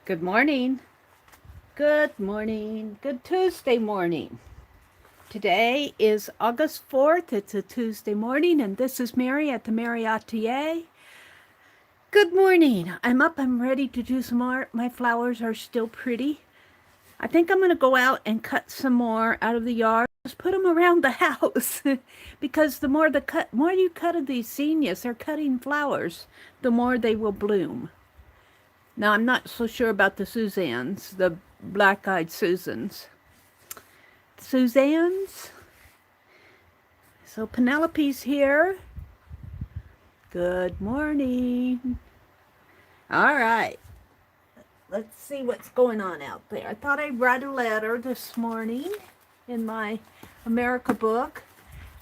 Good morning. Good morning. Good Tuesday morning. Today is August 4th. It's a Tuesday morning, and this is Meri at the Meri Atelier. Good morning. I'm up. I'm ready to do some art. My flowers are still pretty. I think I'm going to go out and cut some more out of the yard. Just put them around the house because the more you cut of these zinnias, they're cutting flowers, the more they will bloom. Now, I'm not so sure about the Suzannes, the black-eyed Susans. Suzannes. So Penelope's here. Good morning. All right. Let's see what's going on out there. I thought I'd write a letter this morning in my America book.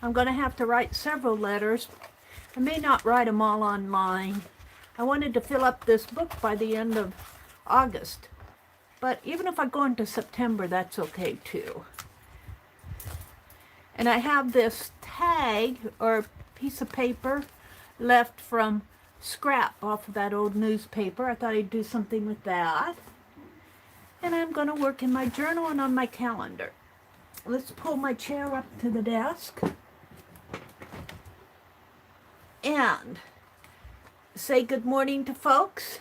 I'm going to have to write several letters. I may not write them all online. I wanted to fill up this book by the end of August. But even if I go into September, that's okay too. And I have this tag or piece of paper left from scrap off of that old newspaper. I thought I'd do something with that. And I'm going to work in my journal and on my calendar. Let's pull my chair up to the desk. And say good morning to folks.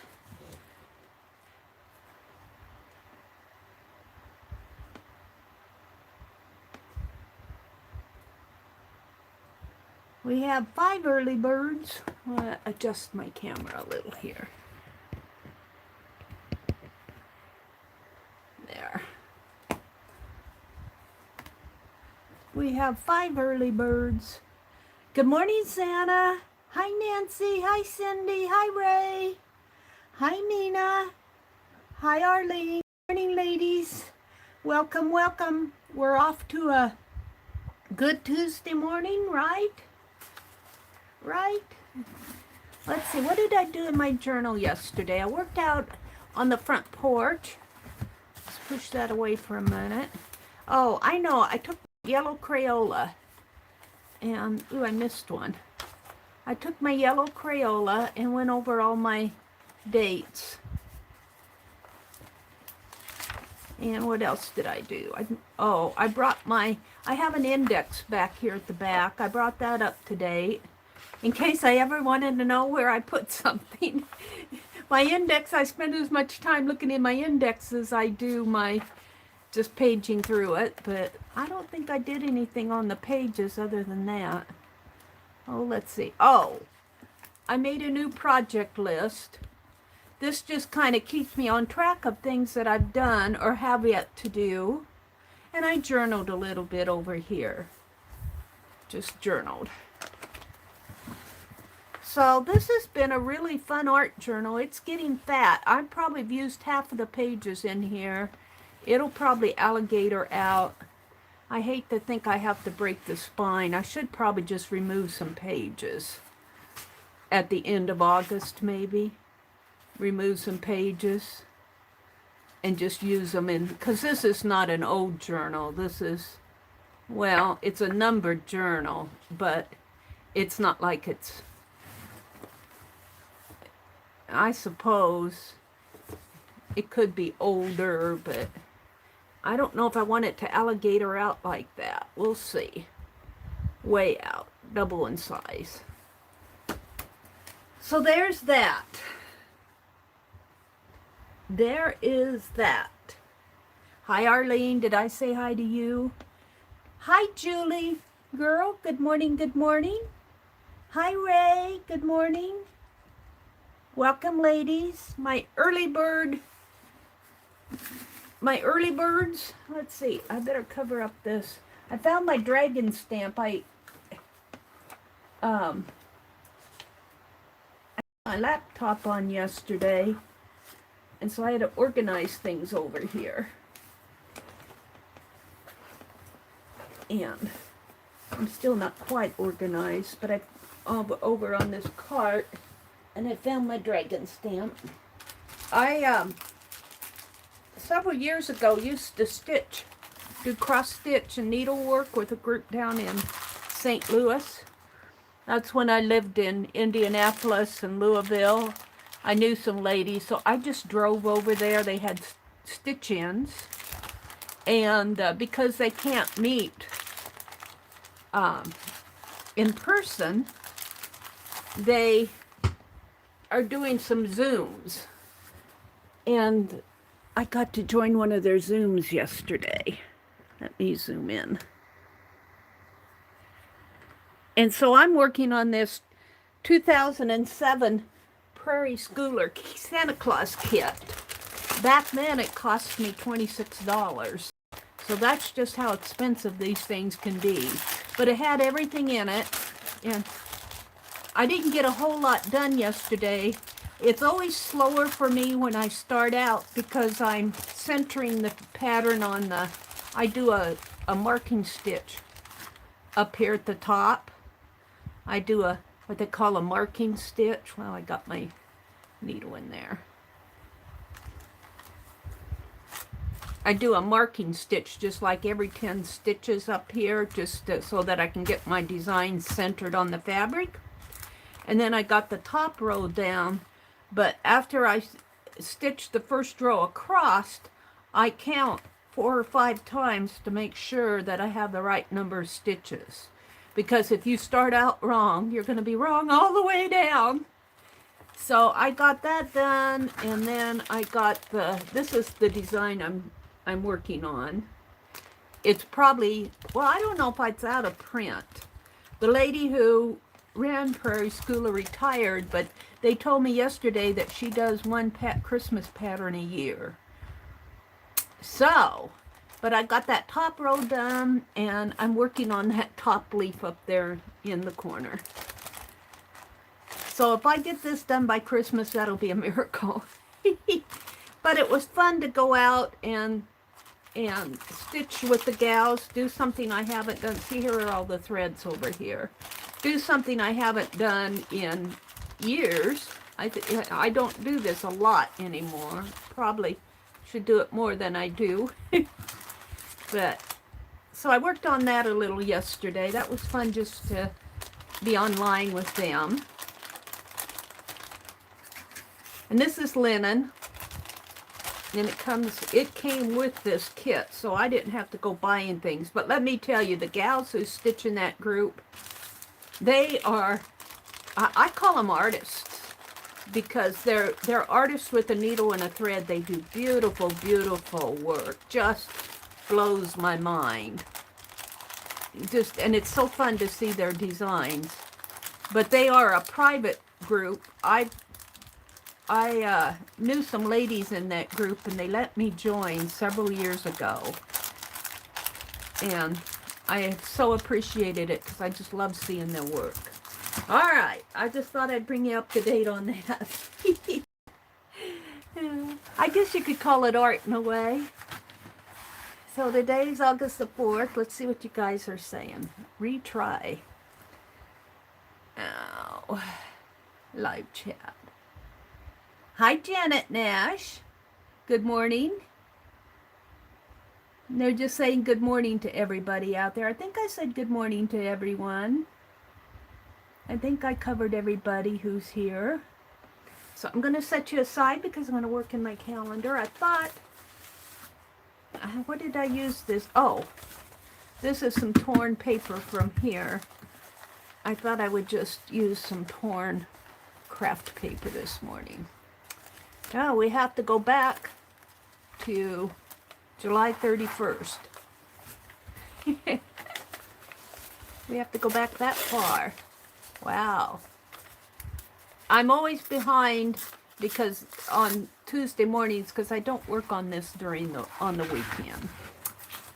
We have 5 early birds. I'll adjust my camera a little here. There. We have 5 early birds. Good morning, Santa. Hi, Nancy. Hi, Cindy. Hi, Ray. Hi, Nina. Hi, Arlene. Good morning, ladies. Welcome, welcome. We're off to a good Tuesday morning, right? Right? Let's see, what did I do in my journal yesterday? I worked out on the front porch. Let's push that away for a minute. Oh, I know, I took yellow Crayola. And, ooh, I missed one. I took my yellow Crayola and went over all my dates. And what else did I do? I brought I have an index back here at the back. I brought that up to date in case I ever wanted to know where I put something. My index, I spend as much time looking in my index as I do my just paging through it, but I don't think I did anything on the pages other than that. Oh, let's see. Oh, I made a new project list. This just kind of keeps me on track of things that I've done or have yet to do. And I journaled a little bit over here. Just journaled. So this has been a really fun art journal. It's getting fat. I've probably used half of the pages in here. It'll probably alligator out. I hate to think I have to break the spine. I should probably just remove some pages at the end of August, maybe. Remove some pages and just use them in, because this is not an old journal. This is, well, it's a numbered journal, but it's not like it's, I suppose it could be older, but I don't know if I want it to alligator out like that. We'll see. Way out, double in size. So there's that. There is that. Hi, Arlene. Did I say hi to you? Hi, Julie. Girl, good morning, good morning. Hi, Ray. Good morning. Welcome, ladies. My early birds. Let's see. I better cover up this. I found my dragon stamp. I had my laptop on yesterday. And so I had to organize things over here. And I'm still not quite organized, but I'm over on this cart, and I found my dragon stamp. I, several years ago, used to do cross-stitch and needlework with a group down in St. Louis. That's when I lived in Indianapolis and Louisville. I knew some ladies, so I just drove over there. They had stitch-ins, and because they can't meet in person, they are doing some Zooms, and I got to join one of their Zooms yesterday. Let me zoom in. And so I'm working on this 2007 Meri Atelier Santa Claus kit. Back then it cost me $26. So that's just how expensive these things can be. But it had everything in it, and I didn't get a whole lot done yesterday. It's always slower for me when I start out because I'm centering the pattern on the, I do a marking stitch up here at the top. I do a, what they call a marking stitch. Well, I got my needle in there. I do a marking stitch just like every 10 stitches up here, just so that I can get my design centered on the fabric. And then I got the top row down, but after I stitch the first row across, I count 4 or 5 times to make sure that I have the right number of stitches. Because if you start out wrong, you're going to be wrong all the way down. So I got that done, and then I got the, this is the design I'm working on. It's probably, well, I don't know if it's out of print. The lady who ran Meri Atelier retired, but they told me yesterday that she does one Christmas pattern a year. So, but I got that top row done, and I'm working on that top leaf up there in the corner. So if I get this done by Christmas, that'll be a miracle. But it was fun to go out and stitch with the gals, do something I haven't done. See, here are all the threads over here. Do something I haven't done in years. I don't do this a lot anymore. Probably should do it more than I do. But, so I worked on that a little yesterday. That was fun just to be online with them. And this is linen. And it came with this kit, so I didn't have to go buying things. But let me tell you, the gals who stitch in that group, they are, I call them artists, because they're artists with a needle and a thread. They do beautiful, beautiful work. Just blows my mind. Just, and it's so fun to see their designs. But they are a private group. I knew some ladies in that group, and they let me join several years ago. And I so appreciated it because I just love seeing their work. All right, I just thought I'd bring you up to date on that. I guess you could call it art in a way. So today's August the 4th. Let's see what you guys are saying. Retry. Oh, live chat. Hi, Janet Nash. Good morning. And they're just saying good morning to everybody out there. I think I said good morning to everyone. I think I covered everybody who's here. So I'm going to set you aside because I'm going to work in my calendar. I thought, what did I use this? Oh, this is some torn paper from here. I thought I would just use some torn craft paper this morning. Now we have to go back to July 31st. We have to go back that far. Wow. I'm always behind because on Tuesday mornings, because I don't work on this on the weekend.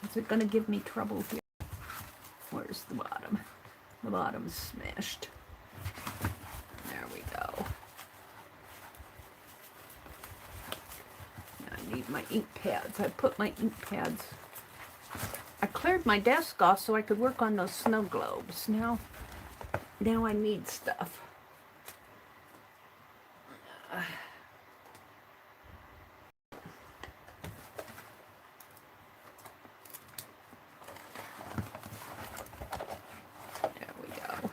Is it going to give me trouble here? Where's the bottom? The bottom's smashed. There we go. I need my ink pads. I put my ink pads. I cleared my desk off so I could work on those snow globes. Now I need stuff. There we go.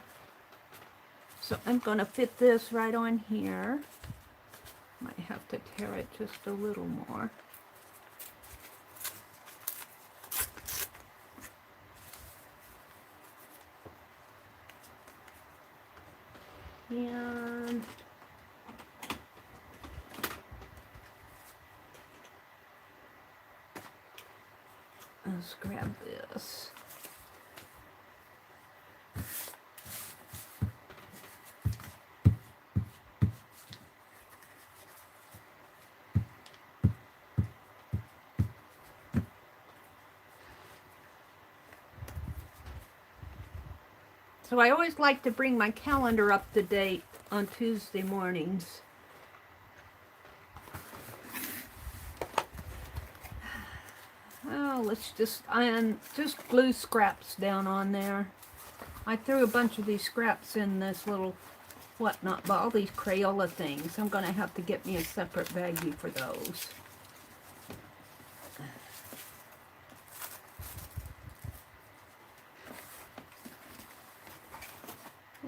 So I'm going to fit this right on here. carrot just a little more. And let's grab this. So I always like to bring my calendar up to date on Tuesday mornings. Oh, let's just glue scraps down on there. I threw a bunch of these scraps in this little whatnot, but all these Crayola things. I'm going to have to get me a separate baggie for those.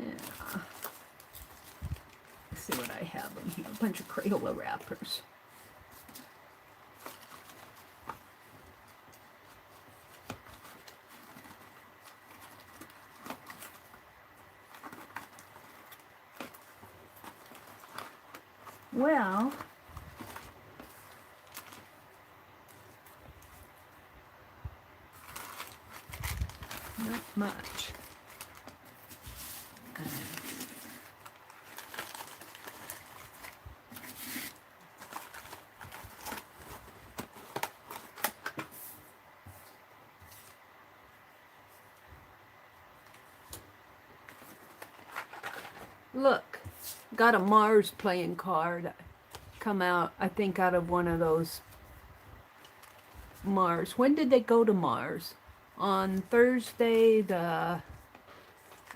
Yeah. Let's see what I have in here. A bunch of Crayola wrappers. Well, not much. Look, got a Mars playing card come out, I think, out of one of those Mars. When did they go to Mars? On Thursday, it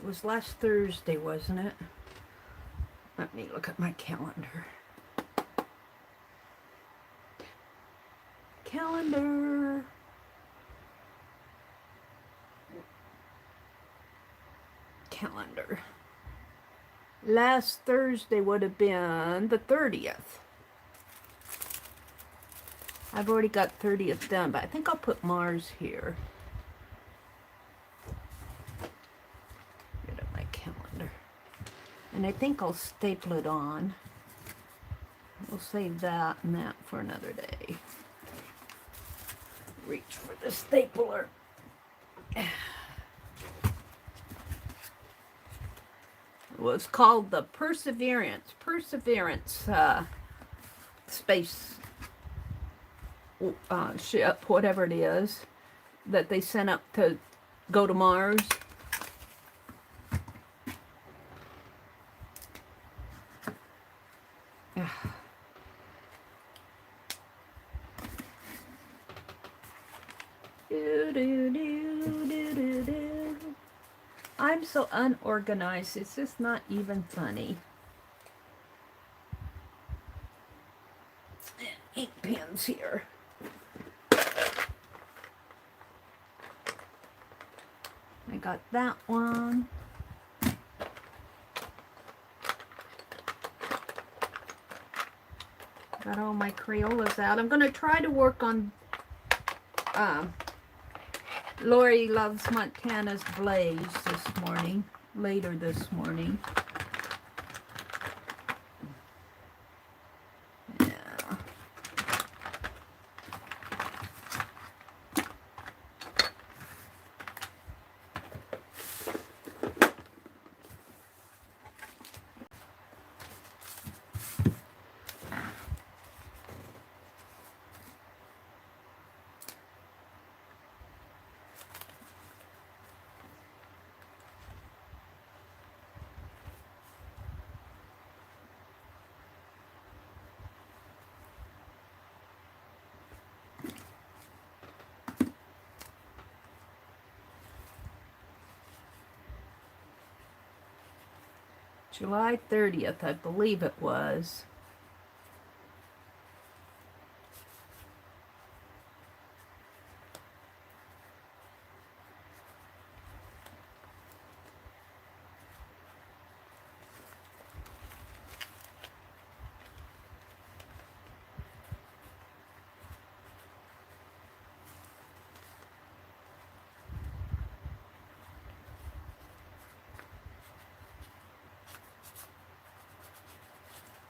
was last Thursday, wasn't it? Let me look at my calendar. Calendar. Last Thursday would have been the 30th. I've already got 30th done, but I think I'll put Mars here. Get up my calendar. And I think I'll staple it on. We'll save that and that for another day. Reach for the stapler. It was called the Perseverance space ship, whatever it is, that they sent up to go to Mars. I'm so unorganized, it's just not even funny. Ink pens here. I got that one. Got all my Crayolas out. I'm going to try to work on Lori Loves Montana's Blaize this morning, later this morning. Yeah. July 30th, I believe it was.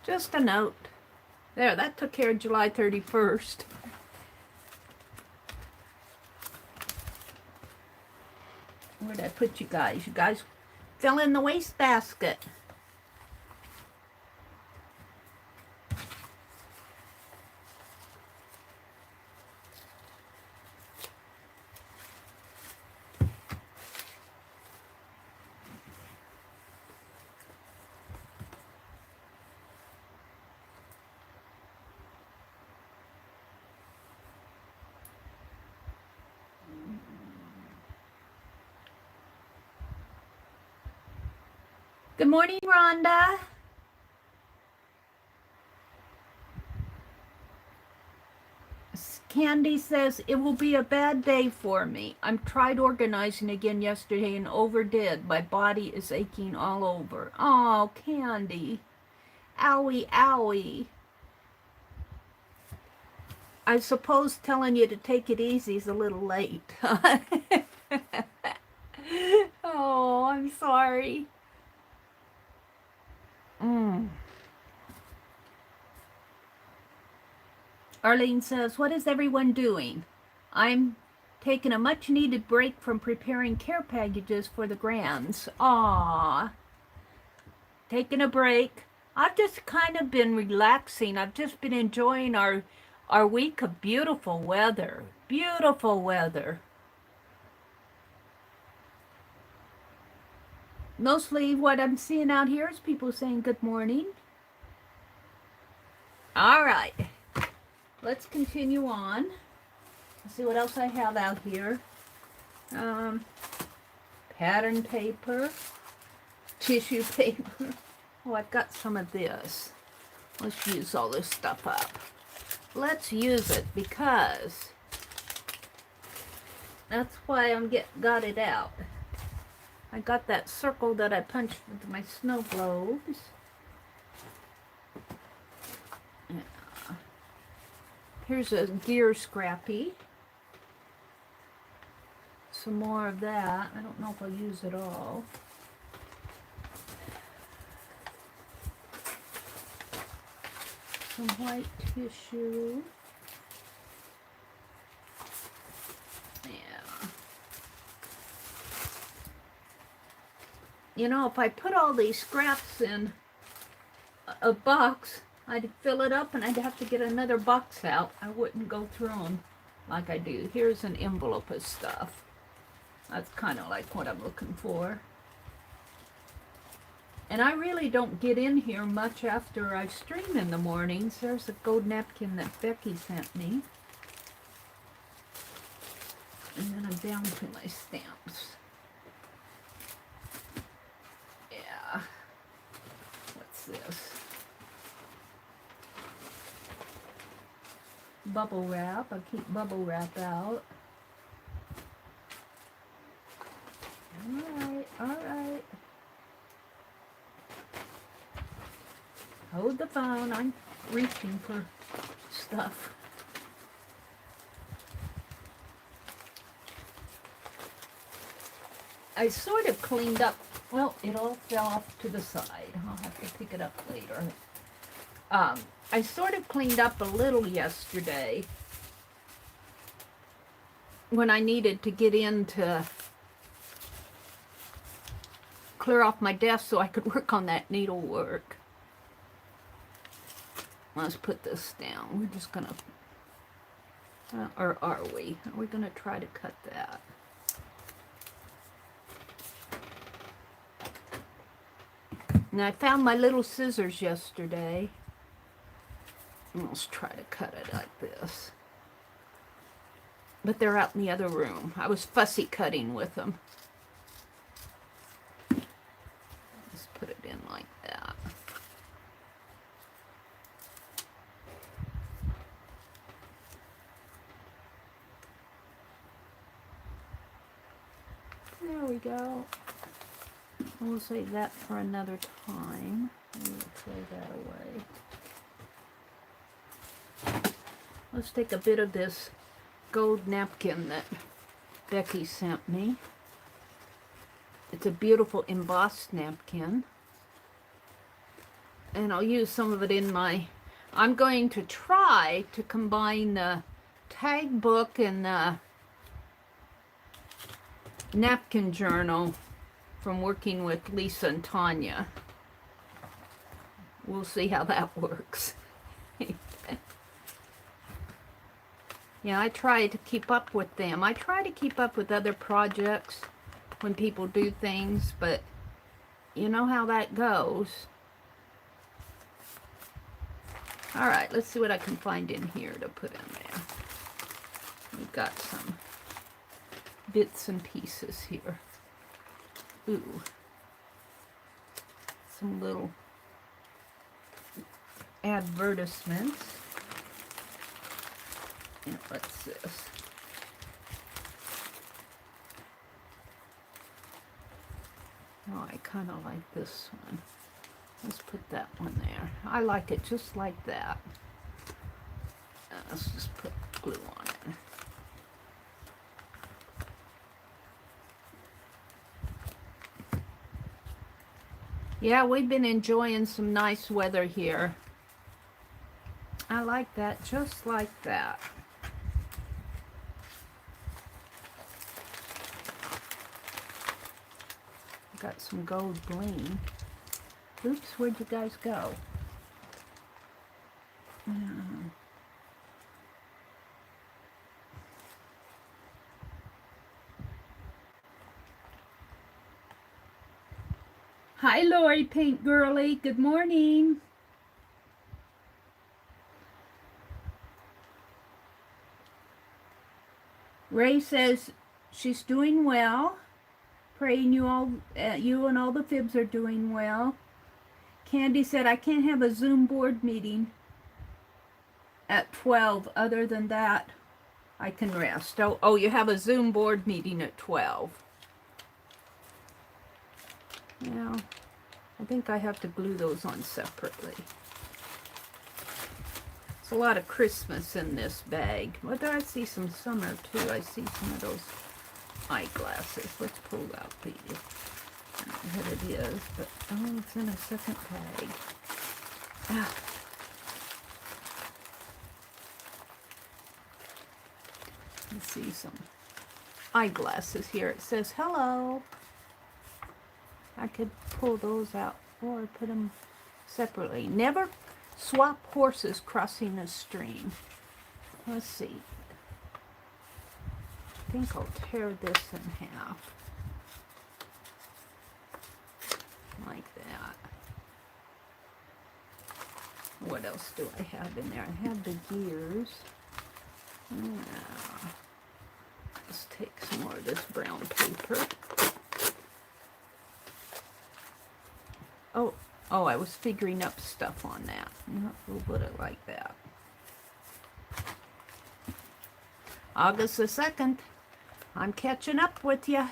Just a note. There, that took care of July 31st. Where did I put you guys? You guys fill in the wastebasket. Good morning, Rhonda. Candy says, it will be a bad day for me. I tried organizing again yesterday and overdid. My body is aching all over. Oh, Candy. Owie, owie. I suppose telling you to take it easy is a little late. Oh, I'm sorry. Arlene says, what is everyone doing? I'm taking a much-needed break from preparing care packages for the grands. Aww. Taking a break. I've just kind of been relaxing. I've just been enjoying our week of beautiful weather. Beautiful weather. Mostly what I'm seeing out here is people saying good morning. All right. Let's continue on. Let's see what else I have out here. Pattern paper, tissue paper. Oh, I've got some of this. Let's use all this stuff up. Let's use it because that's why got it out. I got that circle that I punched with my snow globes. Here's a gear scrappy. Some more of that. I don't know if I'll use it all. Some white tissue. Yeah. You know, if I put all these scraps in a box, I'd fill it up and I'd have to get another box out. I wouldn't go through them like I do. Here's an envelope of stuff. That's kind of like what I'm looking for. And I really don't get in here much after I stream in the mornings. There's a gold napkin that Becky sent me. And then I'm down to my stamps. Yeah. What's this? Bubble wrap. I keep bubble wrap out. Alright, alright. Hold the phone. I'm reaching for stuff. I sort of cleaned up. Well, it all fell off to the side. I'll have to pick it up later. I sort of cleaned up a little yesterday when I needed to get in to clear off my desk so I could work on that needlework. Let's put this down. We're just gonna, or are we? Are we gonna try to cut that? And I found my little scissors yesterday. Let's try to cut it like this. But they're out in the other room. I was fussy cutting with them. Let's put it in like that. There we go. We'll save that for another time. We'll throw that away. Let's take a bit of this gold napkin that Becky sent me. It's a beautiful embossed napkin. and I'll use some of it in my, I'm going to try to combine the tag book and the napkin journal from working with Lisa and Tanya. We'll see how that works. Yeah, I try to keep up with them. I try to keep up with other projects when people do things, but you know how that goes. All right, let's see what I can find in here to put in there. We've got some bits and pieces here. Ooh. Some little advertisements. And what's this? Oh, I kind of like this one. Let's put that one there. I like it just like that. Let's just put glue on it. Yeah, we've been enjoying some nice weather here. I like that, just like that. Got some gold bling. Oops, where'd you guys go? Hi, Lori Paint Girly. Good morning. Ray says she's doing well. Praying you all, you and all the FIBS are doing well. Candy said, I can't have a Zoom board meeting at 12. Other than that, I can rest. Oh, you have a Zoom board meeting at 12. Yeah, I think I have to glue those on separately. There's a lot of Christmas in this bag. Well, I see some summer too. I see some of those eyeglasses. Let's pull out these. I don't know what it is, but oh, it's in a second bag. Ah. Let's see some eyeglasses here. It says hello. I could pull those out or put them separately. Never swap horses crossing a stream. Let's see. I think I'll tear this in half. Like that. What else do I have in there? I have the gears. Now, let's take some more of this brown paper. Oh, I was figuring up stuff on that. We'll put it like that. August the 2nd. I'm catching up with you.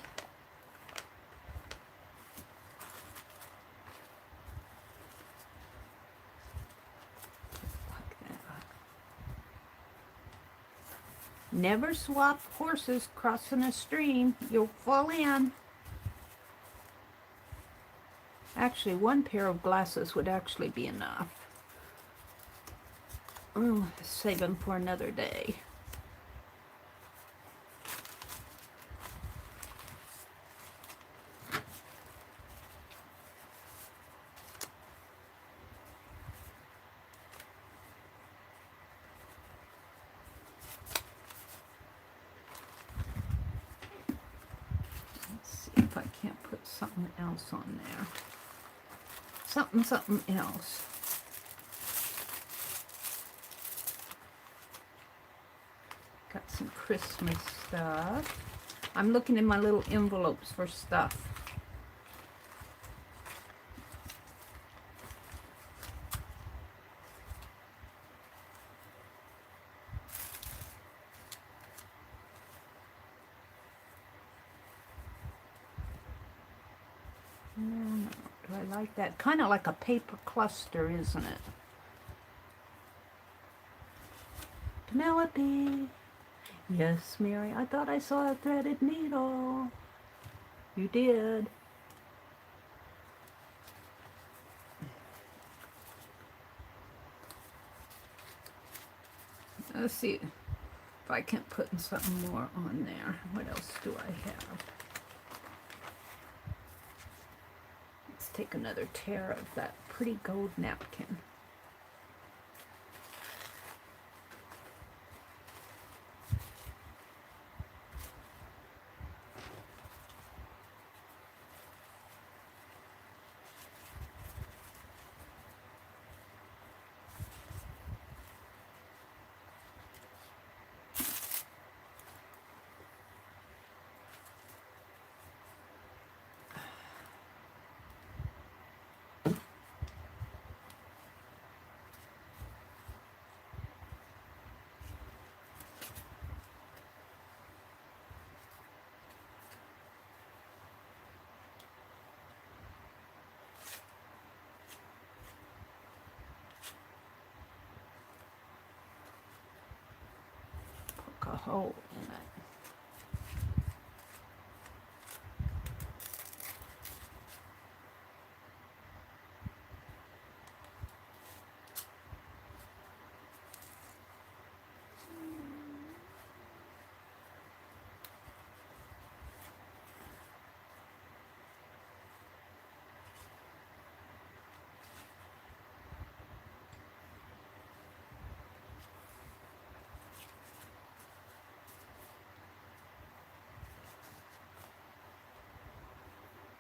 Never swap horses crossing a stream. You'll fall in. Actually, one pair of glasses would actually be enough. Oh, save them for another day. Something else on there. Something else. Got some Christmas stuff. I'm looking in my little envelopes for stuff. Do I like that? Kind of like a paper cluster, isn't it? Penelope. Yes, Mary, I thought I saw a threaded needle. You did. Let's see if I can put something more on there. What else do I have? Let's take another tear of that pretty gold napkin. A hole in it.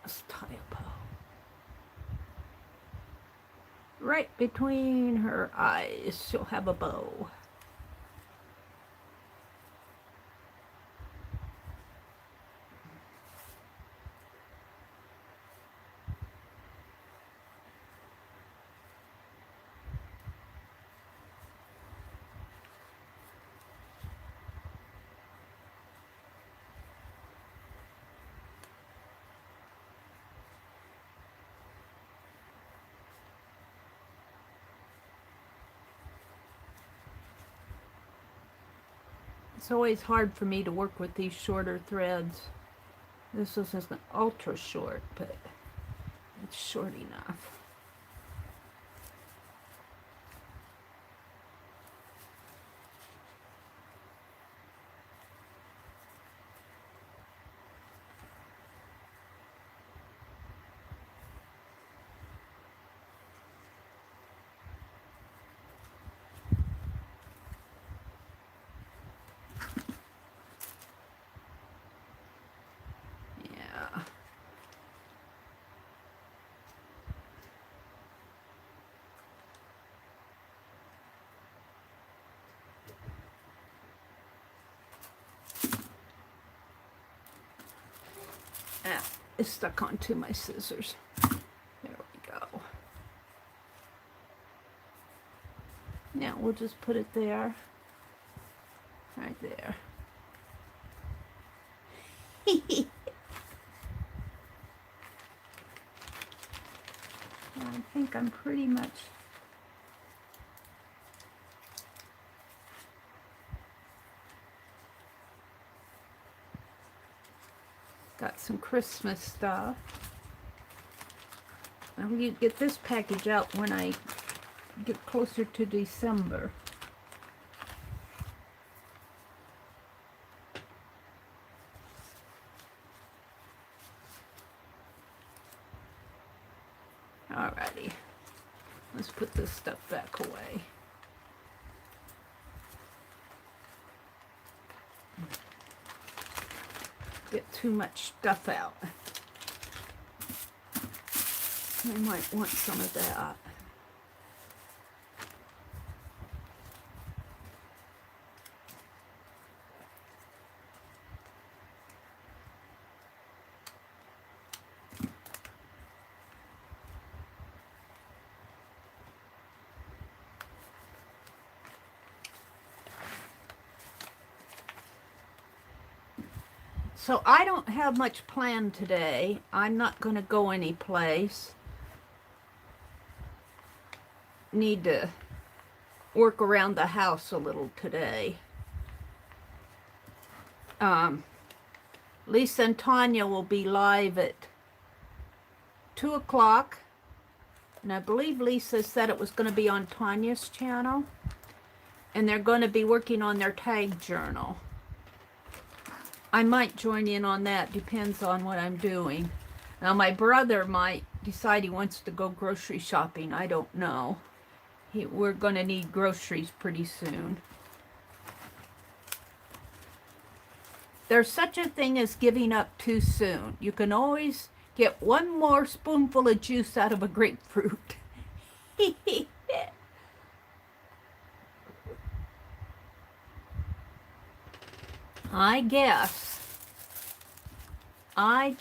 Let's tie a bow. Right between her eyes, she'll have a bow. It's always hard for me to work with these shorter threads. This isn't ultra short, but it's short enough. Ah, it's stuck onto my scissors. There we go. Now we'll just put it there. Right there. I think I'm pretty much got some Christmas stuff. I'll get this package out when I get closer to December. Alrighty, let's put this stuff back away. Get too much stuff out. I might want some of that. So I don't have much planned today. I'm not going to go any place. Need to work around the house a little today. Lisa and Tanya will be live at 2 o'clock. And I believe Lisa said it was going to be on Tanya's channel. and they're going to be working on their tag journal. I might join in on that, depends on what I'm doing. Now my brother might decide he wants to go grocery shopping, I don't know. We're going to need groceries pretty soon. There's such a thing as giving up too soon. You can always get one more spoonful of juice out of a grapefruit. I guess. I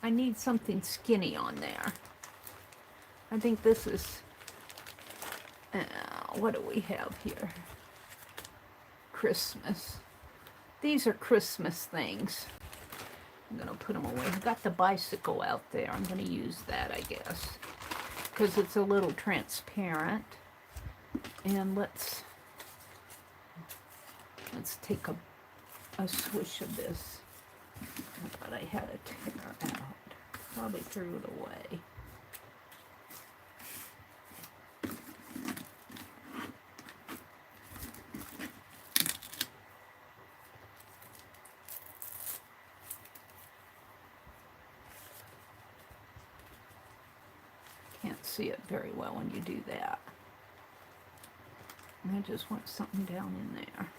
need something skinny on there. I think this is, what do we have here? Christmas. These are Christmas things. I'm going to put them away. I've got the bicycle out there. I'm going to use that, I guess, because it's a little transparent. And let's take a swish of this. But I had a tear out. Probably threw it away. Can't see it very well when you do that. I just want something down in there.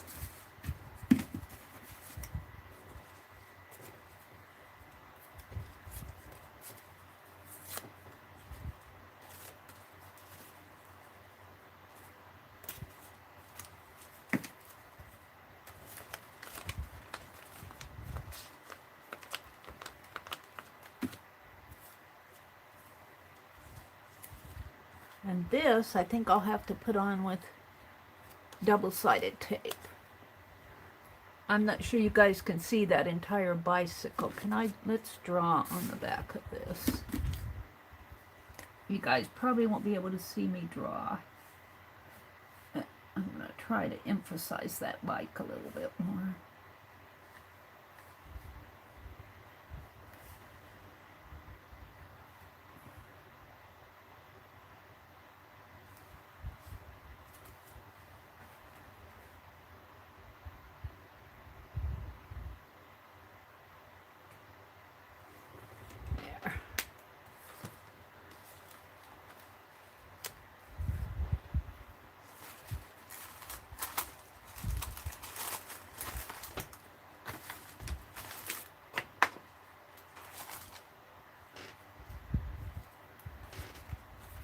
And this, I think I'll have to put on with double-sided tape. I'm not sure you guys can see that entire bicycle. Let's draw on the back of this. You guys probably won't be able to see me draw. I'm going to try to emphasize that bike a little bit more.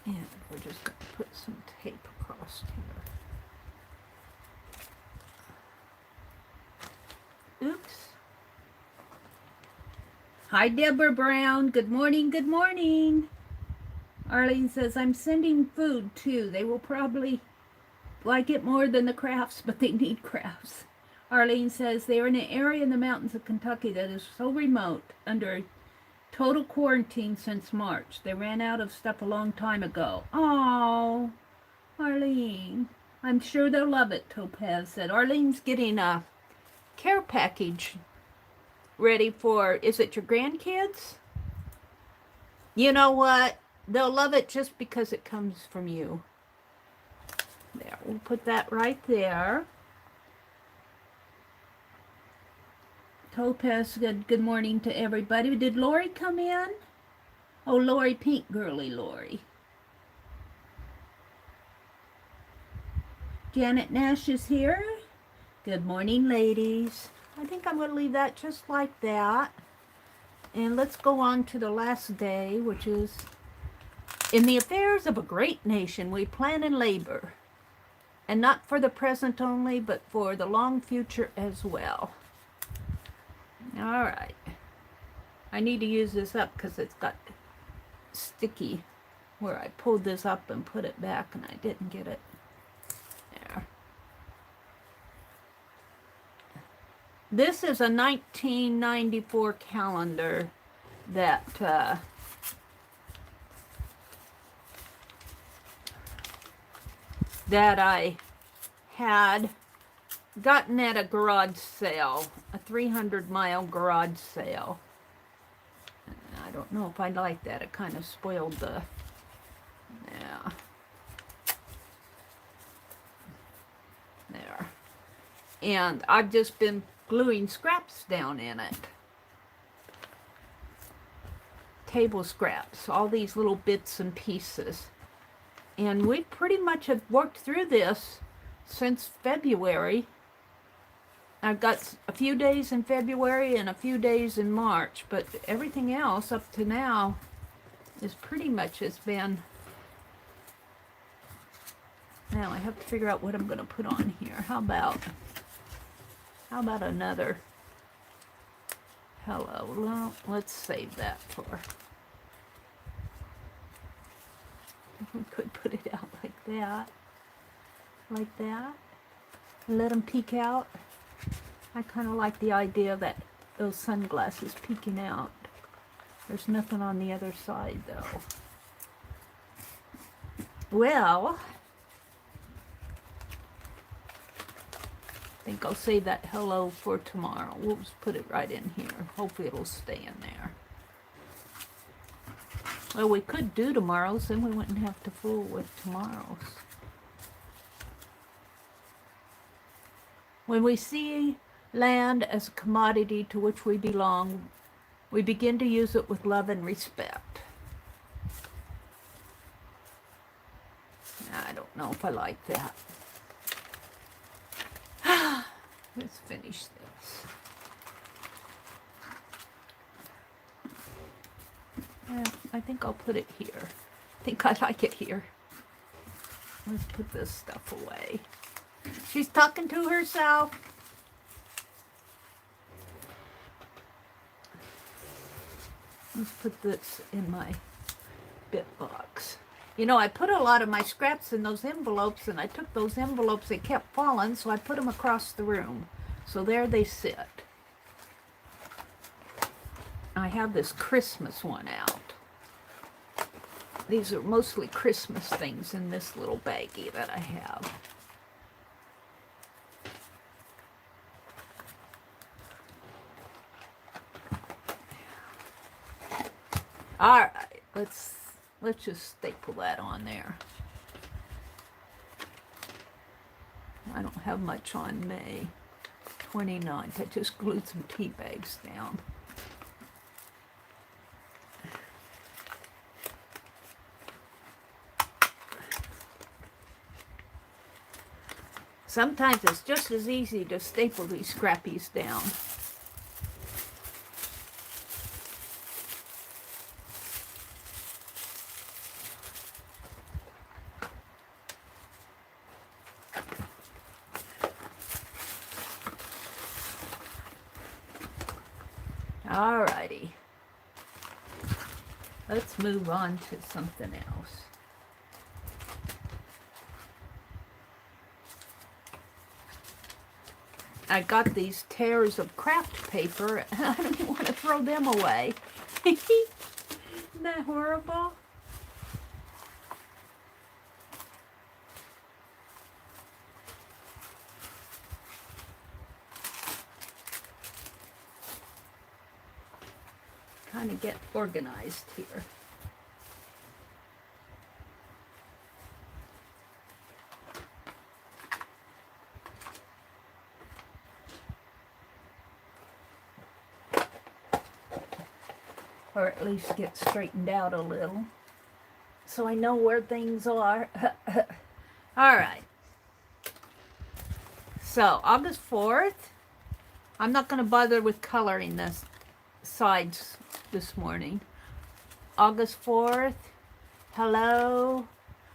And we're just going to put some tape across here. Oops. Hi, Deborah Brown. Good morning, good morning. Arlene says, I'm sending food too. They will probably like it more than the crafts, but they need crafts. Arlene says, they are in an area in the mountains of Kentucky that is so remote, under total quarantine since March. They ran out of stuff a long time ago. Oh, Arlene. I'm sure they'll love it, Topaz said. Arlene's getting a care package ready for, is it your grandkids? You know what? They'll love it just because it comes from you. There, we'll put that right there. Topaz said good morning to everybody. Did Lori come in? Oh, Lori, pink girly Lori. Janet Nash is here. Good morning, ladies. I think I'm going to leave that just like that. And let's go on to the last day, which is, in the affairs of a great nation, we plan and labor. And not for the present only, but for the long future as well. All right. I need to use this up because it's got sticky where I pulled this up and put it back and I didn't get it. There. This is a 1994 calendar that that I had gotten at a garage sale, a 300-mile garage sale. I don't know if I like that. It kind of spoiled the, yeah. And I've just been gluing scraps down in it. Table scraps, all these little bits and pieces. And we pretty much have worked through this since February. I've got a few days in February and a few days in March, but everything else up to now is pretty much has been. Now I have to figure out what I'm going to put on here. How about another hello? Well, let's save that for. We could put it out like that, and let them peek out. I kind of like the idea that those sunglasses peeking out. There's nothing on the other side though. Well, I think I'll save that hello for tomorrow. We'll just put it right in here. Hopefully it'll stay in there. Well, we could do tomorrow's, then we wouldn't have to fool with tomorrow's. When we see land as a commodity to which we belong, we begin to use it with love and respect. I don't know if I like that. Let's finish this. Yeah, I think I'll put it here. I think I like it here. Let's put this stuff away. She's talking to herself. Let's put this in my bit box. You know, I put a lot of my scraps in those envelopes, and I took those envelopes, they kept falling, so I put them across the room. So there they sit. I have this Christmas one out. These are mostly Christmas things in this little baggie that I have. All right, let's just staple that on there. I don't have much on May 29th. I just glued some tea bags down. Sometimes it's just as easy to staple these scrappies down. Alrighty. Let's move on to something else. I got these tears of craft paper, and I don't even want to throw them away. Isn't that horrible? Kind of get organized here. Or at least get straightened out a little, so I know where things are. All right. So August 4th, I'm not going to bother with coloring this sides this morning. August 4th, hello.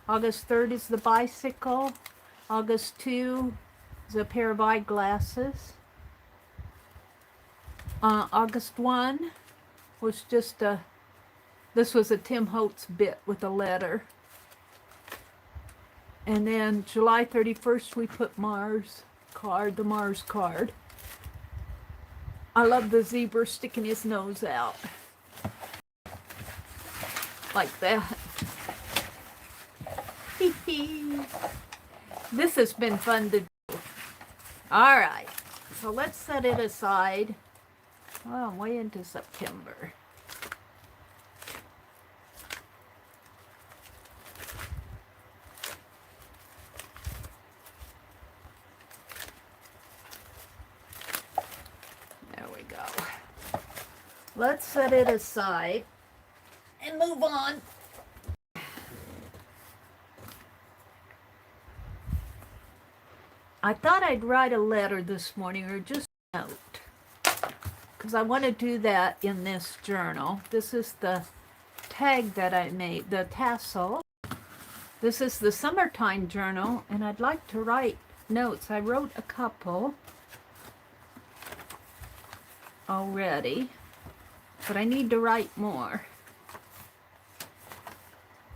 August 3rd is the bicycle. August 2 is a pair of eyeglasses. August 1 was just this was a Tim Holtz bit with a letter. And then July 31st, we put the Mars card. I love the zebra sticking his nose out. Like that. This has been fun to do. Alright, so let's set it aside. Well, I'm way into September. let's set it aside and move on. I thought I'd write a letter this morning, or just a note, because I want to do that in this journal. This is the tag that I made, the tassel. This is the summertime journal, and I'd like to write notes. I wrote a couple already, but I need to write more.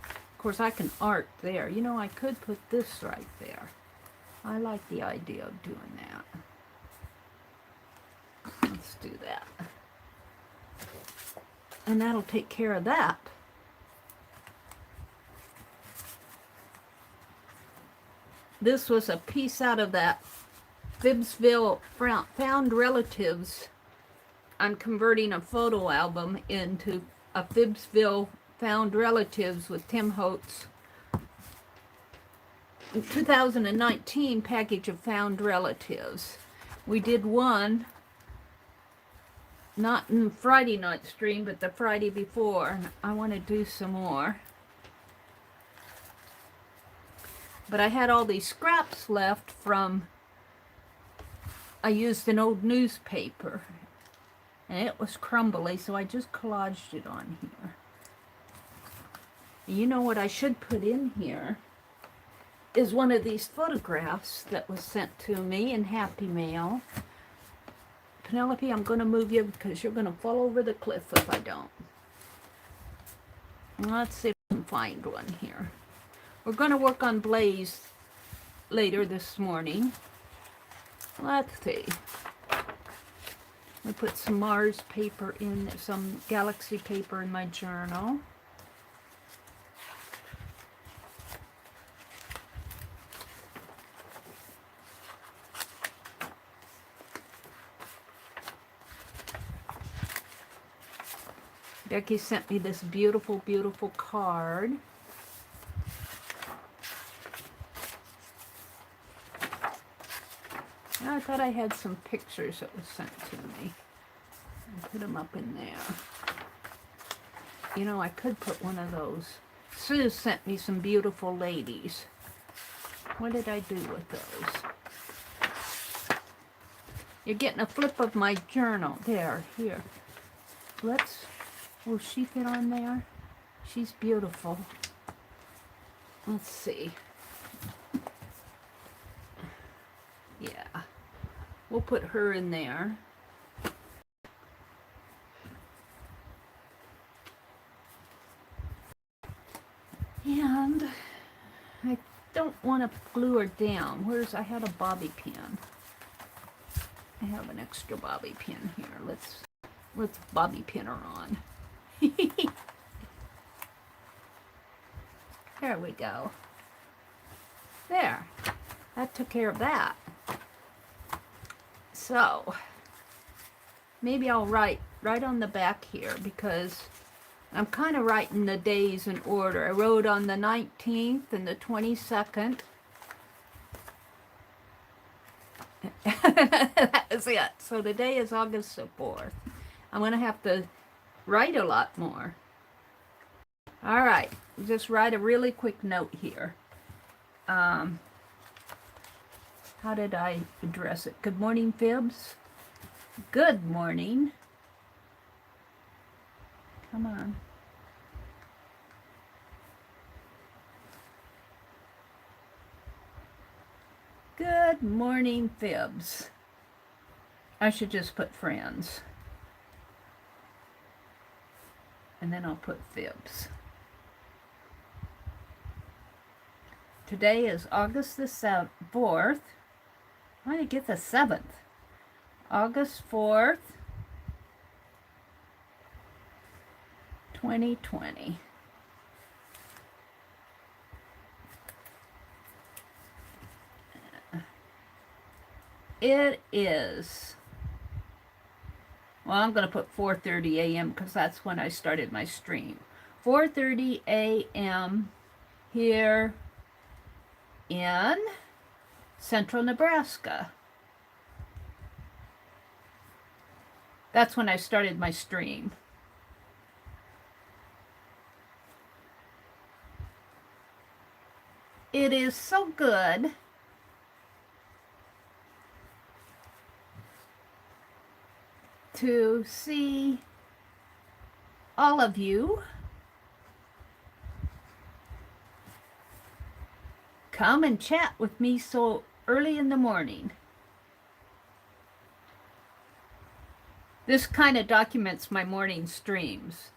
Of course, I can art there. You know, I could put this right there. I like the idea of doing that. Let's do that. And that'll take care of that. This was a piece out of that FIBSville Found Relatives. I'm converting a photo album into a FIBSville Found Relatives with Tim Holtz 2019 package of Found Relatives. We did one, not in Friday night stream, but the Friday before. I want to do some more. But I had all these scraps left from, I used an old newspaper, and it was crumbly, so I just collaged it on here. You know what I should put in here is one of these photographs that was sent to me in Happy Mail. Penelope, I'm going to move you because you're going to fall over the cliff if I don't. Let's see if I can find one here. We're going to work on Blaize later this morning. Let's see. I put some Mars paper in, some Galaxy paper in my journal. Becky sent me this beautiful, beautiful card. I thought I had some pictures that was sent to me. I put them up in there. You know, I could put one of those. Sue sent me some beautiful ladies. What did I do with those? You're getting a flip of my journal. There, here. Will she fit on there? She's beautiful. Let's see. Yeah. We'll put her in there. And I don't want to glue her down. I had a bobby pin. I have an extra bobby pin here. Let's bobby pin her on. There we go. There. That took care of that. So, maybe I'll write right on the back here, because I'm kind of writing the days in order. I wrote on the 19th and the 22nd. That was it. So today is August the 4th. I'm going to have to write a lot more. All right. Just write a really quick note here. How did I address it? Good morning, FIBS. Good morning. Come on. Good morning, FIBS. I should just put friends. And then I'll put FIBS. Today is August the 4th. Why did I get the 7th? August 4th, 2020. It is, well, I'm going to put 4:30 a.m. because that's when I started my stream. 4:30 a.m. here in Central Nebraska. That's when I started my stream. It is so good to see all of you come and chat with me so early in the morning. This kind of documents my morning streams.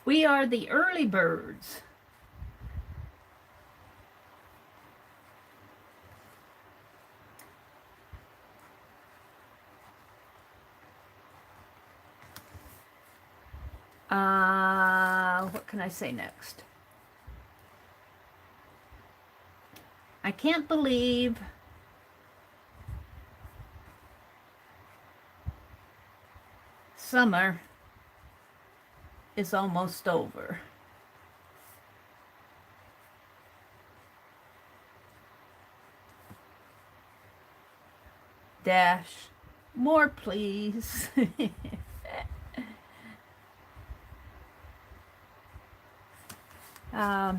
We are the early birds. What can I say next? I can't believe summer is almost over. Dash, more please. I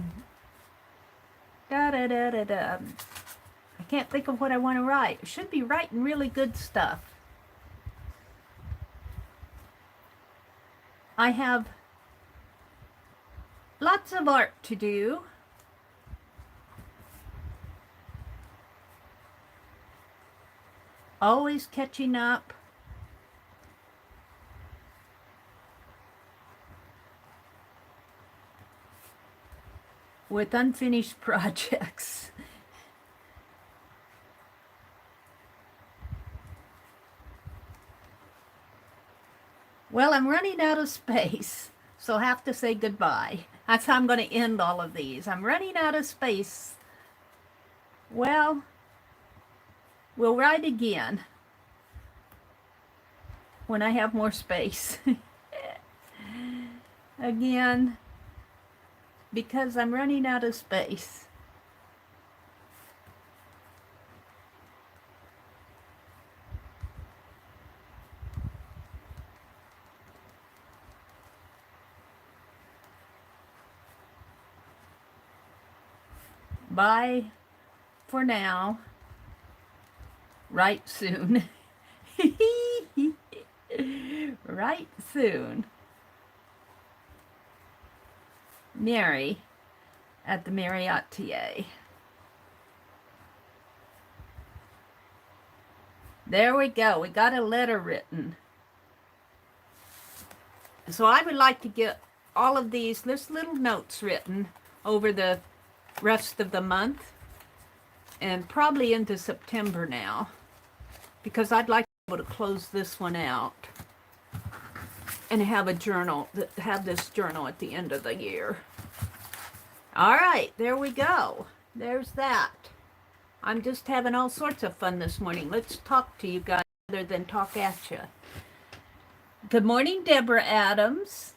can't think of what I want to write. I should be writing really good stuff. I have lots of art to do. Always catching up. With unfinished projects. Well, I'm running out of space, so I'll have to say goodbye. That's how I'm going to end all of these. I'm running out of space. Well, we'll write again when I have more space. Again, because I'm running out of space. Bye for now. Right soon. Right soon. Meri at the Meri Atelier. There we go. We got a letter written. So I would like to get all of these little notes written over the rest of the month and probably into September now, because I'd like to be able to close this one out and have a journal, have this journal at the end of the year. All right, there we go. There's that. I'm just having all sorts of fun this morning. Let's talk to you guys rather than talk at you. Good morning, Deborah Adams.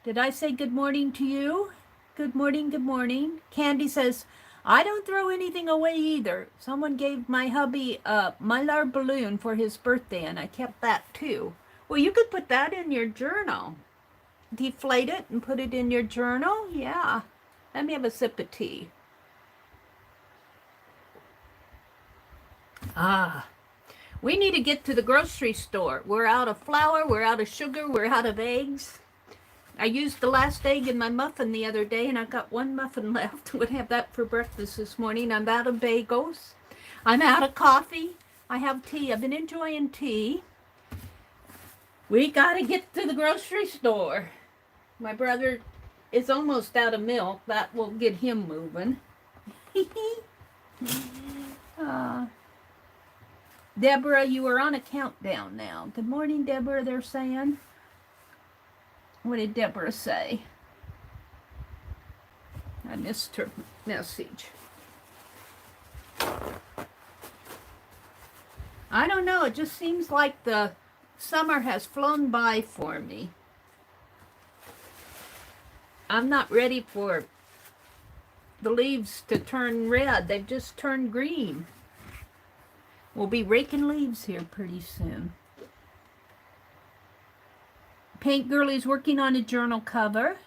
Did I say good morning to you? Good morning, good morning. Candy says, I don't throw anything away either. Someone gave my hubby a mylar balloon for his birthday, and I kept that too. Well, you could put that in your journal. Deflate it and put it in your journal? Yeah. Let me have a sip of tea. We need to get to the grocery store. We're out of flour, we're out of sugar, we're out of eggs. I used the last egg in my muffin the other day, and I've got one muffin left. Would have that for breakfast this morning. I'm out of bagels. I'm out of coffee. I have tea. I've been enjoying tea. We got to get to the grocery store. My brother is almost out of milk. That will get him moving. Deborah, you are on a countdown now. Good morning, Deborah, they're saying. What did Deborah say? I missed her message. I don't know, it just seems like the summer has flown by for me. I'm not ready for the leaves to turn red. They've just turned green. We'll be raking leaves here pretty soon. Paint Girlie's working on a journal cover.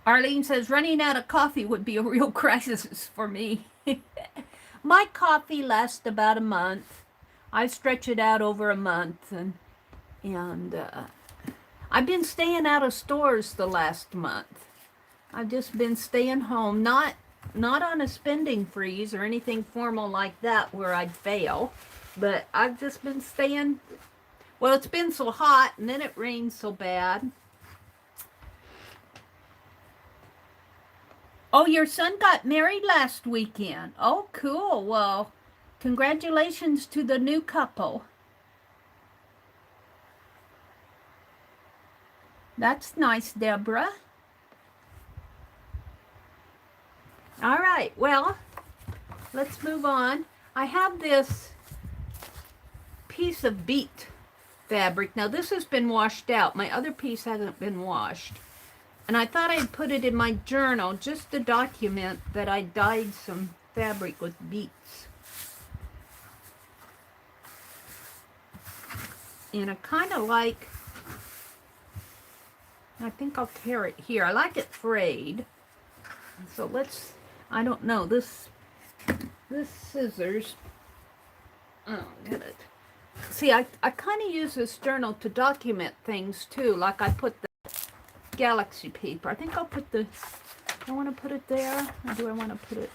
Arlene says, running out of coffee would be a real crisis for me. My coffee lasts about a month. I stretch it out over a month, and I've been staying out of stores the last month. I've just been staying home, not on a spending freeze or anything formal like that where I'd fail, but I've just been staying. Well, it's been so hot, and then it rained so bad. Oh, your son got married last weekend. Oh, cool. Well, congratulations to the new couple. That's nice, Deborah. All right, well, let's move on. I have this piece of beet fabric. Now, this has been washed out. My other piece hasn't been washed. And I thought I'd put it in my journal just to document that I dyed some fabric with beets. And I kind of like, I think I'll tear it here. I like it frayed. So let's, I don't know, this scissors, oh, get it. See, I kind of use this journal to document things too. Like I put the galaxy paper. I think I'll put the, I want to put it there, or do I want to put it?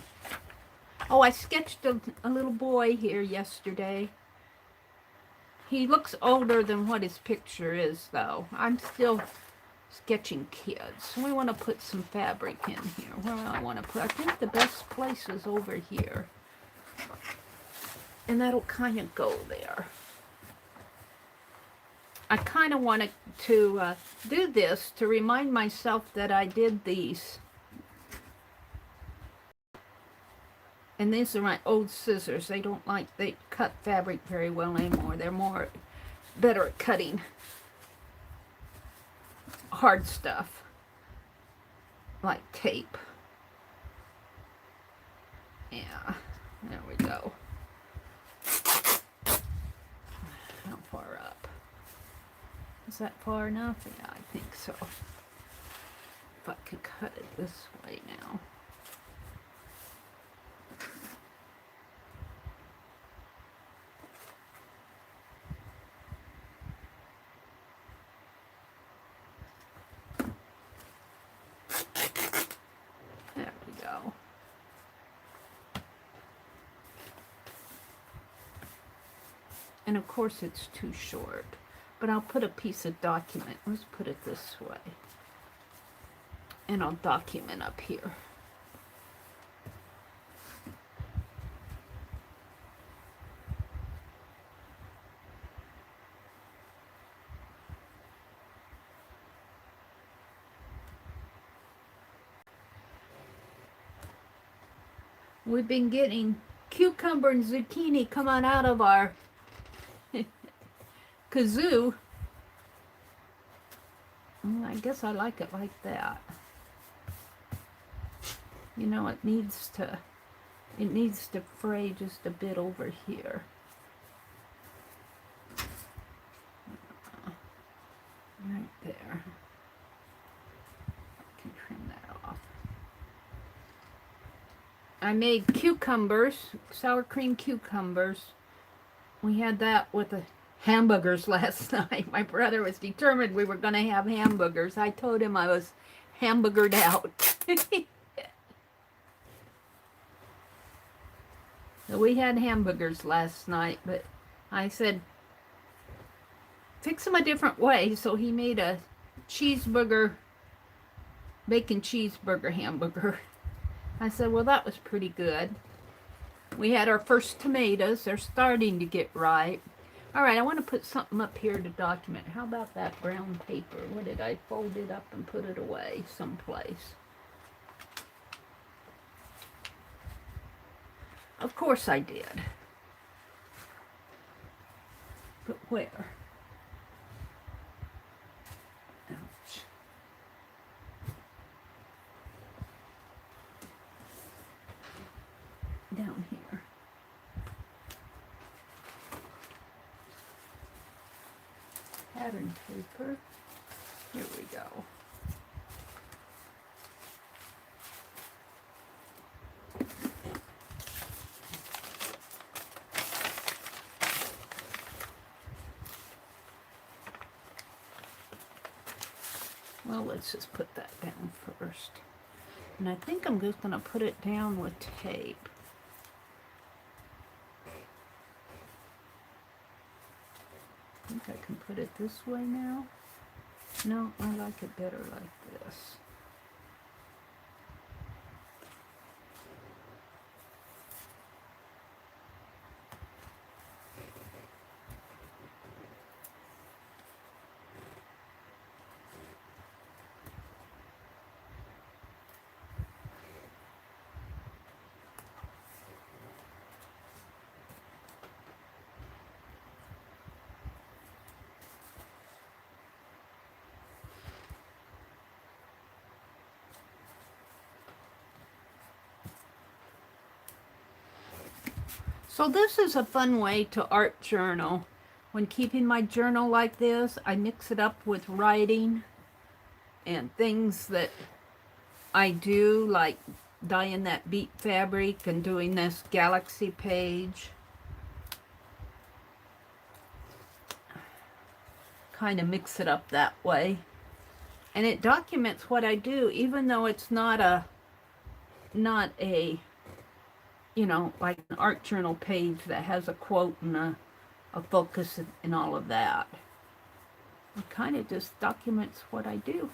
Oh, I sketched a little boy here yesterday. He looks older than what his picture is, though. I'm still sketching kids. We want to put some fabric in here. Where do I want to put? I think the best place is over here. And that'll kind of go there. I kind of wanted to do this to remind myself that I did these. And these are my old scissors. They don't like, they cut fabric very well anymore. They're better at cutting hard stuff, like tape. Yeah, there we go. How far up? Is that far enough? Yeah, I think so. If I can cut it this way now. There we go. And of course it's too short. But I'll put a piece of document. Let's put it this way. And I'll document up here. We've been getting cucumber and zucchini coming out of our kazoo. I guess I like it like that. You know, it needs to fray just a bit over here. Right there. I can trim that off. I made cucumbers, sour cream cucumbers. We had that with the hamburgers last night. My brother was determined we were going to have hamburgers. I told him I was hamburgered out. So we had hamburgers last night, but I said, fix them a different way. So he made a cheeseburger, bacon cheeseburger hamburger. I said, well, that was pretty good. We had our first tomatoes. They're starting to get ripe. All right, I want to put something up here to document. How about that brown paper? What did I fold it up and put it away someplace? Of course I did. But where? Ouch. Down here. Pattern paper. Here we go. Well, let's just put that down first. And I think I'm just going to put it down with tape. I think I can put it this way now. No, I like it better like this. So this is a fun way to art journal. When keeping my journal like this, I mix it up with writing and things that I do, like dyeing that beat fabric and doing this galaxy page. Kind of mix it up that way. And it documents what I do, even though it's not a you know, like an art journal page that has a quote and a focus and all of that. It kind of just documents what I do.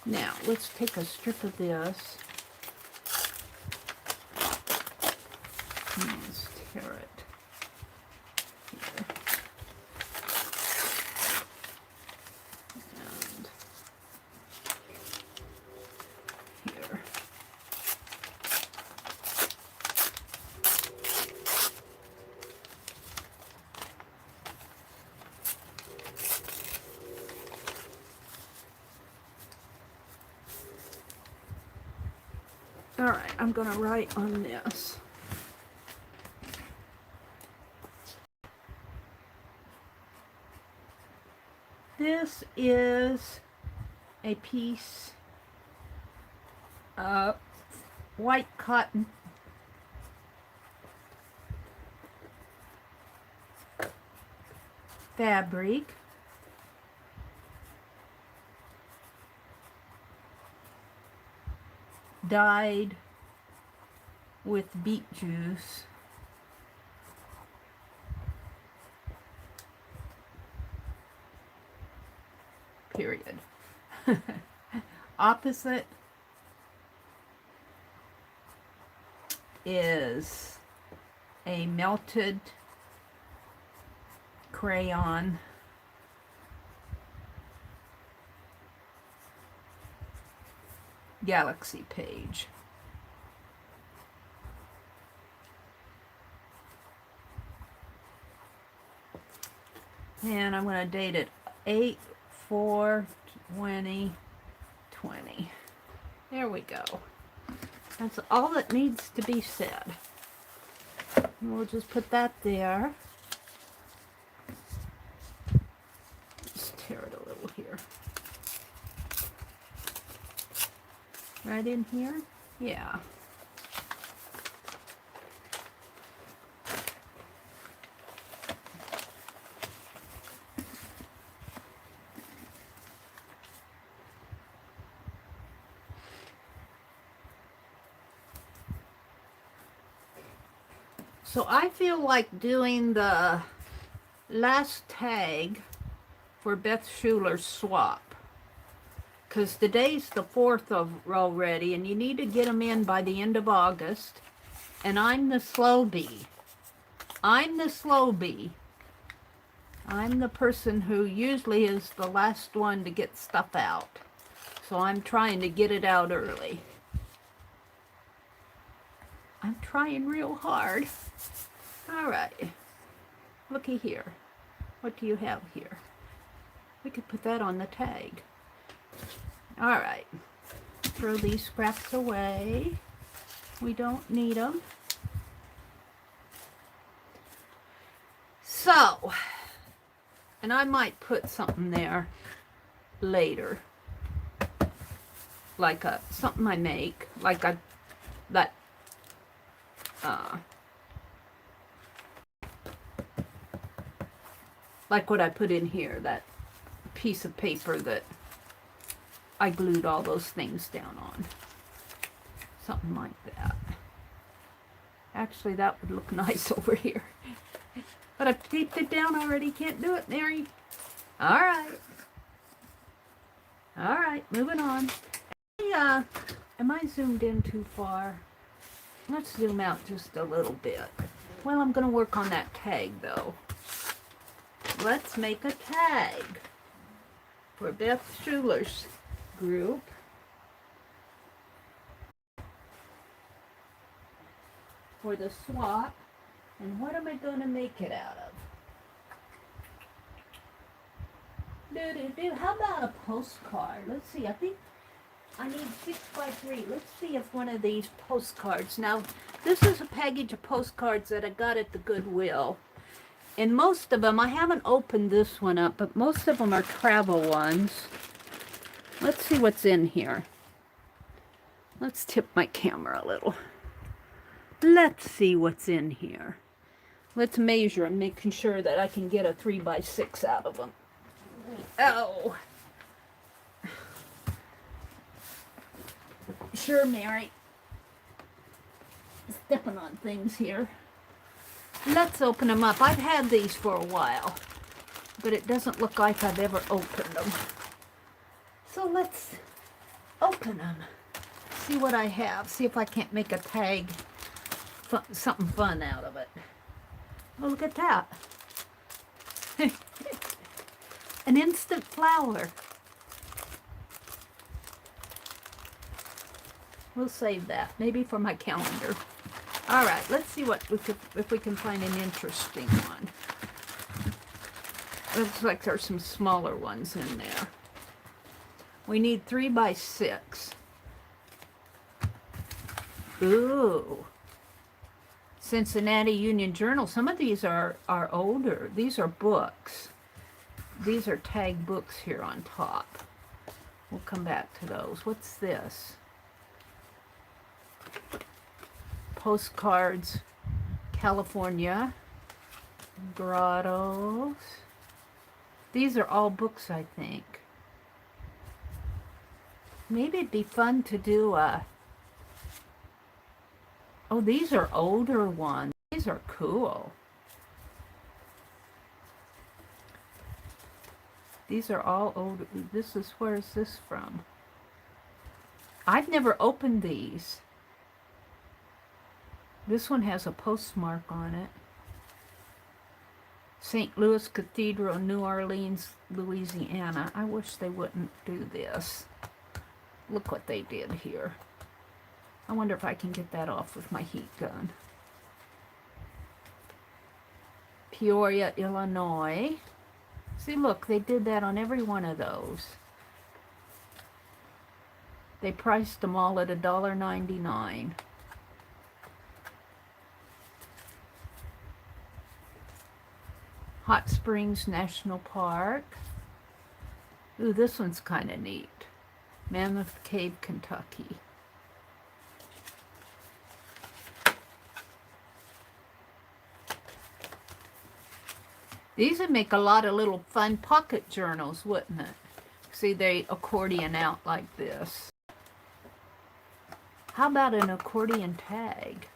Now, let's take a strip of this. And let's tear it. Here. And here. All right, I'm going to write on this. This is a piece of white cotton fabric. Dyed with beet juice. Period. Opposite is a melted crayon galaxy page. And I'm going to date it 8/4/2020. There we go. That's all that needs to be said. And we'll just put that there. Just tear it a little here. Right in here? Yeah. So I feel like doing the last tag for Beth Schuler's swap. Because today's the 4th already, and you need to get them in by the end of August. And I'm the slow bee. I'm the slow bee. I'm the person who usually is the last one to get stuff out. So I'm trying to get it out early. trying real hard. All right. Looky here. What do you have here? We could put that on the tag. All right. Throw these scraps away. We don't need them. So, and I might put something there later, like something I make, like like what I put in here, that piece of paper that I glued all those things down on. Something like that. Actually, that would look nice over here. But I've taped it down already. Can't do it, Meri. All right. All right, moving on. Am I zoomed in too far? Let's zoom out just a little bit. Well, I'm going to work on that tag, though. Let's make a tag for Beth Schuler's group. For the swap. And what am I going to make it out of? How about a postcard? Let's see. I think I need 6 by 3. Let's see if one of these postcards. Now, this is a package of postcards that I got at the Goodwill. And most of them, I haven't opened this one up, but most of them are travel ones. Let's see what's in here. Let's tip my camera a little. Let's see what's in here. Let's measure them, making sure that I can get a 3 by 6 out of them. Oh. Sure, Meri. Stepping on things here. Let's open them up. I've had these for a while, but it doesn't look like I've ever opened them. So let's open them. See what I have. See if I can't make a tag, something fun out of it. Oh, look at that. An instant flower. We'll save that, maybe for my calendar. All right, let's see what if we can find an interesting one. Looks like there's some smaller ones in there. We need 3 by 6. Ooh. Cincinnati Union Journal. Some of these are older. These are books. These are tag books here on top. We'll come back to those. What's this? Postcards, California, Grottos. These are all books, I think. Maybe it'd be fun to do a... Oh, these are older ones. These are cool. These are all older. This is, where is this from? I've never opened these. This one has a postmark on it. St. Louis Cathedral, New Orleans, Louisiana. I wish they wouldn't do this. Look what they did here. I wonder if I can get that off with my heat gun. Peoria, Illinois. See, look, they did that on every one of those. They priced them all at $1.99. Hot Springs National Park. Ooh, this one's kind of neat. Mammoth Cave, Kentucky. These would make a lot of little fun pocket journals, wouldn't it? See, they accordion out like this. How about an accordion tag?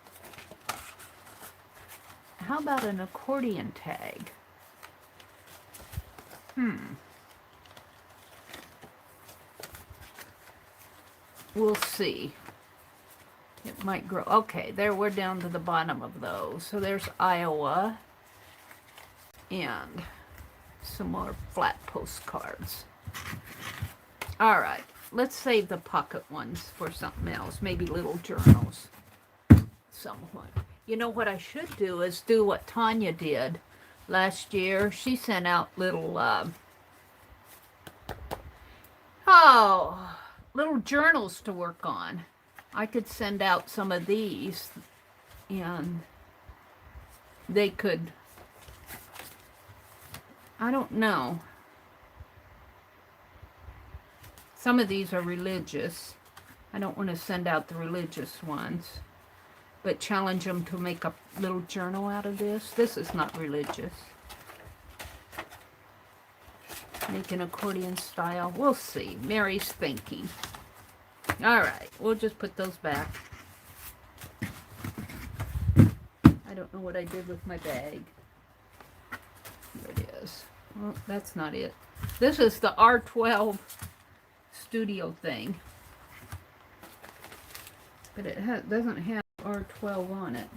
How about an accordion tag? We'll see. It might grow. Okay, there, we're down to the bottom of those. So there's Iowa. And some more flat postcards. All right, let's save the pocket ones for something else. Maybe little journals. somewhat. You know what I should do is do what Tanya did last year. She sent out little, little journals to work on. I could send out some of these and they could, I don't know. Some of these are religious. I don't want to send out the religious ones, but challenge them to make a little journal out of this. This is not religious. Make an accordion style. We'll see. Mary's thinking. All right, we'll just put those back. I don't know what I did with my bag. There it is. Well, that's not it. This is the R12 studio thing. But it doesn't have R12 on it.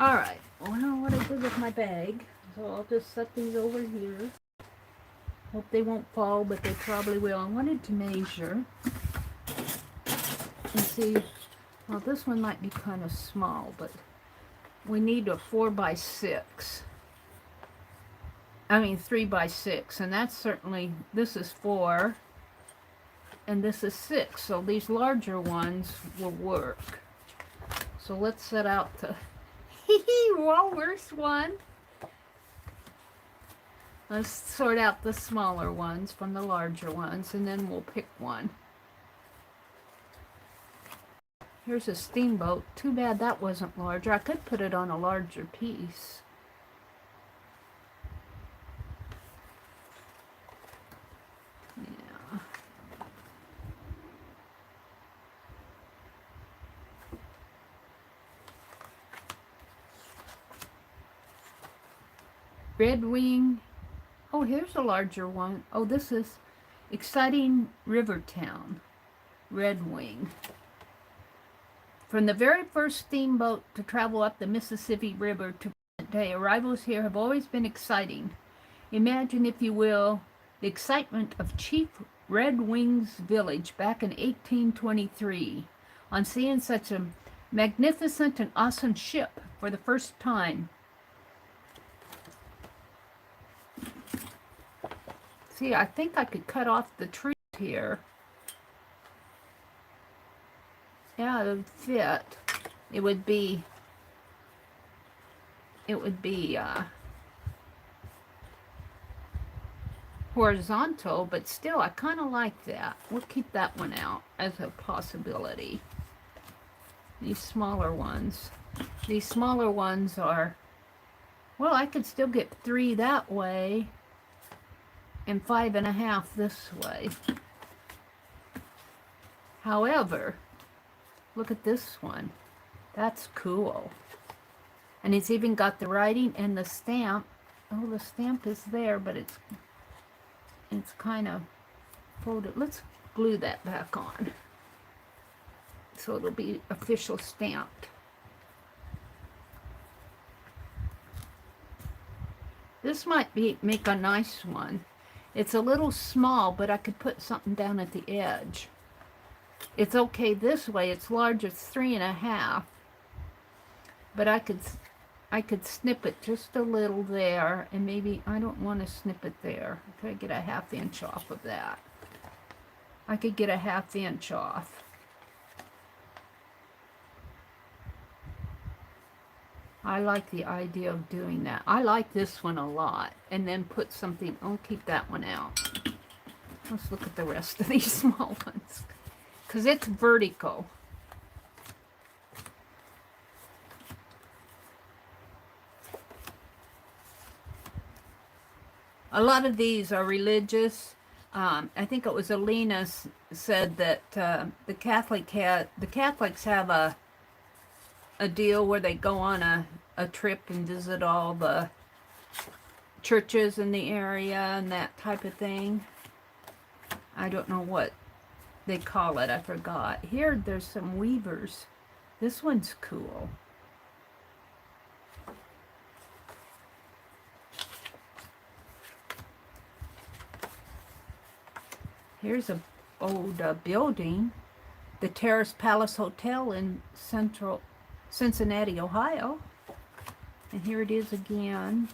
All right. Well, I don't know what I did with my bag. So I'll just set these over here. Hope they won't fall, but they probably will. I wanted to measure and see. Well, this one might be kind of small, but we need a 4x6. I mean 3x6, and that's certainly, this is 4 and this is 6, so these larger ones will work. So let's set out the worst one. Let's sort out the smaller ones from the larger ones, and then we'll pick one. Here's a steamboat. Too bad that wasn't larger. I could put it on a larger piece. Yeah. Red Wing. Oh, here's a larger one. Oh, this is Exciting River Town. Red Wing. From the very first steamboat to travel up the Mississippi River to present day, arrivals here have always been exciting. Imagine, if you will, the excitement of Chief Red Wing's village back in 1823 on seeing such a magnificent and awesome ship for the first time. See, I think I could cut off the trees here. Yeah, it would fit. It would be horizontal, but still, I kind of like that. We'll keep that one out as a possibility. These smaller ones are, well, I could still get 3 that way and 5.5 this way. However, look at this one. That's cool. And it's even got the writing and the stamp. Oh, the stamp is there, but it's kind of folded. Let's glue that back on, so it'll be official stamped. This might make a nice one. It's a little small, but I could put something down at the edge. It's okay this way. It's large. It's 3.5. But I could snip it just a little there, and maybe I don't want to snip it there. I could get a 1/2 inch off of that. I could get a 1/2 inch off. I like the idea of doing that. I like this one a lot. And then put something, I'll keep that one out. Let's look at the rest of these small ones, because it's vertical. A lot of these are religious. I think it was Alina said that the Catholics have a deal where they go on a trip and visit all the churches in the area and that type of thing. I don't know what they call it. I forgot. Here, there's some weavers. This one's cool. Here's a old building. the Terrace Palace Hotel in central Cincinnati, Ohio. And here it is again.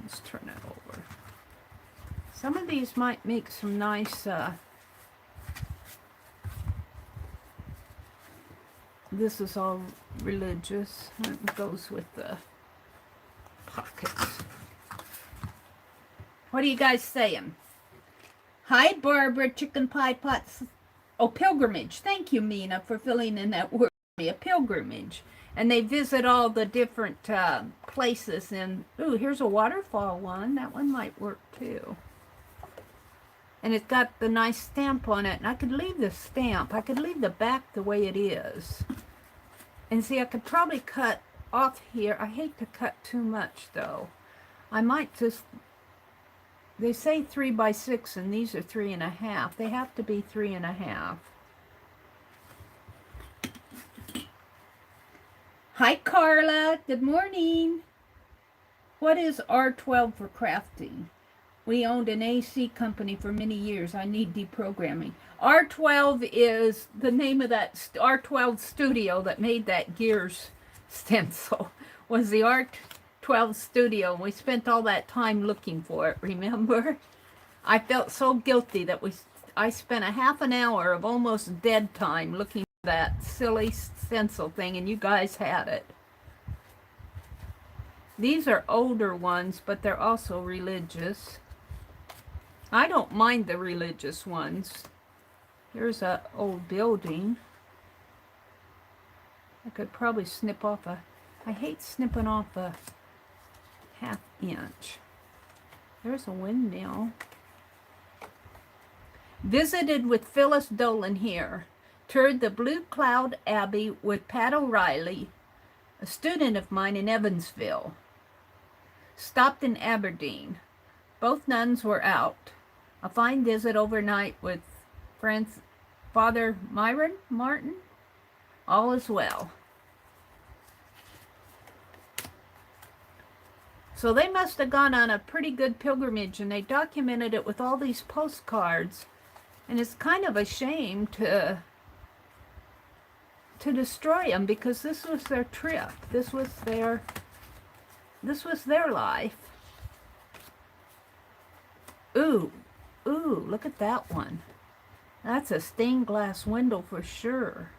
Let's turn it over. Some of these might make some nice, this is all religious. It goes with the pockets. What are you guys saying? Hi, Barbara, chicken pie pots. Oh, pilgrimage. Thank you, Mina, for filling in that word. A pilgrimage. And they visit all the different places. And, ooh, here's a waterfall one. That one might work, too. And it's got the nice stamp on it. And I could leave the stamp. I could leave the back the way it is. And see, I could probably cut off here. I hate to cut too much, though. I might just... They say 3 by 6, and these are 3.5. They have to be 3.5. Hi, Carla. Good morning. What is R12 for crafting? We owned an AC company for many years. I need deprogramming. R12 is the name of that R12 studio that made that Gears stencil. Was the R12 studio. We spent all that time looking for it, remember? I felt so guilty that I spent a half an hour of almost dead time looking for that silly stencil thing, and you guys had it. These are older ones, but they're also religious. I don't mind the religious ones. Here's an old building. I could probably snip off I hate snipping off a ½ inch. There's a windmill. Visited with Phyllis Dolan here. Toured the Blue Cloud Abbey with Pat O'Reilly, a student of mine in Evansville. Stopped in Aberdeen. Both nuns were out. A fine visit overnight with Father Martin. All is well. So they must have gone on a pretty good pilgrimage, and they documented it with all these postcards. And it's kind of a shame to destroy them, because this was their trip. This was their life. Ooh, look at that one. That's a stained glass window for sure.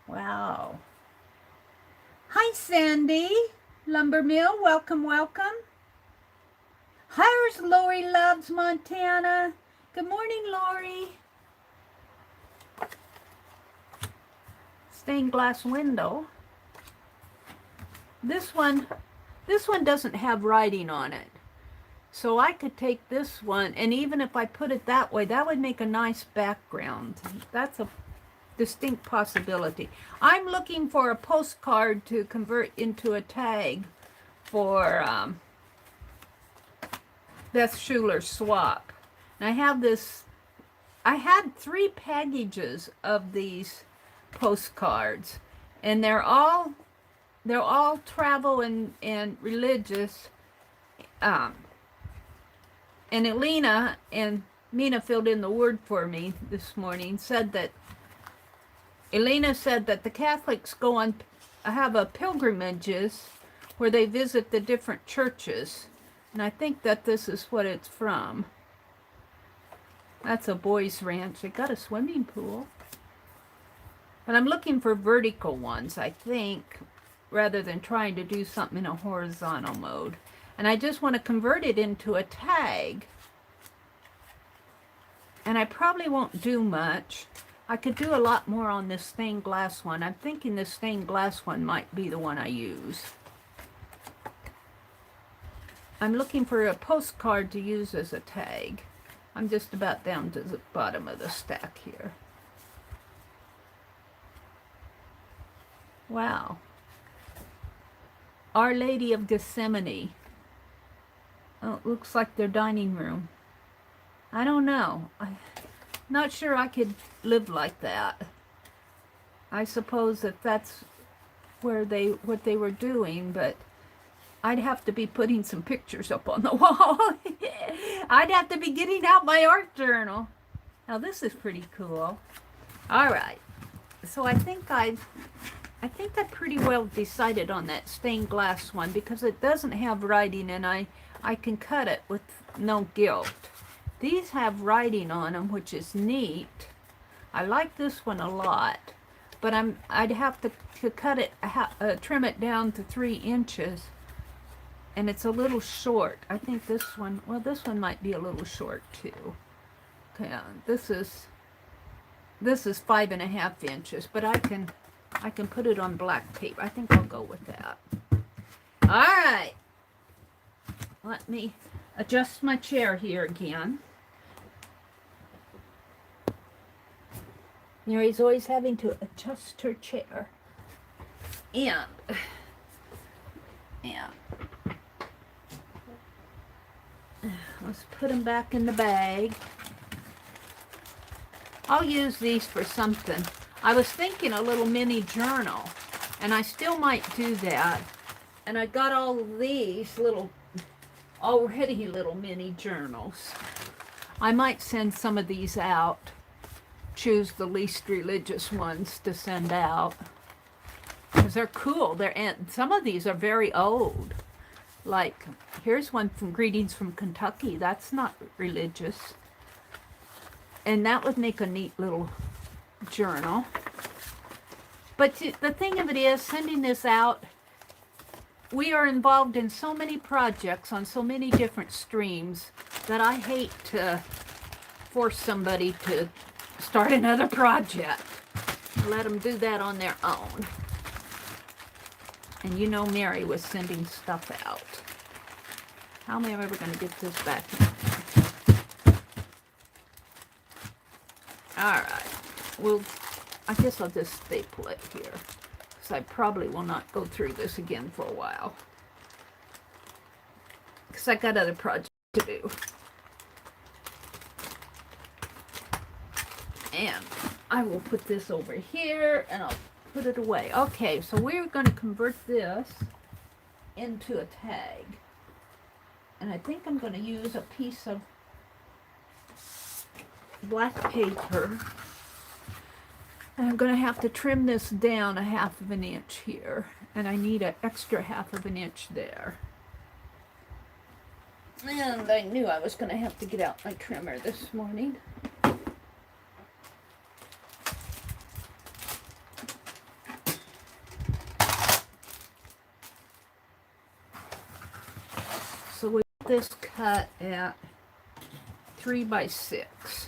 Wow. Hi, Sandy. Lumber Mill, welcome, welcome. Here's Lori Loves Montana. Good morning, Lori. Stained glass window. This one doesn't have writing on it. So I could take this one, and even if I put it that way, that would make a nice background. That's a distinct possibility. I'm looking for a postcard to convert into a tag for Beth Schuler swap. And I have this, I had 3 packages of these postcards, and they're all travel and religious. And Elena and Mina filled in the word for me this morning. Elena said that the Catholics have a pilgrimages where they visit the different churches. And I think that this is what it's from. That's a boys' ranch. They got a swimming pool. But I'm looking for vertical ones, I think, rather than trying to do something in a horizontal mode. And I just want to convert it into a tag. And I probably won't do much. I could do a lot more on this stained glass one. I'm thinking this stained glass one might be the one I use. I'm looking for a postcard to use as a tag. I'm just about down to the bottom of the stack here. Wow. Our Lady of Gethsemane. Oh, it looks like their dining room. I don't know. I'm not sure I could live like that. I suppose that that's what they were doing, but I'd have to be putting some pictures up on the wall. I'd have to be getting out my art journal. Now this is pretty cool. All right, so I think I pretty well decided on that stained glass one because it doesn't have writing and I can cut it with no gilt. These have writing on them, which is neat. I like this one a lot, but I'd have to cut it, trim it down to 3 inches, and it's a little short. I think this one, well, this one might be a little short too. Okay, this is 5.5 inches, but I can put it on black tape. I think I'll go with that. All right, let me adjust my chair here again. Meri's always having to adjust her chair. And let's put them back in the bag. I'll use these for something. I was thinking a little mini journal, and I still might do that. And I got all of these already little mini journals. I might send some of these out. Choose the least religious ones to send out because they're cool. And some of these are very old. Like, here's one from Greetings from Kentucky. That's not religious. And that would make a neat little journal. But the thing of it is, sending this out, we are involved in so many projects on so many different streams that I hate to force somebody to start another project. Let them do that on their own. And you know Meri was sending stuff out. How am I ever going to get this back in? Alright. Well, I guess I'll just staple it here, because I probably will not go through this again for a while. Because I got other projects to do. And I will put this over here and I'll put it away. Okay, so we're going to convert this into a tag. And I think I'm going to use a piece of black paper. And I'm going to have to trim this down 1/2 inch here. And I need an extra 1/2 inch there. And I knew I was going to have to get out my trimmer this morning. So we got this cut at 3 by 6.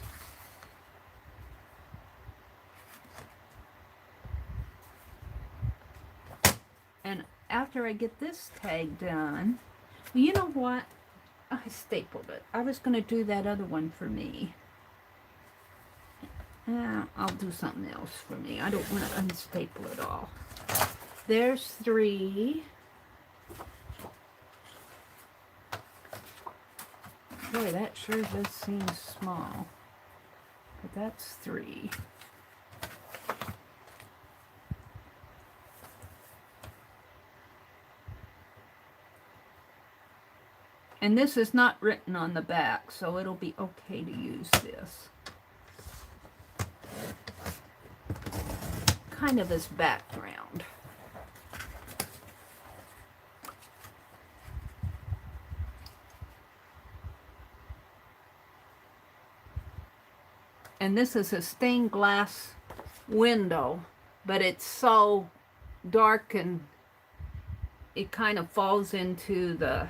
And after I get this tag done, well, you know what? I stapled it. I was going to do that other one for me. I'll do something else for me. I don't want to unstaple it all. There's 3. Boy, that sure does seem small. But that's 3. And this is not written on the back, so it'll be okay to use this. Kind of as background. And this is a stained glass window, but it's so dark and it kind of falls into the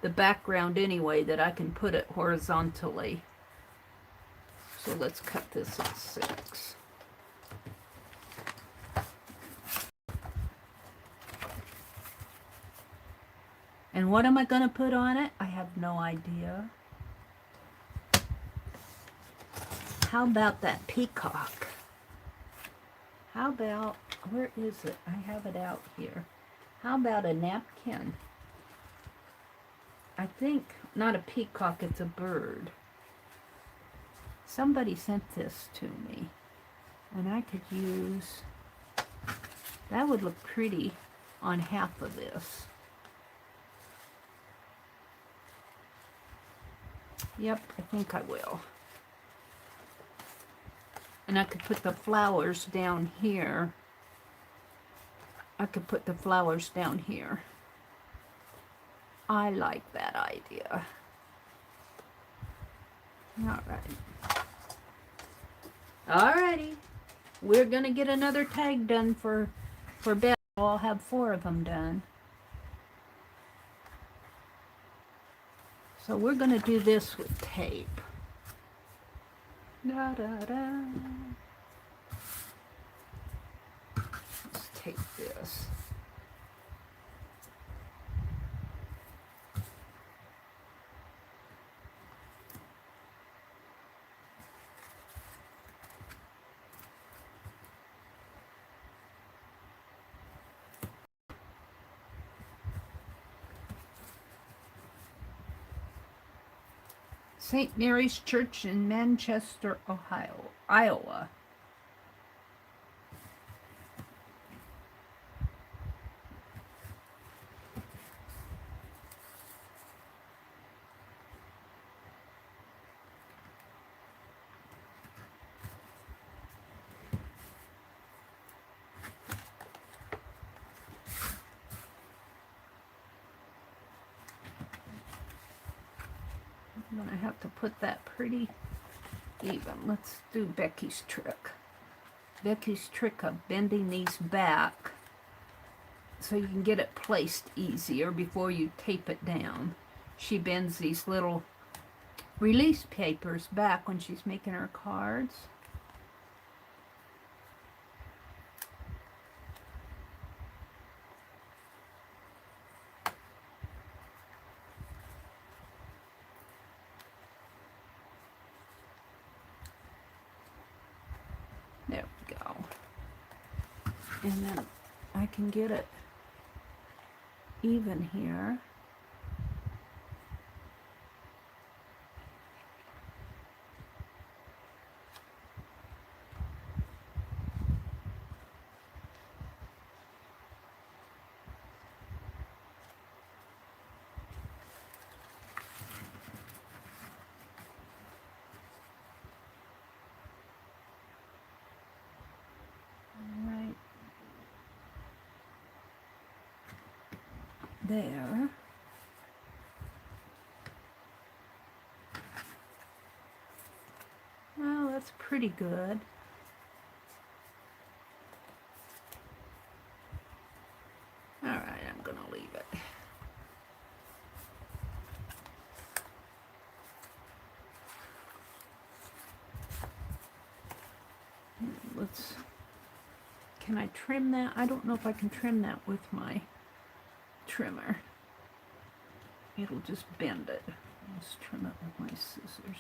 the background anyway, that I can put it horizontally. So let's cut this at 6. And what am I going to put on it? I have no idea. How about that peacock? How about, where is it? I have it out here. How about a napkin? I think, not a peacock, it's a bird. Somebody sent this to me. And I could use, that would look pretty on half of this. Yep, I think I will. And I could put the flowers down here. I could put the flowers down here. I like that idea. All right. Alrighty. We're going to get another tag done for Beth. I'll have 4 of them done. So we're going to do this with tape. Da, da, da. Let's take this. St. Mary's Church in Manchester, Iowa. I'm going to have to put that pretty even. Let's do Becky's trick. Becky's trick of bending these back so you can get it placed easier before you tape it down. She bends these little release papers back when she's making her cards. There we go. And then I can get it even here. There. Well, that's pretty good. All right, I'm going to leave it. Can I trim that? I don't know if I can trim that with my trimmer. It'll just bend it. Let's trim it with my scissors.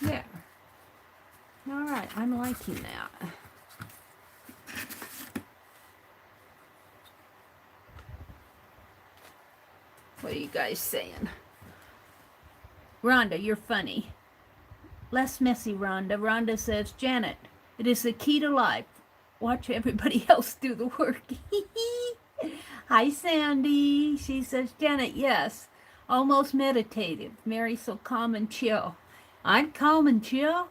There. All right, I'm liking that. What are you guys saying? Rhonda, you're funny. Less messy, Rhonda. Rhonda says, Janet, it is the key to life. Watch everybody else do the work. Hi, Sandy. She says, Janet, yes. Almost meditative. Meri, so calm and chill. I'm calm and chill.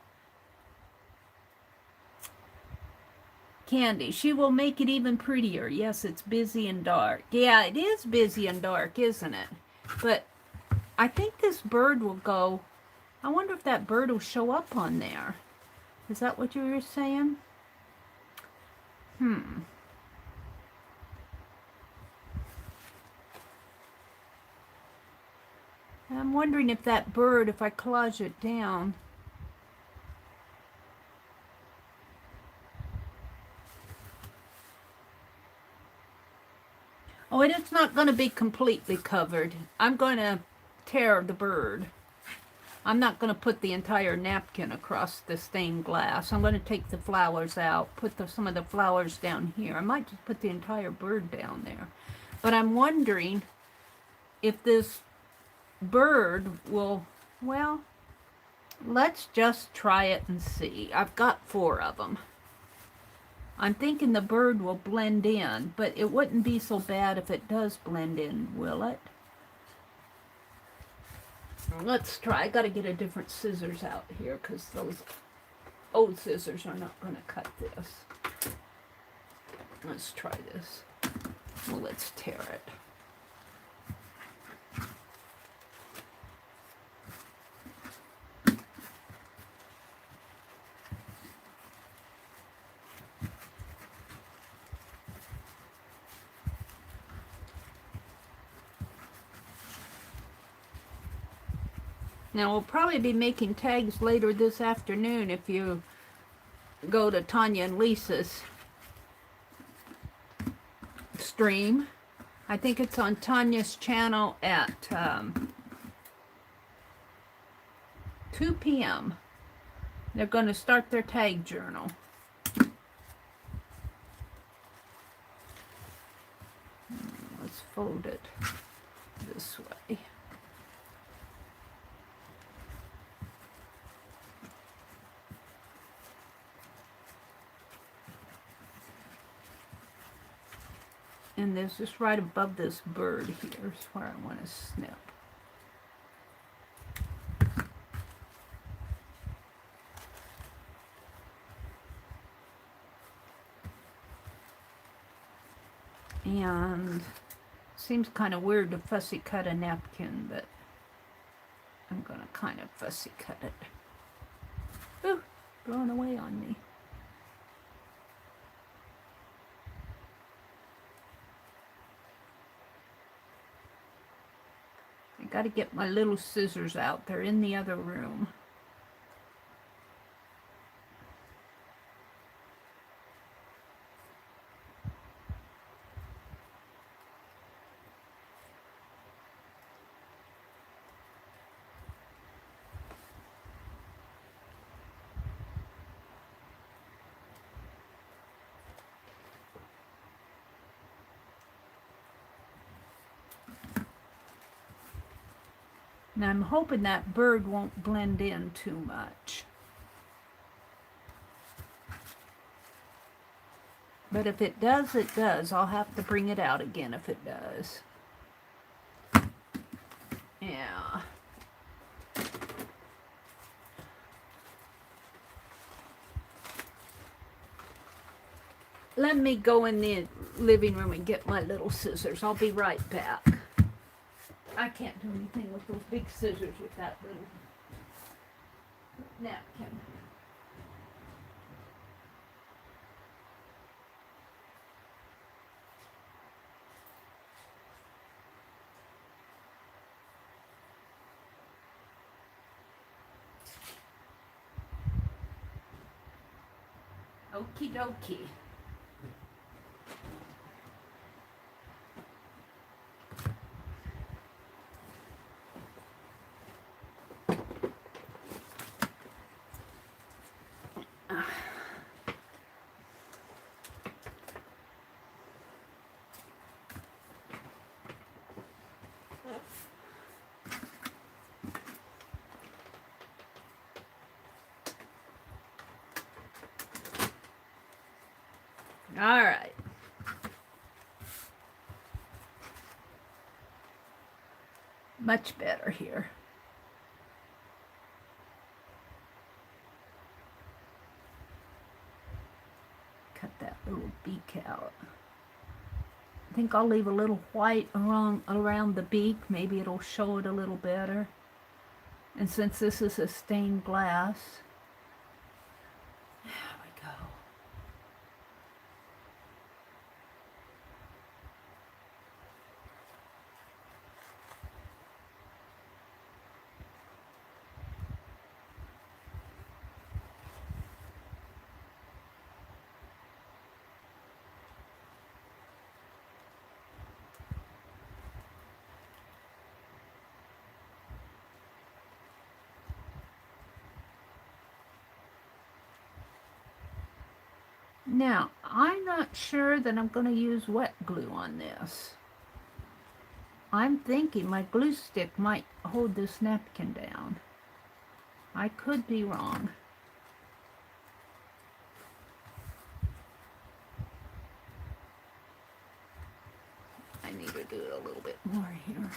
Candy, she will make it even prettier. Yes, it's busy and dark. Yeah, it is busy and dark, isn't it? But I think this bird will go. I wonder if that bird will show up on there. Is that what you were saying? I'm wondering if that bird, if I collage it down. Oh, and it's not going to be completely covered. I'm going to tear the bird. I'm not going to put the entire napkin across the stained glass. I'm going to take the flowers out, put some of the flowers down here. I might just put the entire bird down there. But I'm wondering if this bird will, well, Let's just try it and see. I've got 4 of them. I'm thinking the bird will blend in, but it wouldn't be so bad if it does blend in, will it? Let's try. I gotta get a different scissors out here because those old scissors are not gonna cut this. Let's try this. Well, let's tear it. Now, we'll probably be making tags later this afternoon if you go to Tanya and Lisa's stream. I think it's on Tanya's channel at 2 p.m. They're going to start their tag journal. Let's fold it this way. And there's just right above this bird here is where I want to snip. And seems kind of weird to fussy cut a napkin, but I'm going to kind of fussy cut it. Ooh, blowing away on me. I got to get my little scissors out. They're in the other room. Now I'm hoping that bird won't blend in too much. But if it does, it does. I'll have to bring it out again if it does. Yeah. Let me go in the living room and get my little scissors. I'll be right back. I can't do anything with those big scissors with that little napkin. Okie dokie. All right. Much better here. Cut that little beak out. I think I'll leave a little white around the beak. Maybe it'll show it a little better. And since this is a stained glass, there we go. Now, I'm not sure that I'm going to use wet glue on this. I'm thinking my glue stick might hold this napkin down. I could be wrong. I need to do it a little bit more here.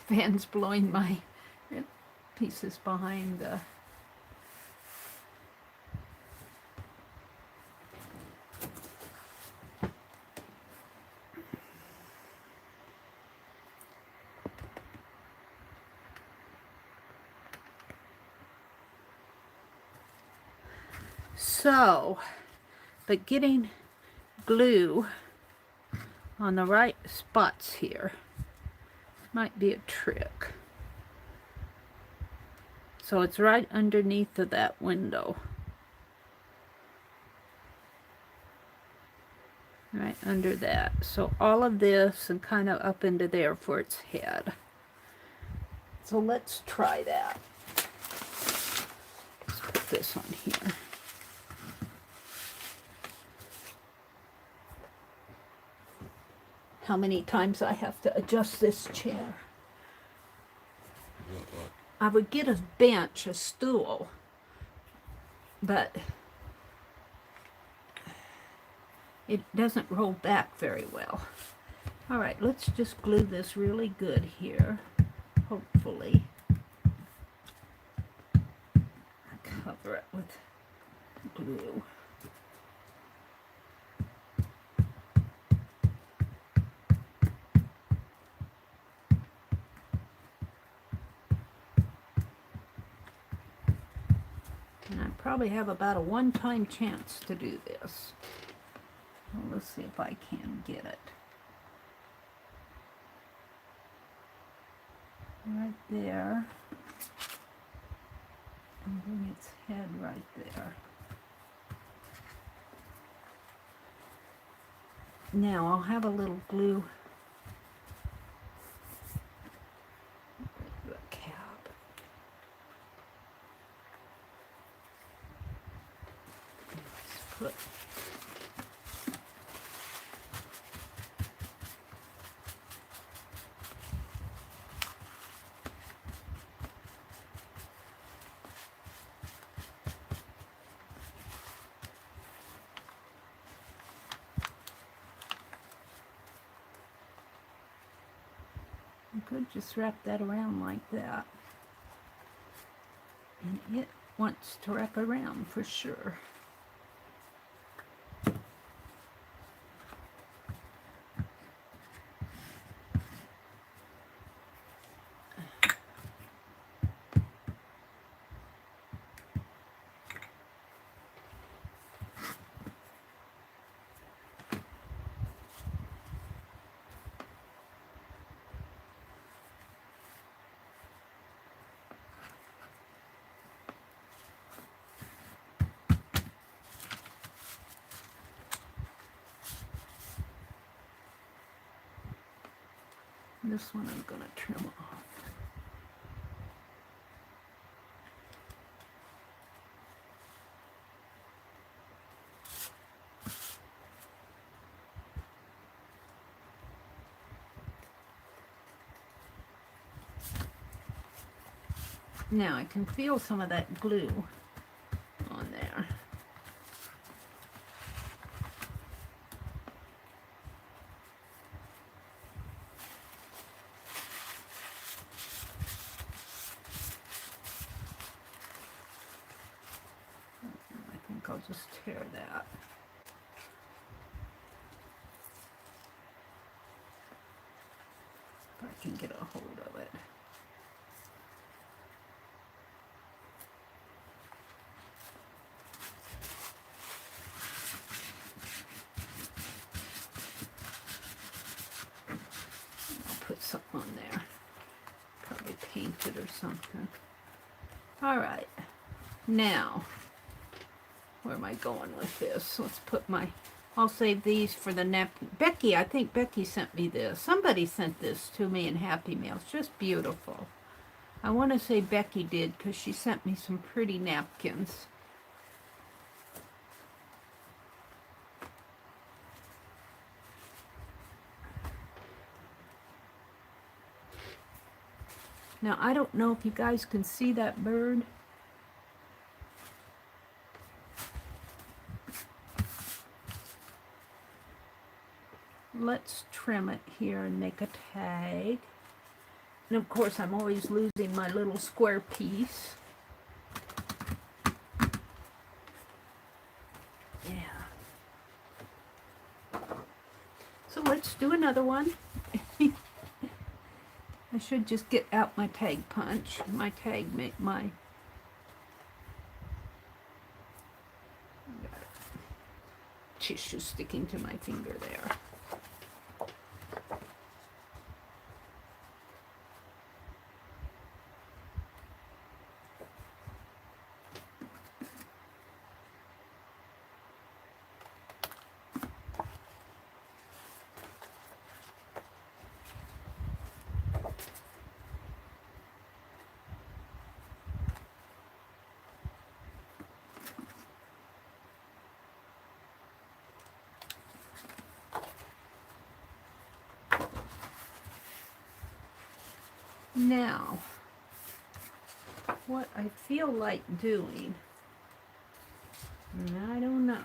Fan's blowing my pieces behind the... So, but getting glue on the right spots here might be a trick. So it's right underneath of that window. Right under that. So all of this and kind of up into there for its head. So let's try that. Let's put this on here. How many times I have to adjust this chair. I would get a bench, a stool, but it doesn't roll back very well. All right, let's just glue this really good here, hopefully. Cover it with glue. And I probably have about a one-time chance to do this. Well, let's see if I can get it. Right there. And bring its head right there. Now I'll have a little glue. The cap. Let's put could just wrap that around like that. And it wants to wrap around for sure. This one I'm going to trim off. Now I can feel some of that glue on there. I'll just tear that. If I can get a hold of it. I'll put something on there. Probably paint it or something. All right. Now, where am I going with this? Let's put my, I'll save these for the napkin. Becky, I think Becky sent me this. Somebody sent this to me in Happy Mail. It's just beautiful. I want to say Becky did because she sent me some pretty napkins. Now, I don't know if you guys can see that bird. Let's trim it here and make a tag. And of course, I'm always losing my little square piece. Yeah. So let's do another one. I should just get out my tag punch. My tag, my tissue sticking to my finger there. Now, what I feel like doing, I don't know.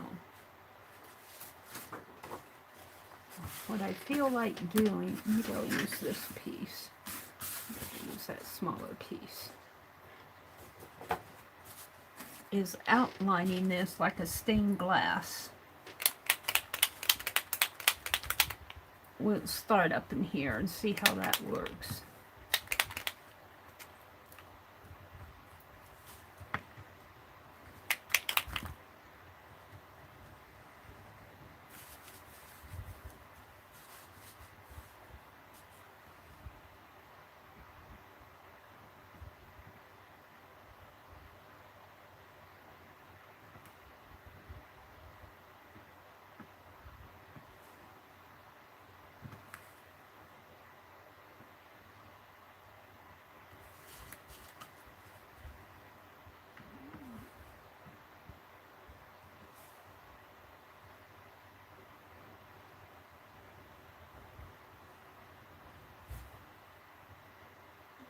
What I feel like doing, maybe I'll use this piece. I'll use that smaller piece. Is outlining this like a stained glass. We'll start up in here and see how that works.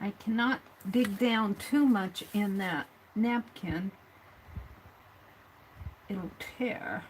I cannot dig down too much in that napkin. It'll tear.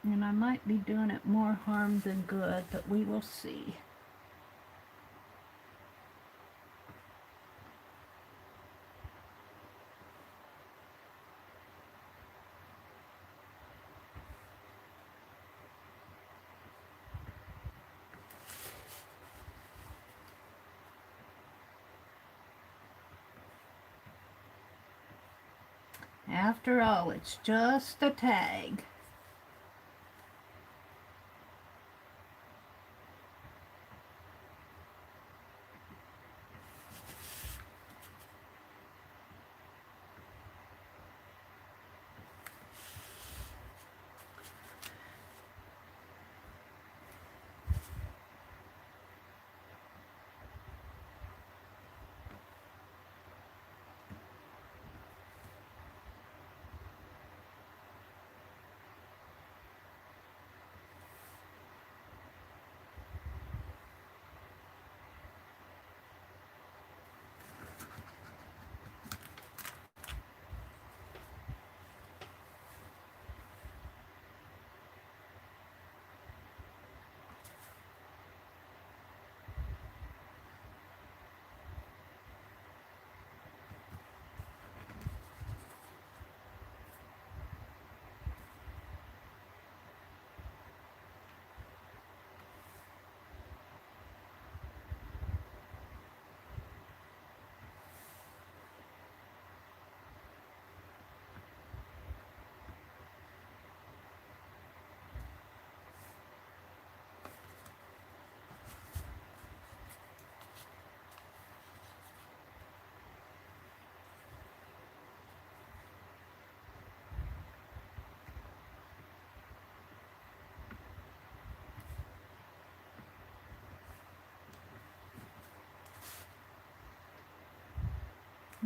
And I might be doing it more harm than good, but we will see. After all, it's just a tag.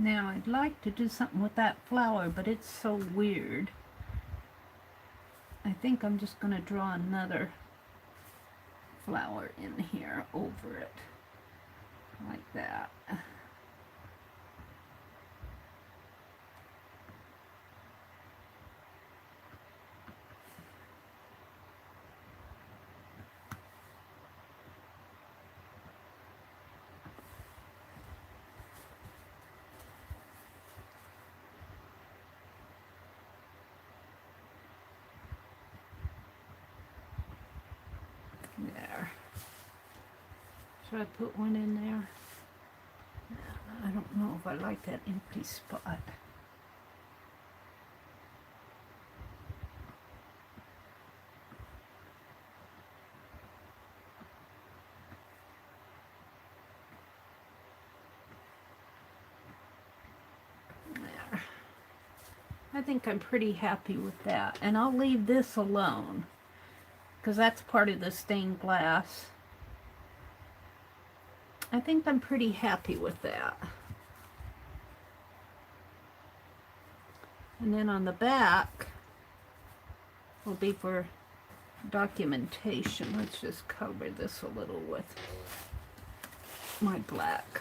Now I'd like to do something with that flower, but it's so weird. I think I'm just going to draw another flower in here over it, like that. There. Should I put one in there? I don't know if I like that empty spot. There. I think I'm pretty happy with that. And I'll leave this alone, because that's part of the stained glass. I think I'm pretty happy with that. And then on the back will be for documentation. Let's just cover this a little with my black.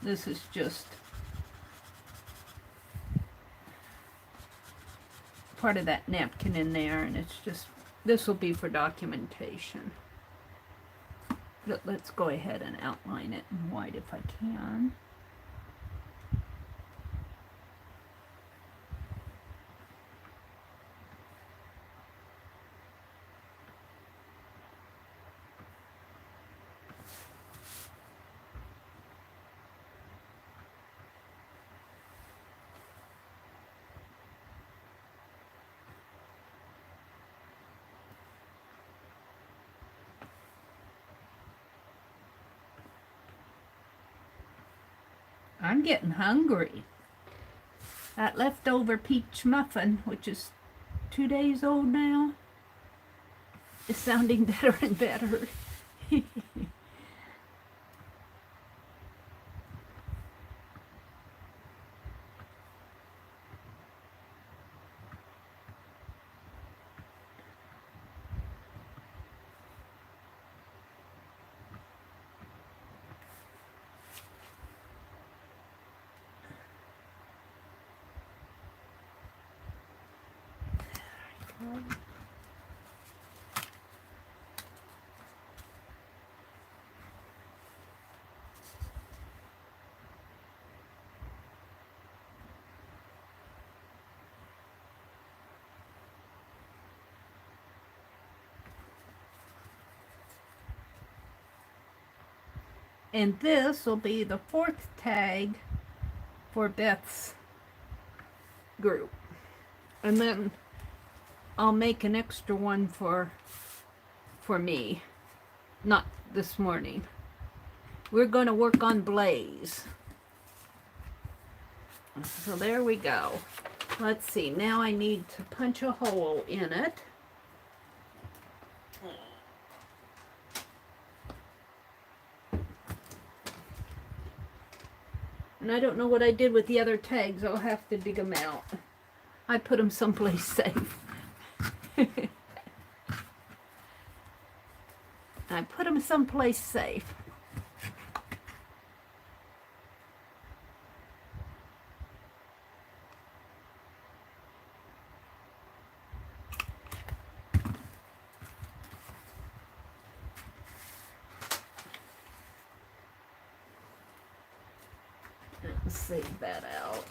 This is just part of that napkin in there, and it's just, this will be for documentation. But let's go ahead and outline it in white if I can. I'm getting hungry. That leftover peach muffin, which is 2 days old now, is sounding better and better. And this will be the 4th tag for Beth's group. And then I'll make an extra one for me. Not this morning. We're going to work on Blaize. So there we go. Let's see. Now I need to punch a hole in it. And I don't know what I did with the other tags. I'll have to dig them out. I put them someplace safe. I put them someplace safe. Let's save that out.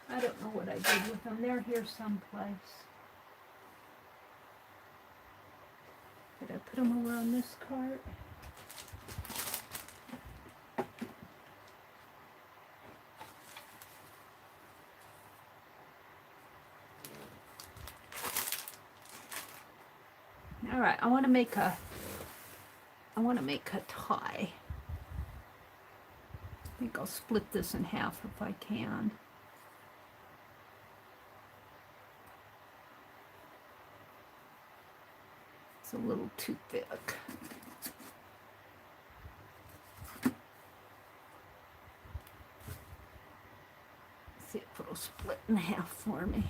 I don't know what I did with them. They're here someplace. Did I put them over on this cart? All right, I want to make a tie. I think I'll split this in half if I can. It's a little too thick. See if it'll split in half for me.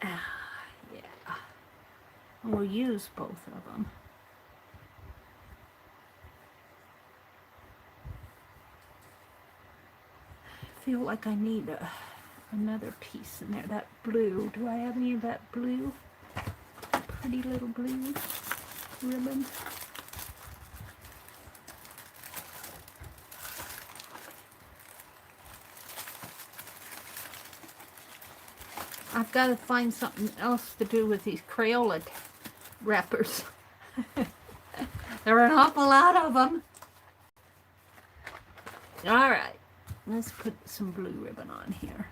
Yeah. And we'll use both of them. I feel like I need another piece in there. That blue. Do I have any of that blue? Pretty little blue ribbon. I've got to find something else to do with these Crayola wrappers. There are an awful lot of them. All right, let's put some blue ribbon on here.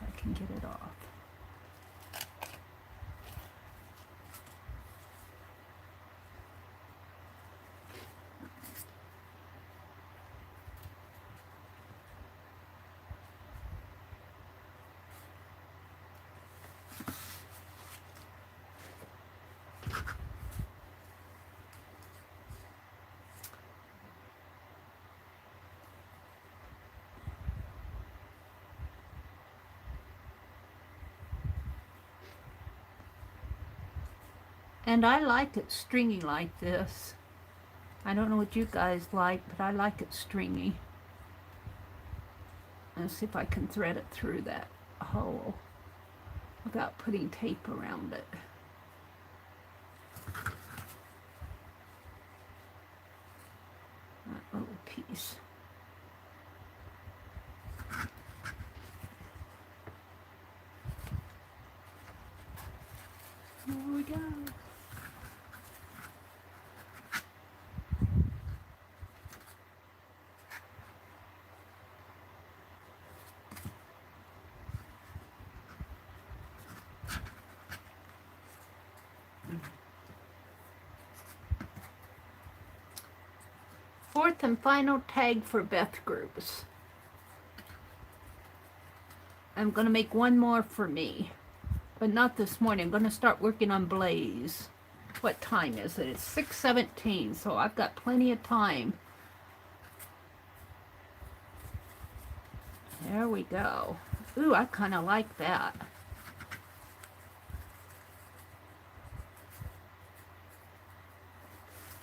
I can get it off. And I like it stringy like this. I don't know what you guys like, but I like it stringy. Let's see if I can thread it through that hole without putting tape around it. That little piece. There we go. Fourth and final tag for Beth groups. I'm going to make one more for me, but not this morning. I'm going to start working on Blaize. What time is it? It's 6:17, so I've got plenty of time. There we go. Ooh, I kind of like that.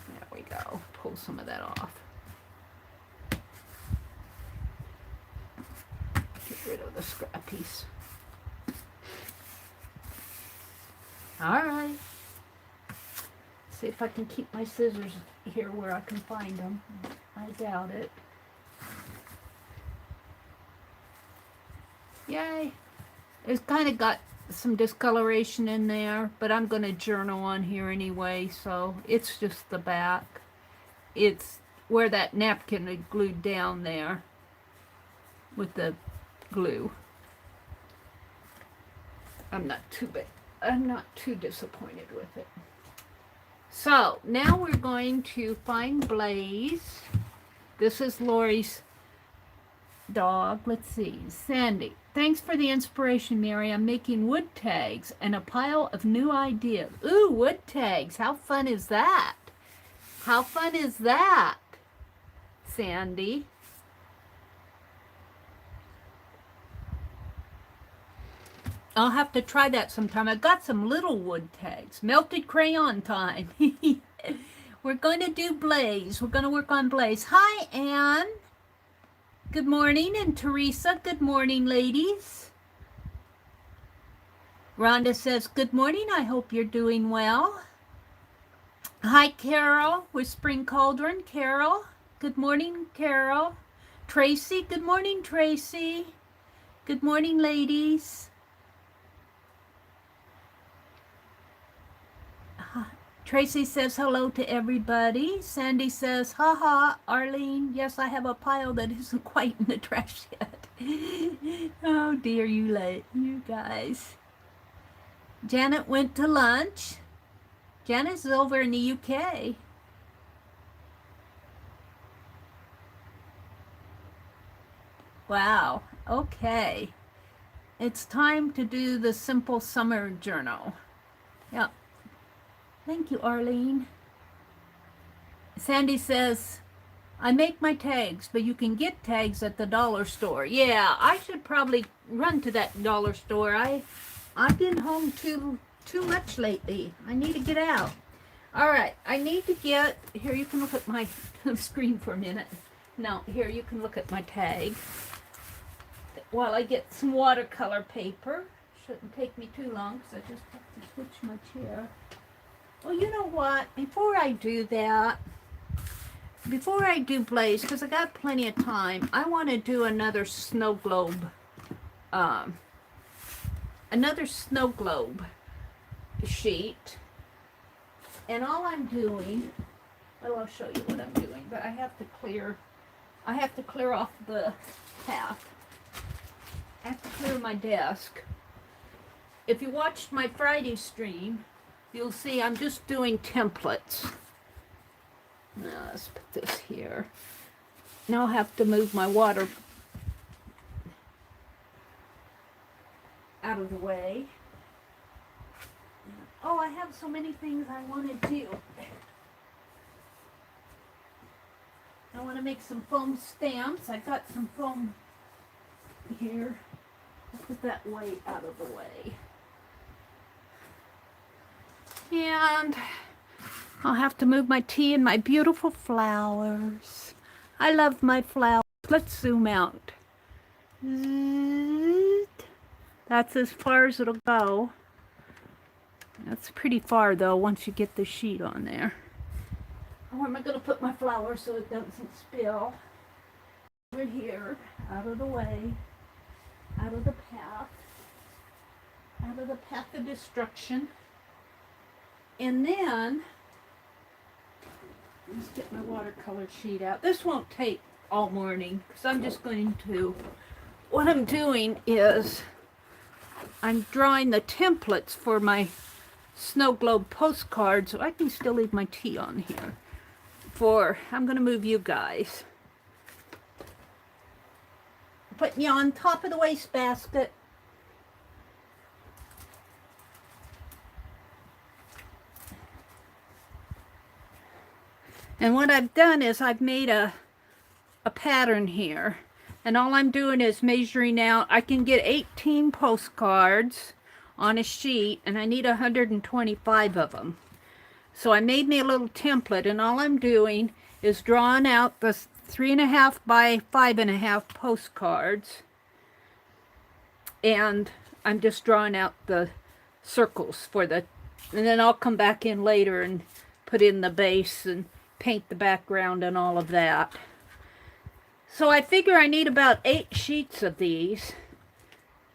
There we go. Pull some of that off. Get rid of the scrap piece. All right. See if I can keep my scissors here where I can find them. I doubt it. Yay. It's kind of got some discoloration in there, but I'm going to journal on here anyway, so it's just the back. It's where that napkin is glued down there with the glue. I'm not too disappointed with it. So now we're going to find Blaize. This is Lori's dog. Let's see. Sandy. Thanks for the inspiration, Meri. I'm making wood tags and a pile of new ideas. Ooh, wood tags. How fun is that? How fun is that, Sandy? I'll have to try that sometime. I got some little wood tags. Melted crayon time. We're going to do Blaize. We're going to work on Blaize. Hi, Anne. Good morning. And Teresa, good morning, ladies. Rhonda says, good morning. I hope you're doing well. Hi, Carol with Spring Cauldron. Carol, good morning, Carol. Tracy, good morning, Tracy. Good morning, ladies. Tracy says hello to everybody. Sandy says, haha, Arlene, yes, I have a pile that isn't quite in the trash yet. Oh dear, you guys. Janet went to lunch. Janet's over in the UK. Wow, okay. It's time to do the simple summer journal. Yep. Thank you, Arlene. Sandy says, I make my tags, but you can get tags at the dollar store. Yeah, I should probably run to that dollar store. I've been home too much lately. I need to get out. All right, I need to get, here you can look at my screen for a minute. No, here you can look at my tag. While I get some watercolor paper. Shouldn't take me too long because I just have to switch my chair. Well, you know what? Before I do that, before I do Blaize, because I got plenty of time, I want to do another snow globe. Another snow globe sheet. And all I'm doing, well, I'll show you what I'm doing, but I have to clear off the path. I have to clear my desk. If you watched my Friday stream, you'll see I'm just doing templates. Now let's put this here. Now I'll have to move my water out of the way. Oh, I have so many things I want to do. I want to make some foam stamps. I've got some foam here. I'll put that way out of the way. And I'll have to move my tea and my beautiful flowers. I love my flowers. Let's zoom out. That's as far as it'll go. That's pretty far though once you get the sheet on there. Where am I going to put my flowers so it doesn't spill? Over here, out of the way, out of the path of destruction. And then, let's get my watercolor sheet out. This won't take all morning because I'm just going to, what I'm doing is I'm drawing the templates for my snow globe postcards. So I can still leave my tea on here. I'm going to move you guys. Putting you on top of the wastebasket. And what I've done is I've made a pattern here. And all I'm doing is measuring out. I can get 18 postcards on a sheet, and I need 125 of them. So I made me a little template, and all I'm doing is drawing out the 3.5 by 5.5 postcards. And I'm just drawing out the circles for the, and then I'll come back in later and put in the base and paint the background and all of that. So I figure I need about 8 sheets of these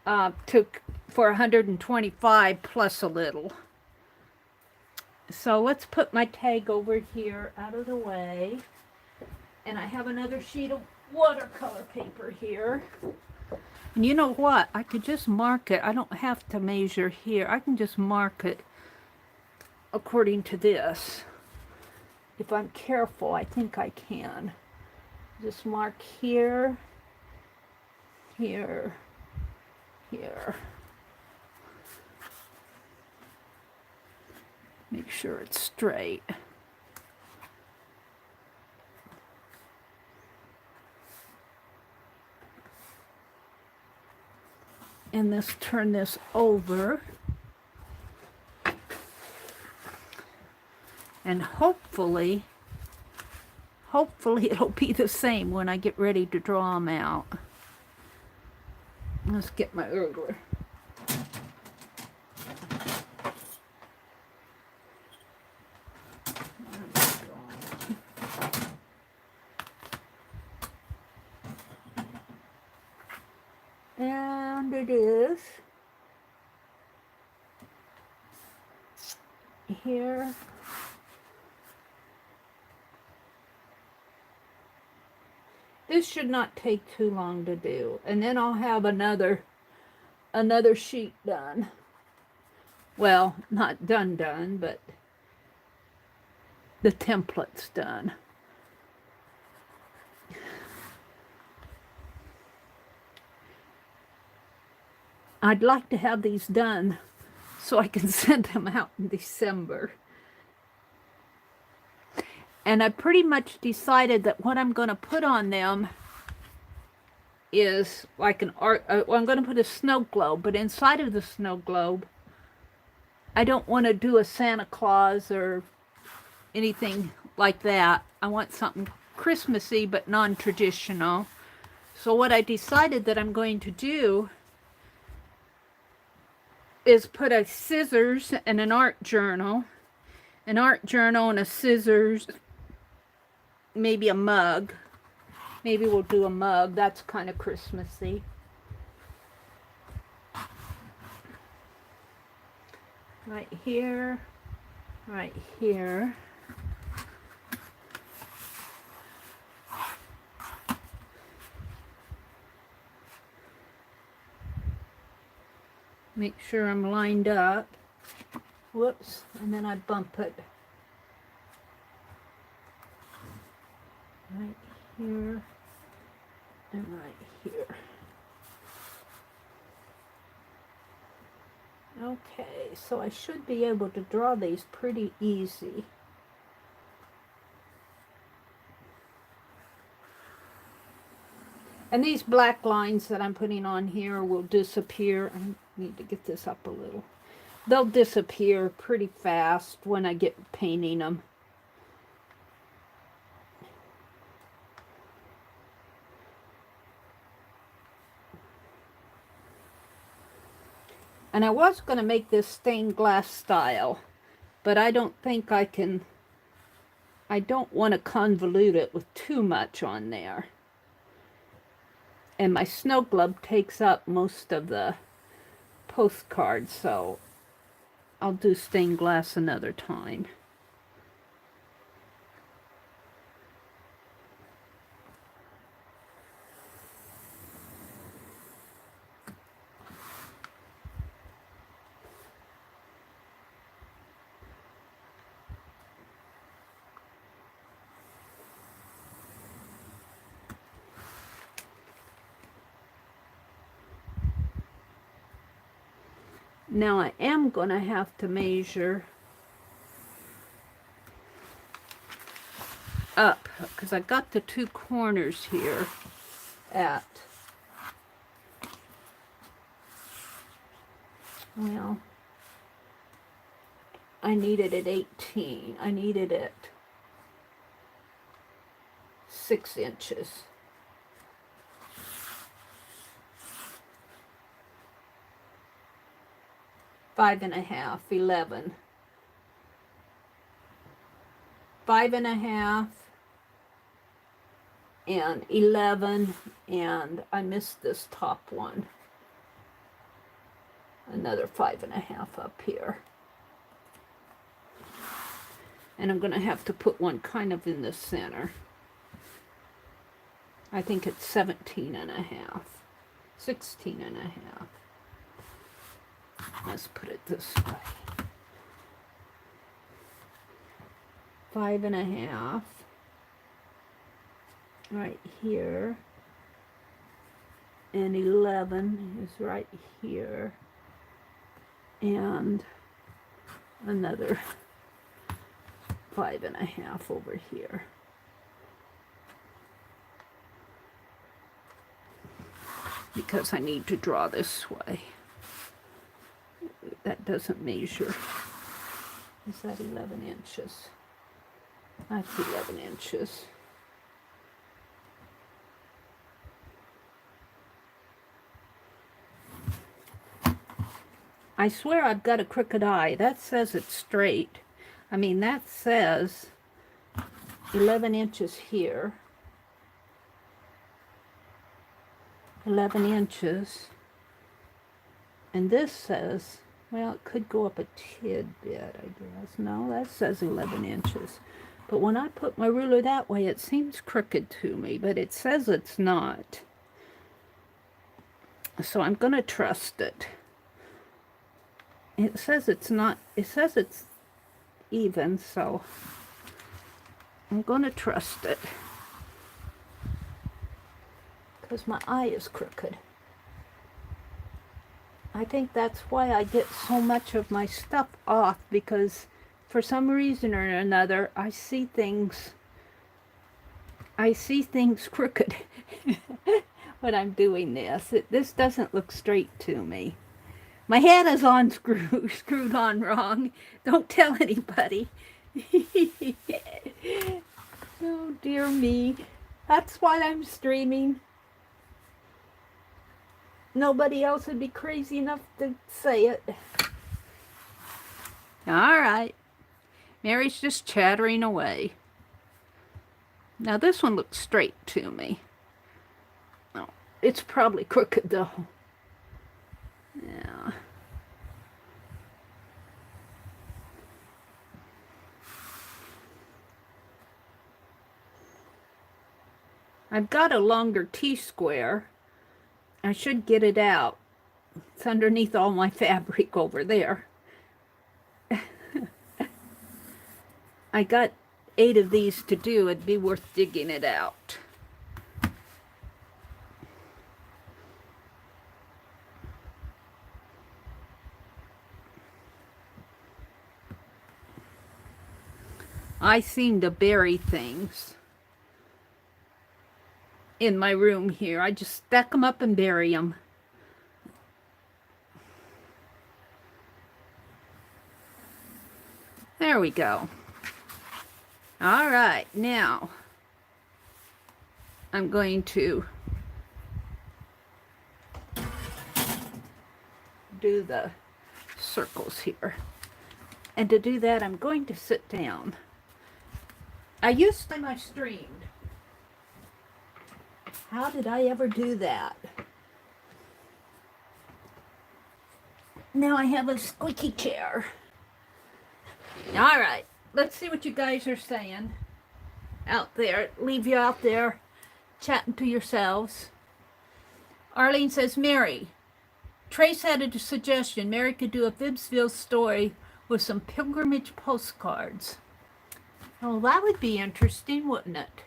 for 125 plus a little. So let's put my tag over here out of the way. And I have another sheet of watercolor paper here. And you know what? I could just mark it. I don't have to measure here. I can just mark it according to this. If I'm careful, I think I can. Just mark here, here, here. Make sure it's straight. And let's turn this over. And hopefully it'll be the same when I get ready to draw them out. Let's get my ruler. it is. Here. This should not take too long to do. And then I'll have another sheet done. Well, not done, but the template's done. I'd like to have these done so I can send them out in December. And I pretty much decided that what I'm going to put on them is like an art. Well, I'm going to put a snow globe, but inside of the snow globe, I don't want to do a Santa Claus or anything like that. I want something Christmassy but non-traditional. So what I decided that I'm going to do is put a scissors and an art journal and a scissors, maybe a mug. Maybe we'll do a mug. That's kind of Christmassy. Right here. Right here. Make sure I'm lined up. Whoops. And then I bump it. Right here and right here. Okay, so I should be able to draw these pretty easy. And these black lines that I'm putting on here will disappear. I need to get this up a little. They'll disappear pretty fast when I get painting them. And I was going to make this stained glass style, but I don't think I can. I don't want to convolute it with too much on there. And my snow globe takes up most of the postcards, so I'll do stained glass another time. Now I am going to have to measure up because I got the two corners here at, well, I needed it 18. I needed it 6 inches. Five and a half, 11. 5 and a half and 11, and I missed this top one. Another 5 and a half up here. And I'm going to have to put one kind of in the center. I think it's 17 and a half. 16 and a half. Let's put it this way. 5 and a half. Right here. And 11 is right here. And another 5 and a half over here. Because I need to draw this way. That doesn't measure. Is that 11 inches? That's 11 inches. I swear I've got a crooked eye. That says it's straight. I mean, that says 11 inches here. 11 inches. And this says, well, it could go up a tidbit, I guess. No, that says 11 inches. But when I put my ruler that way, it seems crooked to me, but it says it's not. So I'm going to trust it. It says it's not, it says it's even, so I'm going to trust it. Because my eye is crooked. I think that's why I get so much of my stuff off, because for some reason or another, I see things crooked when I'm doing this. This doesn't look straight to me. My head is on screwed on wrong. Don't tell anybody. Oh, dear me. That's why I'm streaming. Nobody else would be crazy enough to say it. All right. Meri's just chattering away. Now this one looks straight to me. Oh, it's probably crooked though. Yeah. I've got a longer T-square. I should get it out. It's underneath all my fabric over there. I got 8 of these to do. It'd be worth digging it out. I seem to bury things in my room here. I just stack them up and bury them. There we go. All right, now I'm going to do the circles here. And to do that, I'm going to sit down. I used to, I streamed. How did I ever do that? Now I have a squeaky chair. All right, let's see what you guys are saying out there. Leave you out there chatting to yourselves. Arlene says, Meri, Trace had a suggestion. Meri could do a FIBSville story with some pilgrimage postcards. Oh, that would be interesting, wouldn't it?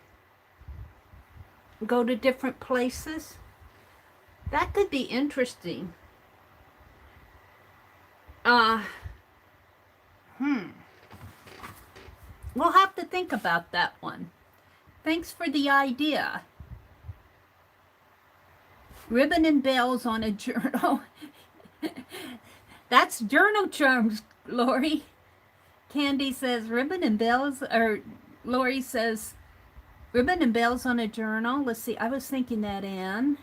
Go to different places. That could be interesting. We'll have to think about that one. Thanks for the idea. Ribbon and bells on a journal. That's journal charms, Lori. Candy says ribbon and bells, or Lori says ribbon and bells on a journal. Let's see, I was thinking that in.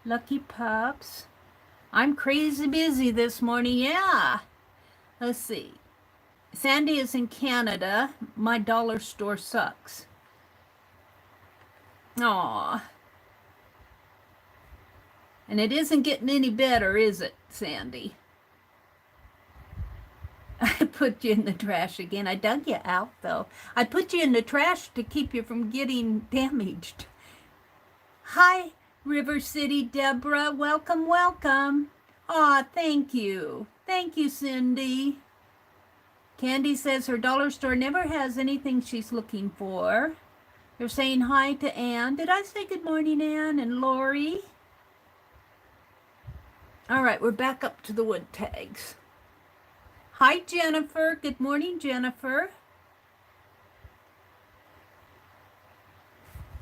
Lucky pups. I'm crazy busy this morning, yeah. Let's see. Sandy is in Canada. My dollar store sucks. Aw. And it isn't getting any better, is it, Sandy? I put you in the trash again. I dug you out, though. I put you in the trash to keep you from getting damaged. Hi, River City Deborah. Welcome, welcome. Aw, thank you. Thank you, Cindy. Candy says her dollar store never has anything she's looking for. You're saying hi to Ann. Did I say good morning, Ann and Lori? All right, we're back up to the wood tags. Hi, Jennifer. Good morning, Jennifer.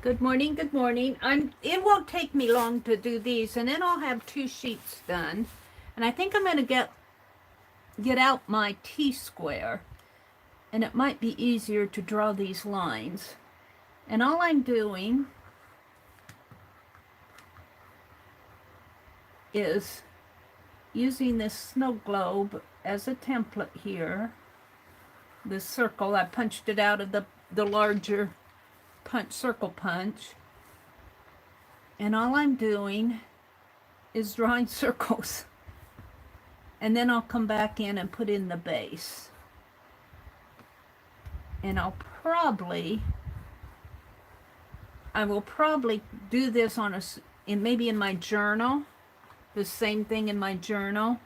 Good morning, good morning. It won't take me long to do these, and then I'll have 2 sheets done. And I think I'm going to get out my T-square, and it might be easier to draw these lines. And all I'm doing is using this snow globe as a template here. This circle, I punched it out of the larger circle punch. And all I'm doing is drawing circles. And then I'll come back in and put in the base. And I will probably do this on maybe in my journal, the same thing in my journal,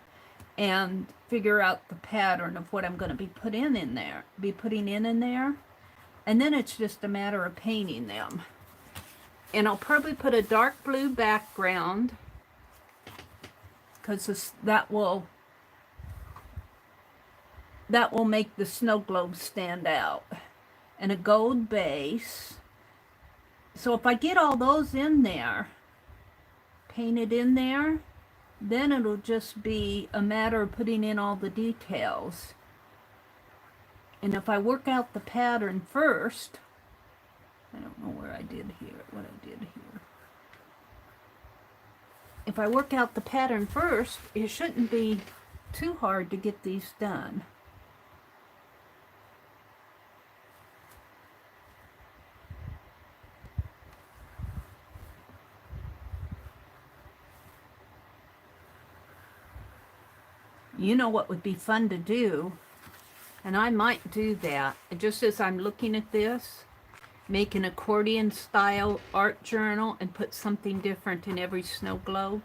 and figure out the pattern of what I'm going to be putting in there. And then it's just a matter of painting them. And I'll probably put a dark blue background, because that will make the snow globe stand out. And a gold base. So if I get all those in there, painted in there, then it'll just be a matter of putting in all the details. And if I work out the pattern first, I don't know what I did here. If I work out the pattern first, it shouldn't be too hard to get these done. You know what would be fun to do, and I might do that, just as I'm looking at this, make an accordion style art journal and put something different in every snow globe.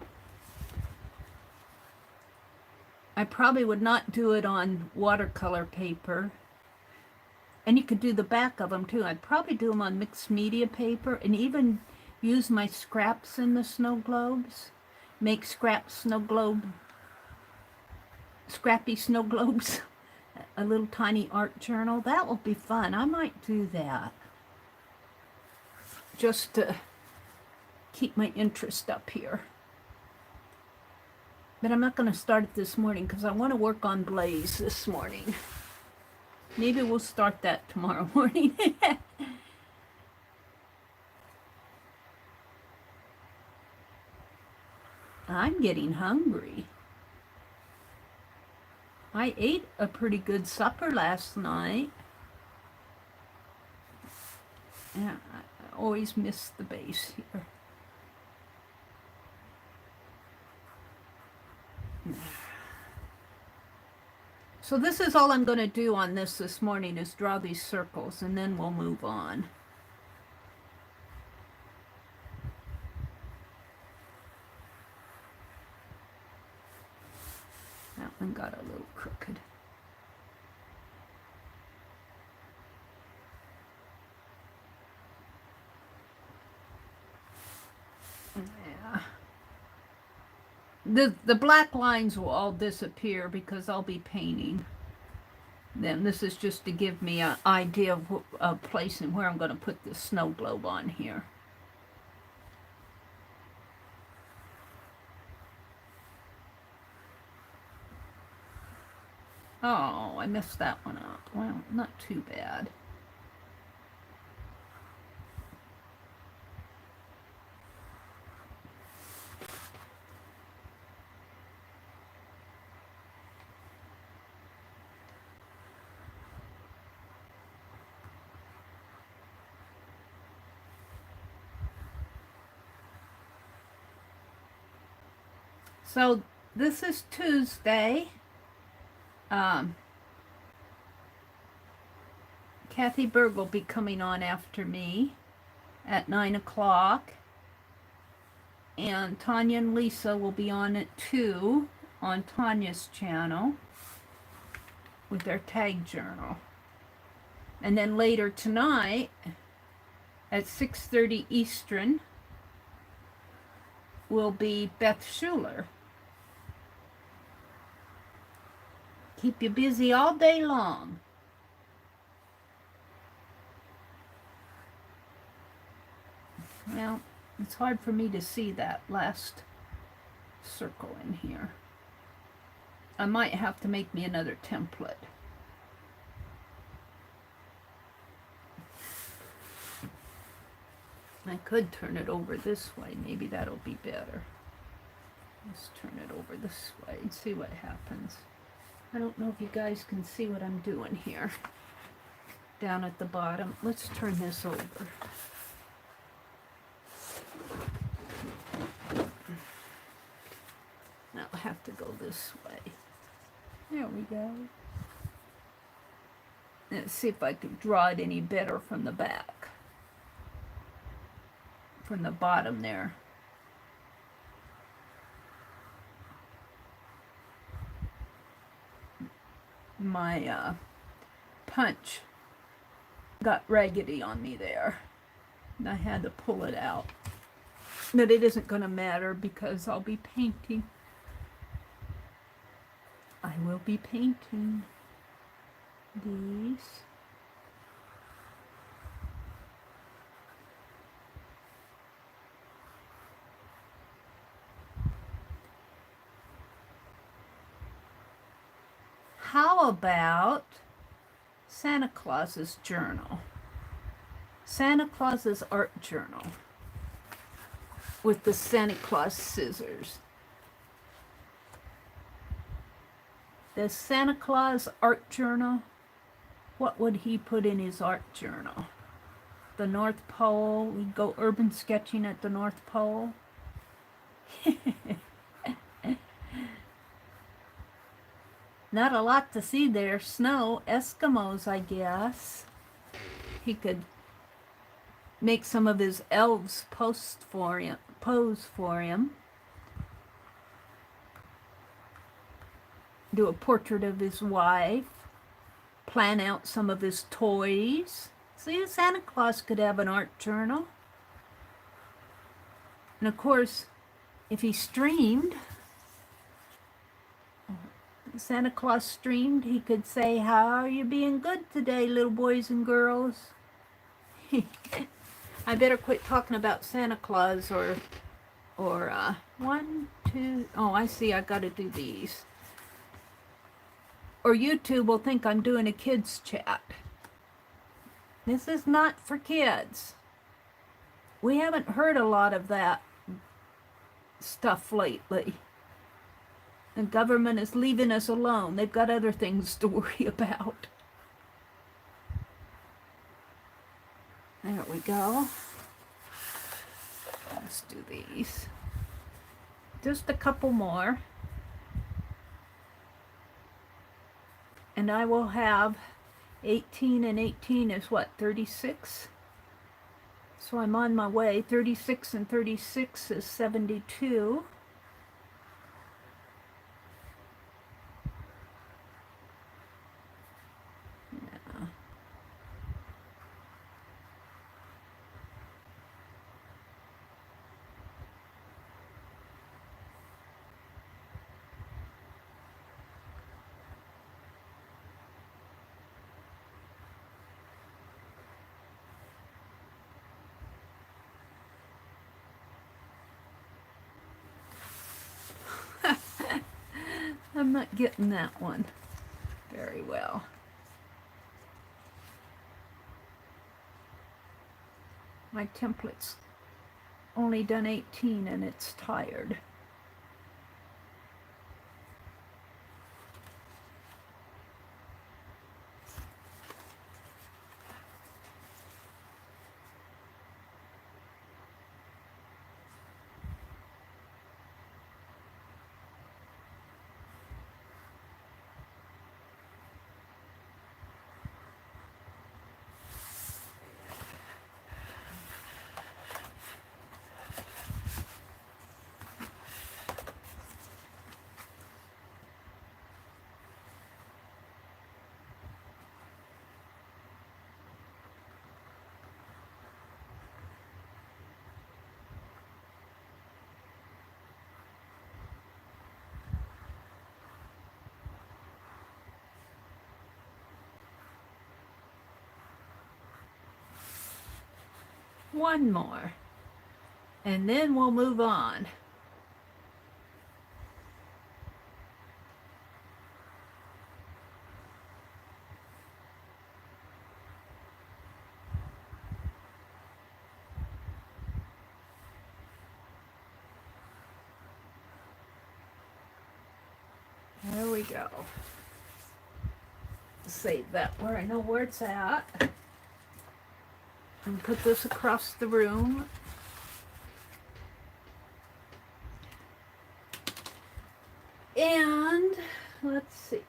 I probably would not do it on watercolor paper, and you could do the back of them too. I'd probably do them on mixed media paper, and even use my scraps in the snow globes, make scrappy snow globes, a little tiny art journal. That will be fun. I might do that, just to keep my interest up here. But I'm not going to start it this morning because I want to work on Blaize this morning. Maybe we'll start that tomorrow morning. I'm getting hungry. I ate a pretty good supper last night. Yeah, I always miss the base here. So this is all I'm going to do on this morning, is draw these circles, and then we'll move on. That one got a little crooked. Yeah. The black lines will all disappear because I'll be painting them. This is just to give me an idea of placing where I'm going to put this snow globe on here. Oh, I messed that one up. Well, not too bad. So this is Tuesday. Kathy Berg will be coming on after me at 9 o'clock. And Tanya and Lisa will be on at 2 on Tanya's channel with their tag journal. And then later tonight at 6:30 Eastern will be Beth Schuler. Keep you busy all day long. Well, it's hard for me to see that last circle in here. I might have to make me another template. I could turn it over this way. Maybe that'll be better. Let's turn it over this way and see what happens. I don't know if you guys can see what I'm doing here. Down at the bottom. Let's turn this over. I'll have to go this way. There we go. Let's see if I can draw it any better from the back. From the bottom there. My punch got raggedy on me there. And I had to pull it out. But it isn't going to matter because I'll be painting. I will be painting these. How about Santa Claus's journal? Santa Claus's art journal with the Santa Claus scissors. The Santa Claus art journal, what would he put in his art journal? The North Pole, we'd go urban sketching at the North Pole. Not a lot to see there. Snow, Eskimos, I guess. He could make some of his elves pose for him. Do a portrait of his wife. Plan out some of his toys. See, Santa Claus could have an art journal. And of course, if he streamed, Santa Claus streamed, he could say, "How are you being good today, little boys and girls?" I better quit talking about Santa Claus or one, two, oh, I see, I gotta do these. Or YouTube will think I'm doing a kids chat. This is not for kids. We haven't heard a lot of that stuff lately. The government is leaving us alone. They've got other things to worry about. There we go. Let's do these. Just a couple more. And I will have 18 and 18 is what, 36? So I'm on my way. 36 and 36 is 72. I'm not getting that one very well. My template's only done 18 and it's tired. One more, and then we'll move on. There we go. Save that where I know where it's at. And put this across the room. And let's see.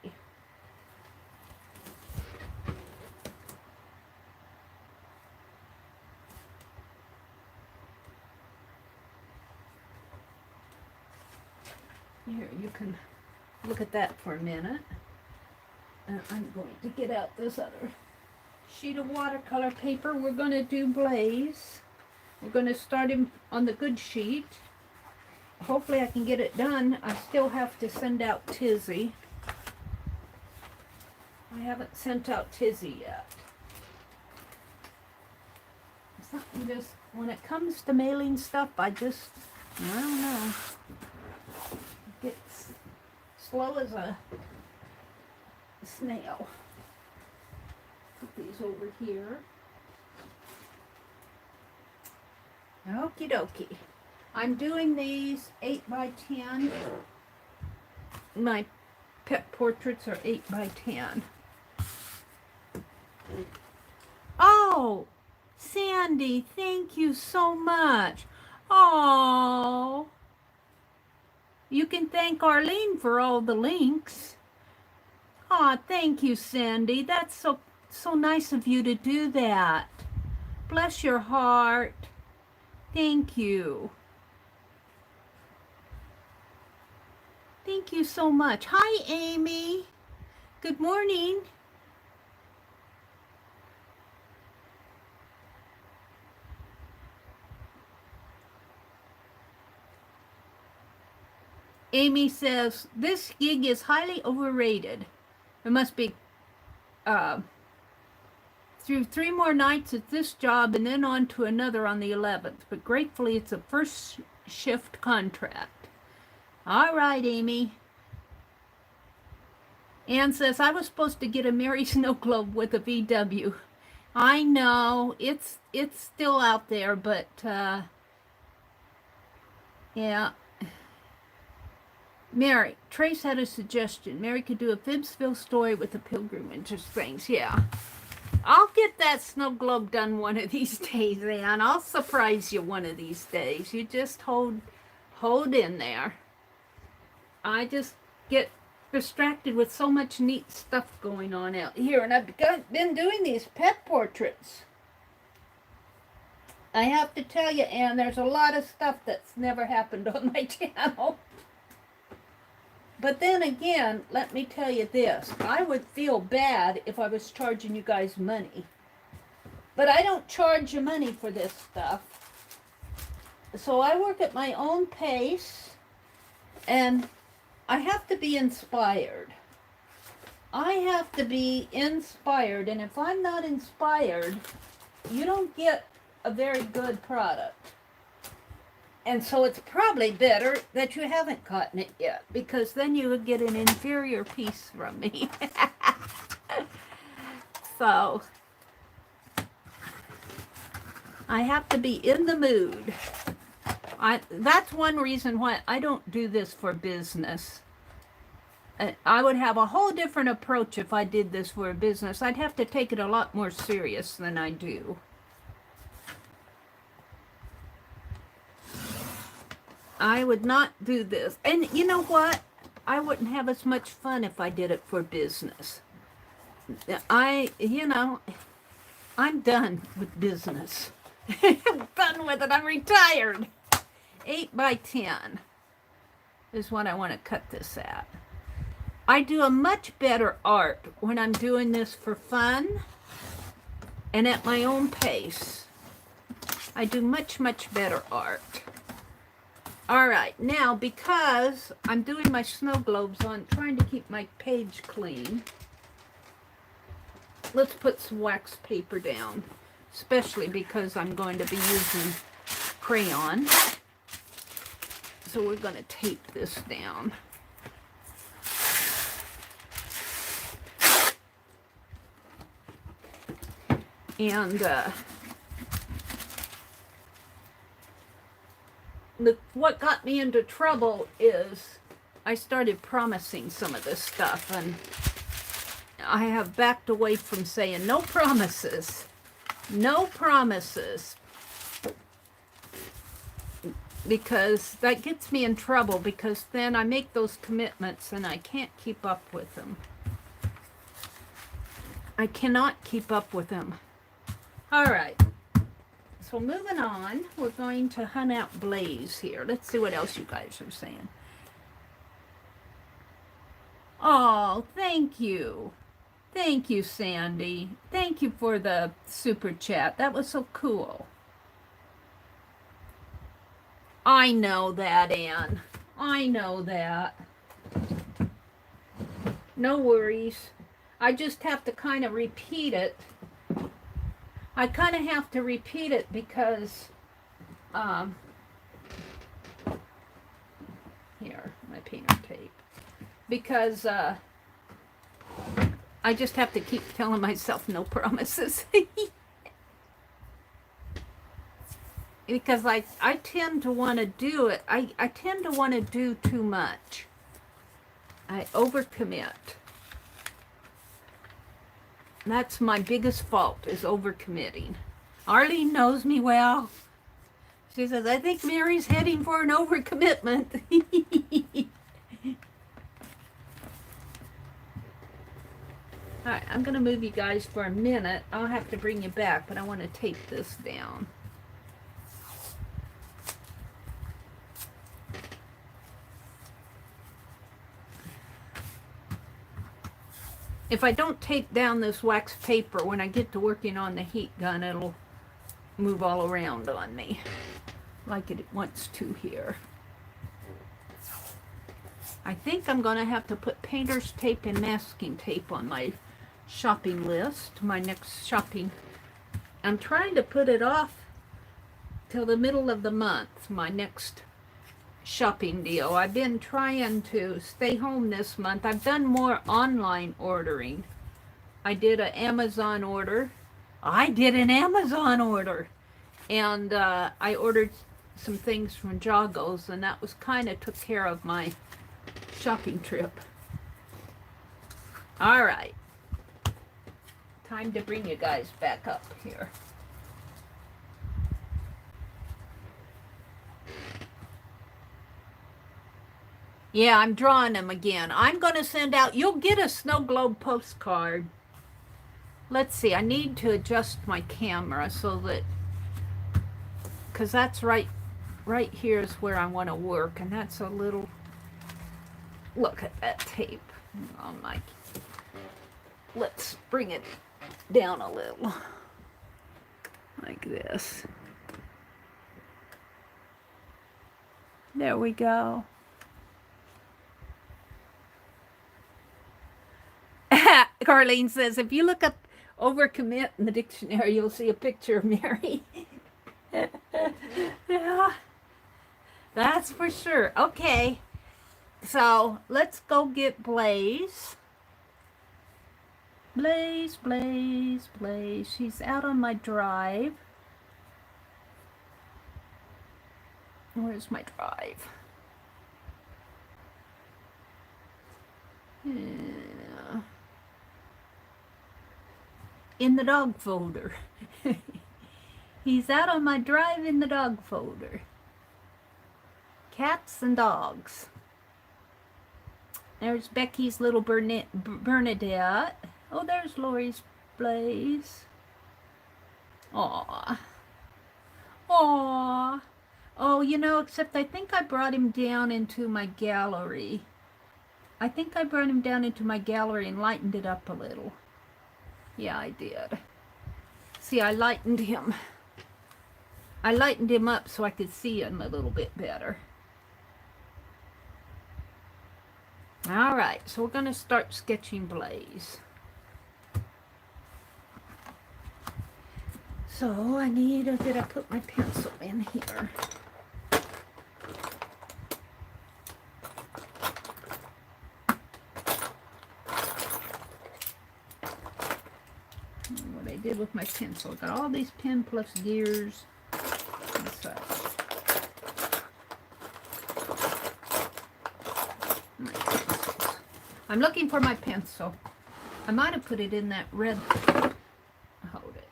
Here, you can look at that for a minute. And I'm going to get out this other sheet of watercolor paper. We're going to do Blaize. We're going to start him on the good sheet. Hopefully I can get it done. I still have to send out Tizzy. I haven't sent out Tizzy yet. Something just, when it comes to mailing stuff, I don't know. It gets slow as a snail. Put these over here. Okie dokie. I'm doing these 8 by 10. My pet portraits are 8 by 10. Oh, Sandy, thank you so much. Oh, you can thank Arlene for all the links. Aw, thank you, Sandy. That's so nice of you to do that. Bless your heart. Thank you. Thank you so much. Hi, Amy. Good morning. Amy says, this gig is highly overrated. It must be through 3 more nights at this job and then on to another on the 11th. But gratefully, it's a first shift contract. All right, Amy. Ann says, I was supposed to get a Meri snowglobe with a VW. I know, it's still out there, but yeah. Meri, Trace had a suggestion. Meri could do a FIBSville story with the pilgrimage things. Yeah. I'll get that snow globe done one of these days, Ann. I'll surprise you one of these days. You just hold in there. I just get distracted with so much neat stuff going on out here. And I've been doing these pet portraits. I have to tell you, Ann, there's a lot of stuff that's never happened on my channel. But then again, let me tell you this. I would feel bad if I was charging you guys money. But I don't charge you money for this stuff. So I work at my own pace, and I have to be inspired. I have to be inspired, and if I'm not inspired, you don't get a very good product. And so it's probably better that you haven't gotten it yet, because then you would get an inferior piece from me. So I have to be in the mood. That's one reason why I don't do this for business. I would have a whole different approach if I did this for a business. I'd have to take it a lot more serious than I do. I would not do this. And you know what? I wouldn't have as much fun if I did it for business. I'm done with business. I'm done with it. I'm retired. 8 by 10 is what I want to cut this at. I do a much better art when I'm doing this for fun and at my own pace. I do much, much better art. All right, now because I'm doing my snow globes on, trying to keep my page clean, let's put some wax paper down, especially because I'm going to be using crayon. So we're going to tape this down. And what got me into trouble is I started promising some of this stuff, and I have backed away from saying no promises. No promises. Because that gets me in trouble, because then I make those commitments and I can't keep up with them. I cannot keep up with them. All right. So moving on, we're going to hunt out Blaize here. Let's see what else you guys are saying. Oh, thank you. Thank you, Sandy. Thank you for the super chat. That was so cool. I know that, Anne. I know that. No worries. I just have to kind of repeat it. I kind of have to repeat it because, here, my painter tape. Because, I just have to keep telling myself no promises. Because I tend to want to do it. I tend to want to do too much. I overcommit. That's my biggest fault, is overcommitting. Arlene knows me well. She says, I think Mary's heading for an overcommitment. Alright, I'm going to move you guys for a minute. I'll have to bring you back, but I want to tape this down. If I don't tape down this wax paper, when I get to working on the heat gun, it'll move all around on me, like it wants to here. I think I'm going to have to put painter's tape and masking tape on my shopping list, my next shopping. I'm trying to put it off till the middle of the month, my next shopping deal. I've been trying to stay home this month. I've done more online ordering. I did an Amazon order. And I ordered some things from Jogos, and that was kind of took care of my shopping trip. All right. Time to bring you guys back up here. Yeah, I'm drawing them again. I'm going to send out, you'll get a snow globe postcard. Let's see, I need to adjust my camera so that, because that's right here is where I want to work, and that's a little, look at that tape on my, let's bring it down a little, like this. There we go. Carlene says, if you look up overcommit in the dictionary, you'll see a picture of Meri. Yeah, that's for sure. Okay, so let's go get Blaize. Blaize. She's out on my drive. Where's my drive? Yeah. In the dog folder. He's out on my drive in the dog folder. Cats and dogs. There's Becky's little Bernadette. Oh, there's Lori's Blaize. Aww. Aww. Oh, you know, except I think I brought him down into my gallery. I think I brought him down into my gallery and lightened it up a little. Yeah, I did. See, I lightened him. I lightened him up so I could see him a little bit better. All right, so we're going to start sketching Blaize. So I need, did I put my pencil in here? What I did with my pencil. Got all these pen plus gears and such. My pencils. I'm looking for my pencil. I might have put it in that red. Hold it.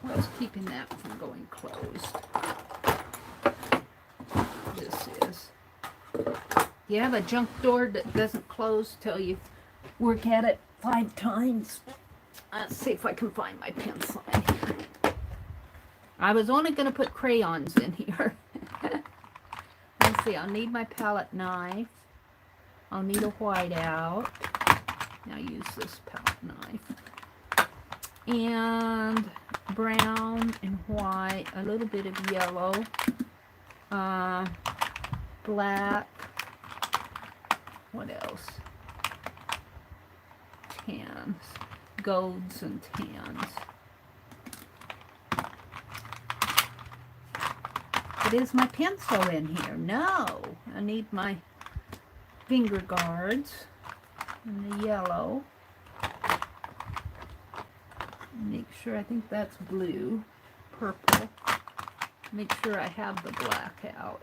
What's keeping that from going closed? This is. You have a junk door that doesn't close till you work at it 5 times. Let's see if I can find my pencil in here. I was only going to put crayons in here. Let's see see, I'll need my palette knife. I'll need a whiteout. Now use this palette knife. And brown and white, a little bit of yellow, black, what else? Tans, golds and tans. But is my pencil in here? No, I need my finger guards and the yellow. Make sure, I think that's blue, purple. Make sure I have the black out.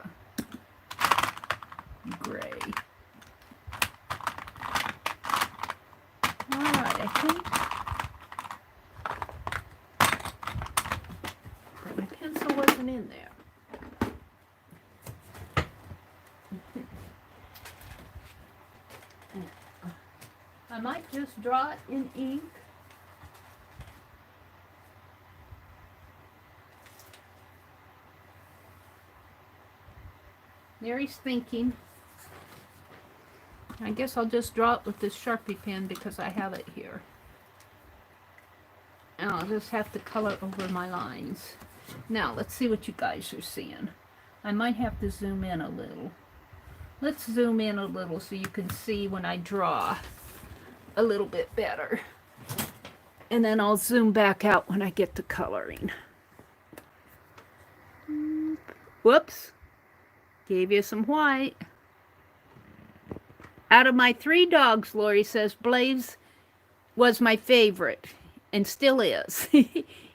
Gray. Alright, I think my pencil wasn't in there. I might just draw it in ink. Meri's thinking. I guess I'll just draw it with this Sharpie pen because I have it here. And I'll just have to color over my lines. Now, let's see what you guys are seeing. I might have to zoom in a little. Let's zoom in a little so you can see when I draw a little bit better. And then I'll zoom back out when I get to coloring. Whoops. Gave you some white. Out of my 3 dogs, Lori says, Blaize was my favorite and still is.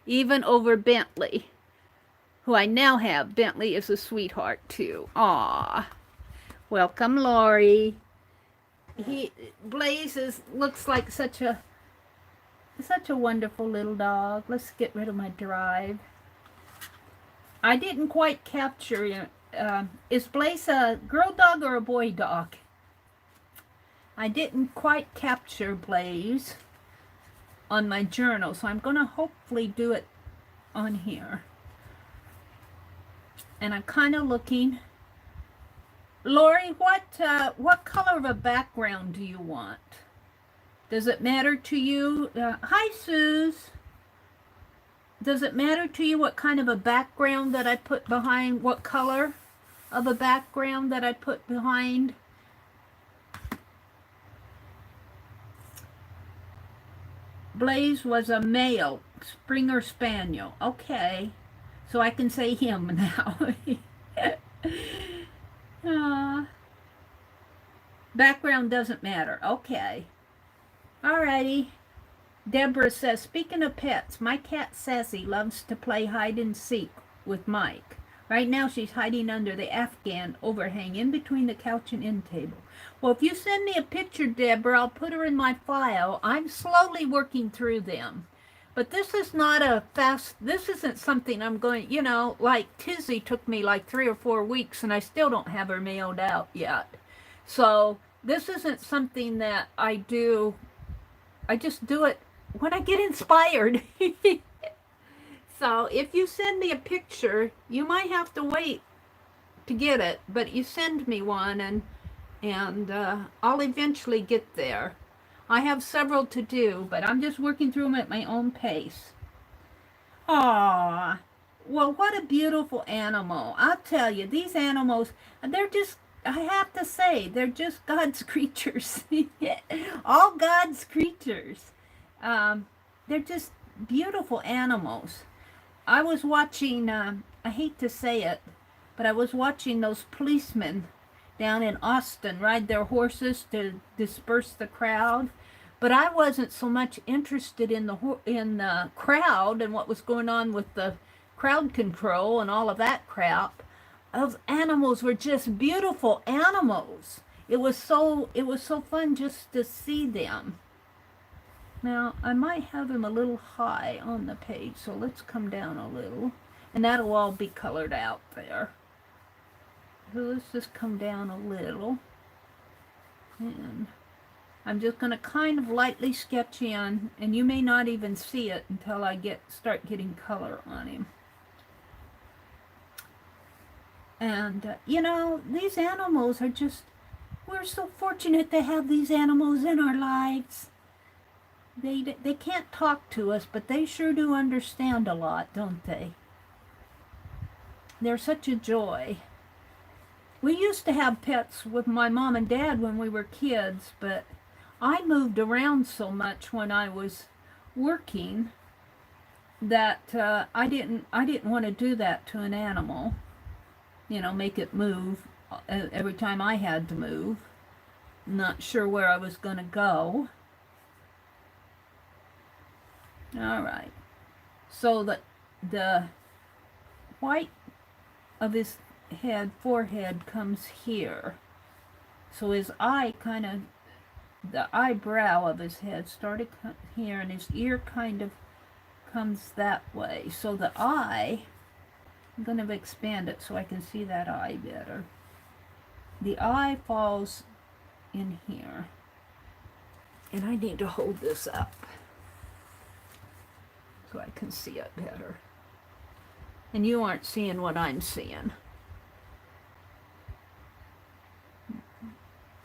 Even over Bentley, who I now have. Bentley is a sweetheart too. Aw. Welcome, Lori. Blaize looks like such a wonderful little dog. Let's get rid of my drive. I didn't quite capture. Is Blaize a girl dog or a boy dog? I didn't quite capture Blaize on my journal, so I'm going to hopefully do it on here. And I'm kind of looking. Lori, what color of a background do you want? Does it matter to you? Hi, Suze. Does it matter to you what kind of a background that I put behind? What color of a background that I put behind? Blaize was a male Springer Spaniel. Okay. So I can say him now. Background doesn't matter. Okay. Alrighty. Deborah says, speaking of pets, my cat Sassy loves to play hide and seek with Mike. Right now she's hiding under the Afghan overhang in between the couch and end table. Well, if you send me a picture, Deborah, I'll put her in my file. I'm slowly working through them. But this is not this isn't something I'm going, like Tizzy took me like 3 or 4 weeks and I still don't have her mailed out yet. So this isn't something that I do. I just do it when I get inspired. So if you send me a picture, you might have to wait to get it, but you send me one and I'll eventually get there. I have several to do, but I'm just working through them at my own pace. Aww. Well, what a beautiful animal. I'll tell you, these animals, they're just, I have to say, they're just God's creatures. All God's creatures. They're just beautiful animals. I was watching, I hate to say it, but I was watching those policemen down in Austin ride their horses to disperse the crowd. But I wasn't so much interested in the crowd and what was going on with the crowd control and all of that crap. Those animals were just beautiful animals. It was so fun just to see them. Now, I might have him a little high on the page, so let's come down a little. And that'll all be colored out there. So let's just come down a little. And I'm just going to kind of lightly sketch in, and you may not even see it until I start getting color on him. And, you know, these animals are just, we're so fortunate to have these animals in our lives. They can't talk to us, but they sure do understand a lot, don't they? They're such a joy. We used to have pets with my mom and dad when we were kids, but I moved around so much when I was working that I didn't want to do that to an animal. You know, make it move every time I had to move. Not sure where I was going to go. All right. So the white of his forehead comes here. So his eye kind of, the eyebrow of his head started here, and his ear kind of comes that way. So the eye, I'm going to expand it so I can see that eye better. The eye falls in here. And I need to hold this up so I can see it better. And you aren't seeing what I'm seeing.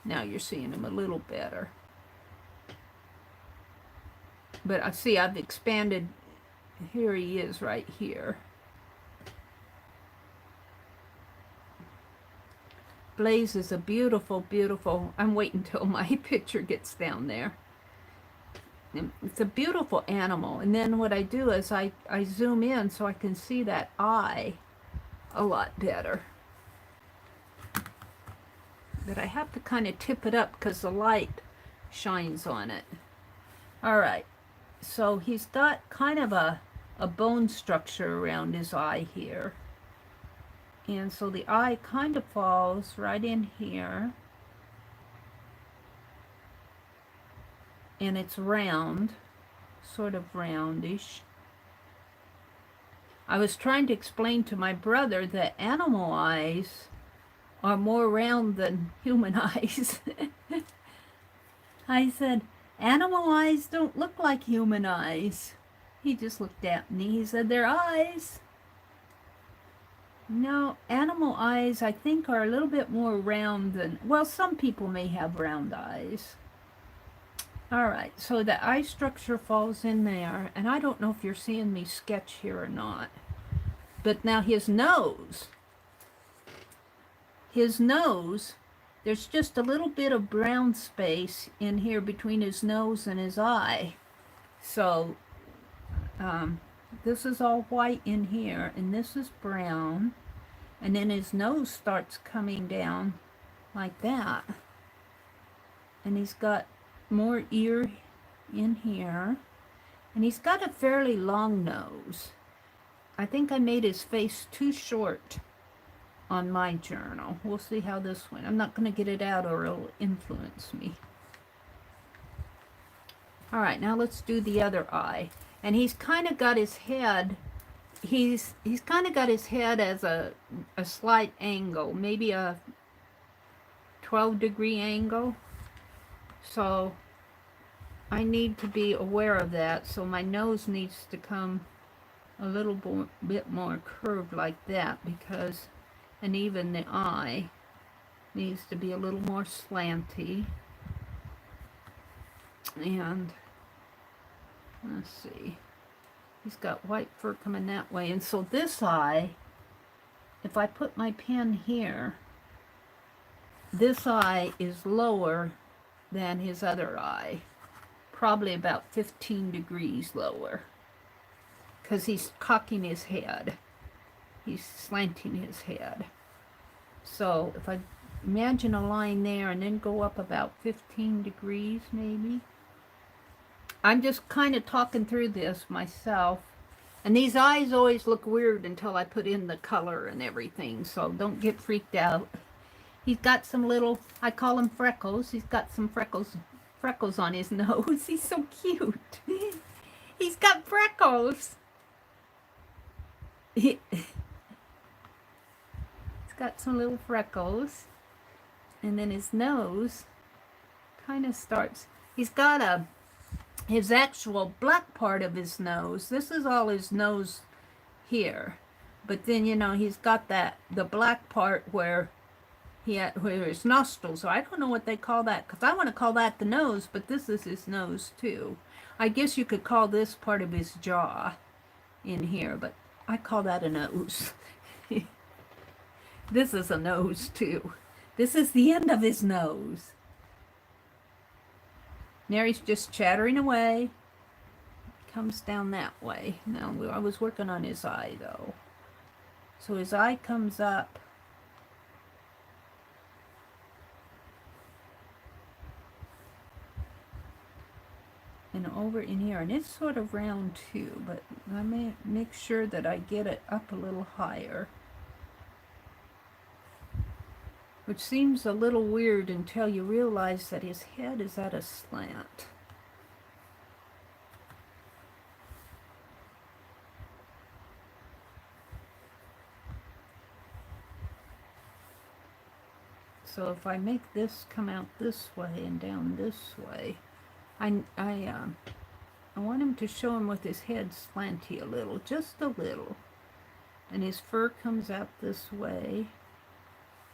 Now you're seeing him a little better. But I see I've expanded. Here he is right here. Blaize is a beautiful, beautiful, I'm waiting till my picture gets down there. It's a beautiful animal. And then what I do is I zoom in so I can see that eye a lot better. But I have to kind of tip it up because the light shines on it. All right, so he's got kind of a bone structure around his eye here. And so the eye kind of falls right in here. And it's round, sort of roundish. I was trying to explain to my brother that animal eyes are more round than human eyes. I said, animal eyes don't look like human eyes. He just looked at me. He said, they're eyes. No, animal eyes, I think, are a little bit more round than, well, some people may have round eyes. All right, so the eye structure falls in there, and I don't know if you're seeing me sketch here or not. But now his nose, there's just a little bit of brown space in here between his nose and his eye. So this is all white in here, and this is brown. And then his nose starts coming down like that. And he's got more ear in here. And he's got a fairly long nose. I think I made his face too short on my journal. We'll see how this went. I'm not going to get it out or it'll influence me. All right, now let's do the other eye. And he's kind of got his head, he's kind of got his head as a slight angle, maybe a 12-degree angle. So I need to be aware of that. So my nose needs to come a little bit more curved like that, because, and even the eye needs to be a little more slanty. And let's see, he's got white fur coming that way. And so this eye, if I put my pen here, this eye is lower than his other eye, probably about 15 degrees lower, because he's cocking his head, he's slanting his head. So if I imagine a line there and then go up about 15 degrees maybe. I'm just kind of talking through this myself. And these eyes always look weird until I put in the color and everything, so don't get freaked out. He's got some little, I call them freckles. He's got some freckles on his nose. He's so cute. He's got freckles. He's got some little freckles. And then his nose kind of starts, he's got his actual black part of his nose. This is all his nose here. But then, you know, he's got the black part where where his nostrils are. I don't know what they call that, because I want to call that the nose, but this is his nose too. I guess you could call this part of his jaw in here, but I call that a nose. This is a nose too. This is the end of his nose. Meri's just chattering away. Comes down that way. Now, I was working on his eye though. So his eye comes up. And over in here, and it's sort of round too, but I may make sure that I get it up a little higher. Which seems a little weird until you realize that his head is at a slant. So if I make this come out this way and down this way, I want him to show him with his head slanty a little, just a little. And his fur comes out this way.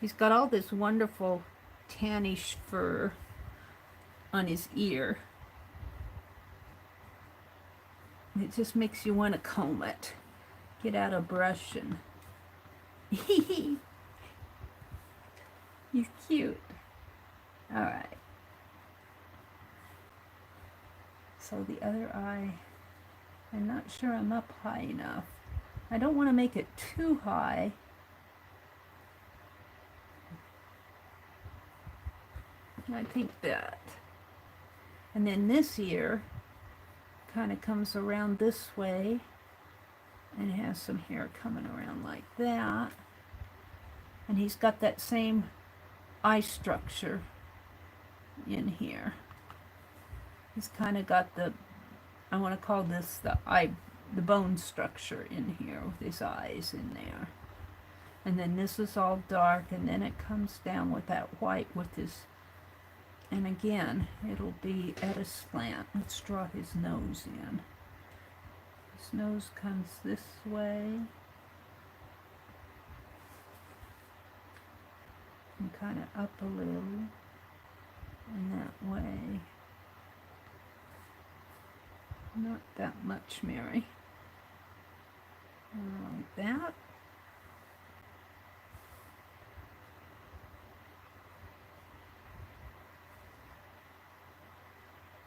He's got all this wonderful tannish fur on his ear. It just makes you want to comb it. Get out a brush and... He's cute. Alright. So the other eye, I'm not sure I'm up high enough. I don't want to make it too high. I think that. And then this ear kind of comes around this way and has some hair coming around like that. And he's got that same eye structure in here. He's kind of got the, I want to call this the bone structure in here with his eyes in there. And then this is all dark, and then it comes down with that white with his, and again, it'll be at a slant. Let's draw his nose in. His nose comes this way. And kind of up a little, and that way. Not that much, Meri. Like that.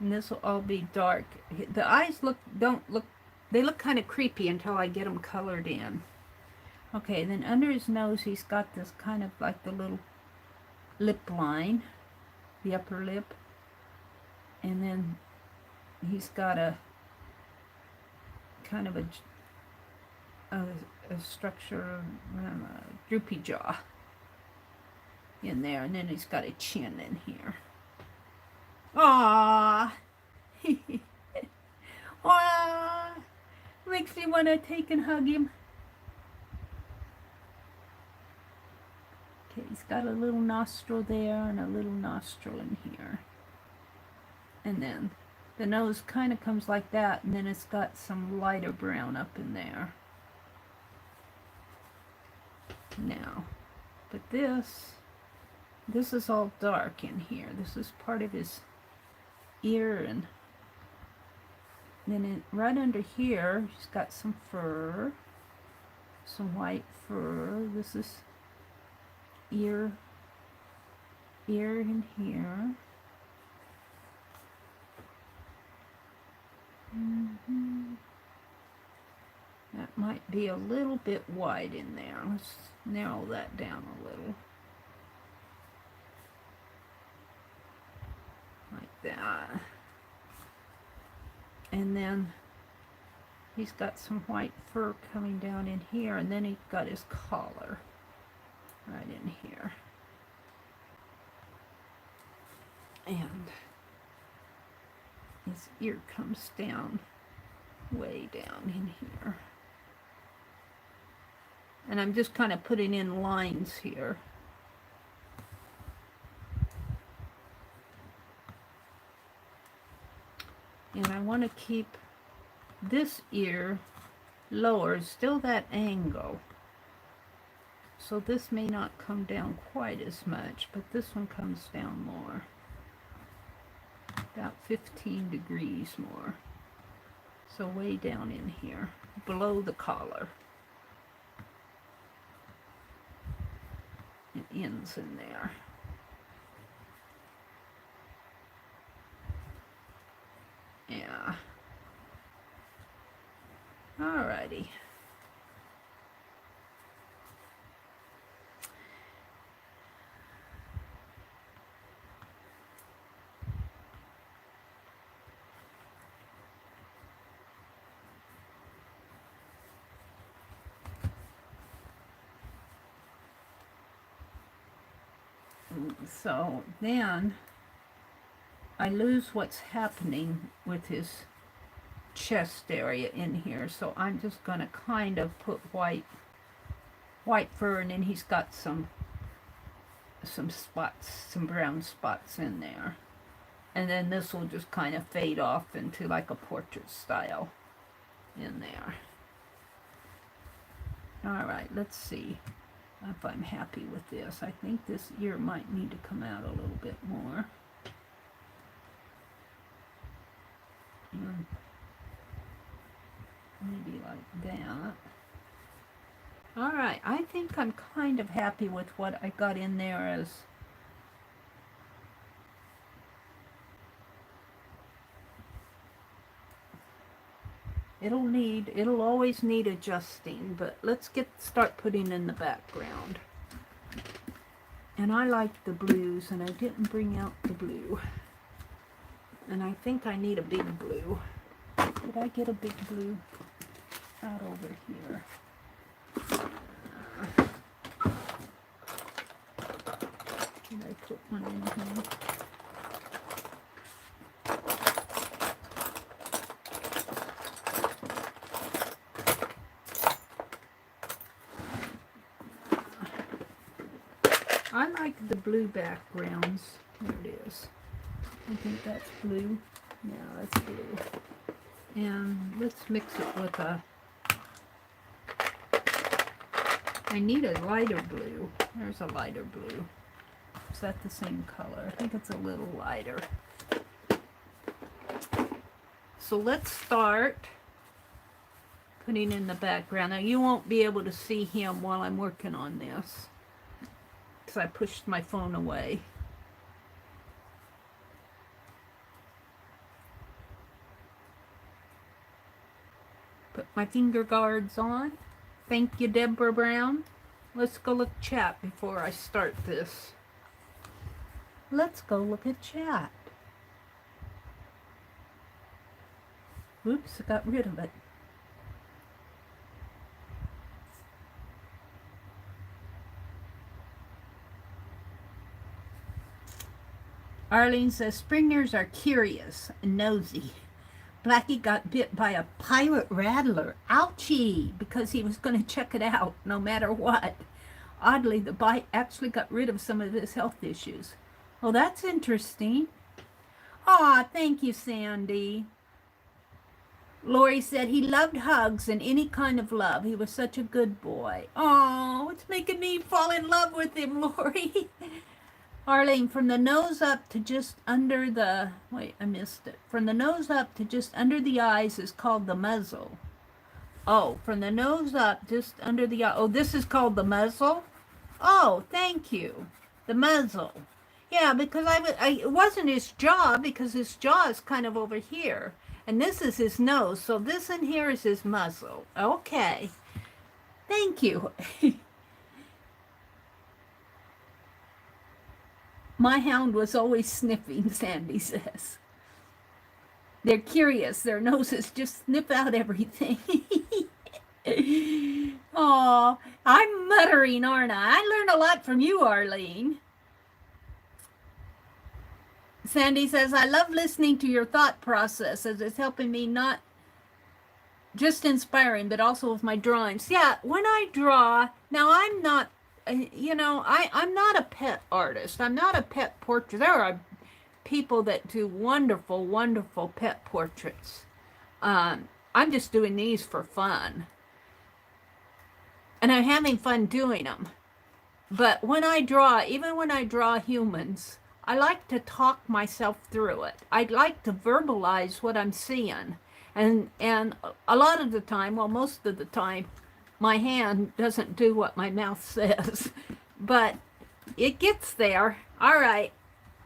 And this will all be dark. The eyes they look kind of creepy until I get them colored in. Okay, then under his nose he's got this kind of like the little lip line, the upper lip, and then he's got a kind of a structure, a droopy jaw in there, and then he's got a chin in here. Aww! Aww! Makes me want to take and hug him. Okay, he's got a little nostril there and a little nostril in here. And then the nose kind of comes like that, and then it's got some lighter brown up in there. Now, but this is all dark in here. This is part of his ear, and then right under here, he's got some fur, some white fur. This is ear in here. That might be a little bit wide in there. Let's narrow that down a little. Like that. And then he's got some white fur coming down in here, and then he's got his collar right in here. And his ear comes down, way down in here. And I'm just kind of putting in lines here. And I want to keep this ear lower, still that angle. So this may not come down quite as much, but this one comes down more. About 15 degrees more. So way down in here, below the collar. It ends in there. Yeah. Alrighty. So then I lose what's happening with his chest area in here, so I'm just going to kind of put white fur, and then he's got some spots, some brown spots in there, and then this will just kind of fade off into like a portrait style in there. All right, let's see if I'm happy with this. I think this ear might need to come out a little bit more. Maybe like that. All right, I think I'm kind of happy with what I got in there as it'll always need adjusting, but let's start putting in the background. And I like the blues, and I didn't bring out the blue. And I think I need a big blue. Did I get a big blue out over here? Did I put one in here? I like the blue backgrounds. There it is. I think that's blue. Yeah, that's blue. And let's mix it with I need a lighter blue. There's a lighter blue. Is that the same color? I think it's a little lighter. So let's start putting in the background. Now you won't be able to see him while I'm working on this, because I pushed my phone away. Put my finger guards on. Thank you, Deborah Brown. Let's go look chat before I start this. Let's go look at chat. Oops, I got rid of it. Arlene says, Springers are curious and nosy. Blackie got bit by a pirate rattler. Ouchie! Because he was going to check it out no matter what. Oddly, the bite actually got rid of some of his health issues. Oh, that's interesting. Aw, thank you, Sandy. Lori said he loved hugs and any kind of love. He was such a good boy. Oh, it's making me fall in love with him, Lori. Arlene, from the nose up to just under the, wait, I missed it. From the nose up to just under the eyes is called the muzzle. Oh, from the nose up just under the eye. Oh, this is called the muzzle? Oh, thank you. The muzzle. Yeah, because it wasn't his jaw, because his jaw is kind of over here. And this is his nose, so this in here is his muzzle. Okay. Thank you. My hound was always sniffing, Sandy says. They're curious. Their noses just sniff out everything. Oh, I'm muttering, aren't I? I learn a lot from you, Arlene. Sandy says, I love listening to your thought process as it's helping me, not just inspiring, but also with my drawings. Yeah, when I draw, now I'm not, I'm not a pet artist. I'm not a pet portrait. There are people that do wonderful, wonderful pet portraits. I'm just doing these for fun. And I'm having fun doing them. But when I draw, even when I draw humans, I like to talk myself through it. I like to verbalize what I'm seeing. And a lot of the time, well, most of the time, my hand doesn't do what my mouth says. But it gets there. All right,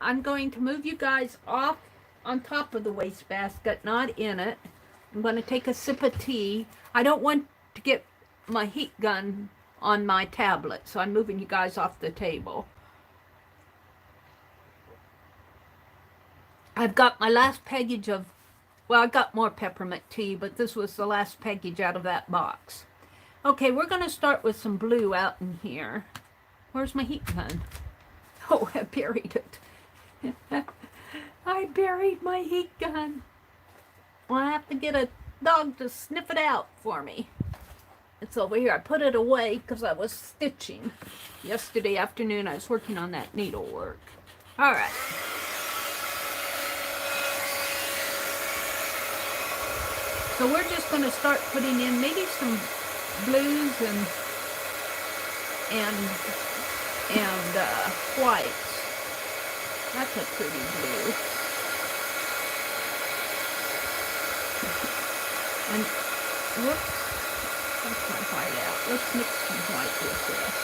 I'm going to move you guys off on top of the wastebasket, not in it. I'm going to take a sip of tea. I don't want to get my heat gun on my tablet, so I'm moving you guys off the table. I've got my last package of, well, I got more peppermint tea, but this was the last package out of that box. Okay, we're going to start with some blue out in here. Where's my heat gun? Oh, I buried it. I buried my heat gun. Well, I have to get a dog to sniff it out for me. It's over here. I put it away because I was stitching. Yesterday afternoon, I was working on that needlework. All right. So we're just going to start putting in maybe some blues and whites. That's a pretty blue. And whoops, that's my white out. Let's mix some white with this.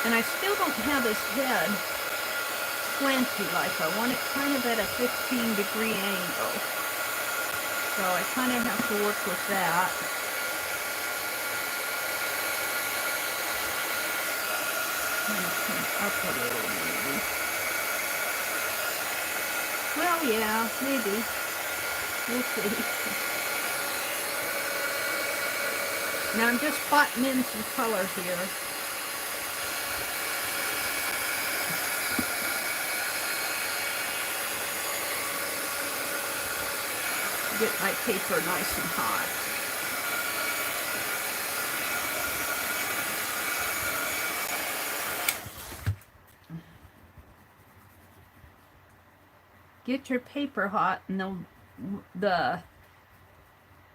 And I still don't have his head slanty like I want it, kind of at a 15-degree angle. So I kind of have to work with that. Up a little, maybe. Well, yeah, maybe. We'll see. Now I'm just spotting in some color here. Get my paper nice and hot. Get your paper hot and the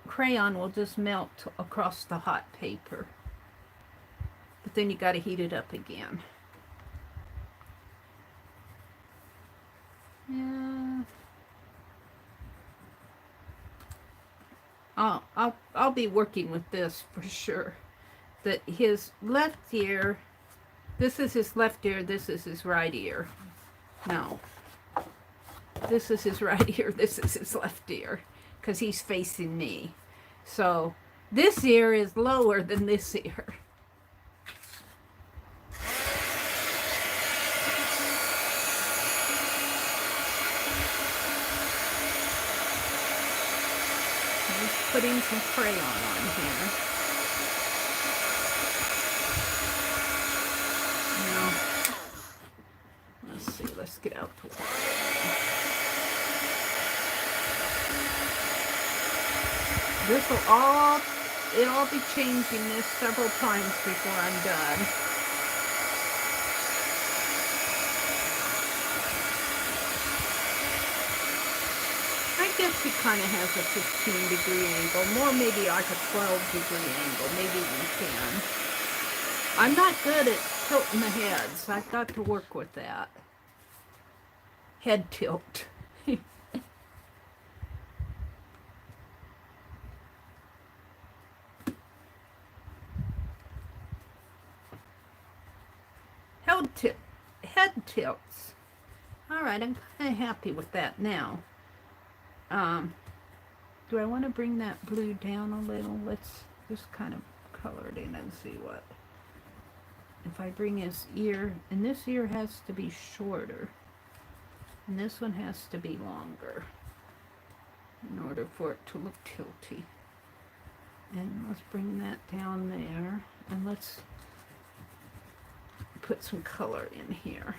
crayon will just melt across the hot paper. But then you got to heat it up again. Yeah. I'll be working with this for sure. That his left ear, this is his left ear, this is his right ear. No. This is his right ear, this is his left ear, because he's facing me. So this ear is lower than this ear. Just putting some crayon on here. Now, let's see, let's get out the water. This will it'll be changing this several times before I'm done. I guess he kind of has a 15-degree angle, more maybe like a 12-degree angle, maybe even 10. I'm not good at tilting the heads. I've got to work with that. Head tilt. Head tilts. Alright, I'm kind of happy with that now. Do I want to bring that blue down a little? Let's just kind of color it in and see what. If I bring his ear, and this ear has to be shorter, and this one has to be longer in order for it to look tilty. And let's bring that down there, and let's put some color in here.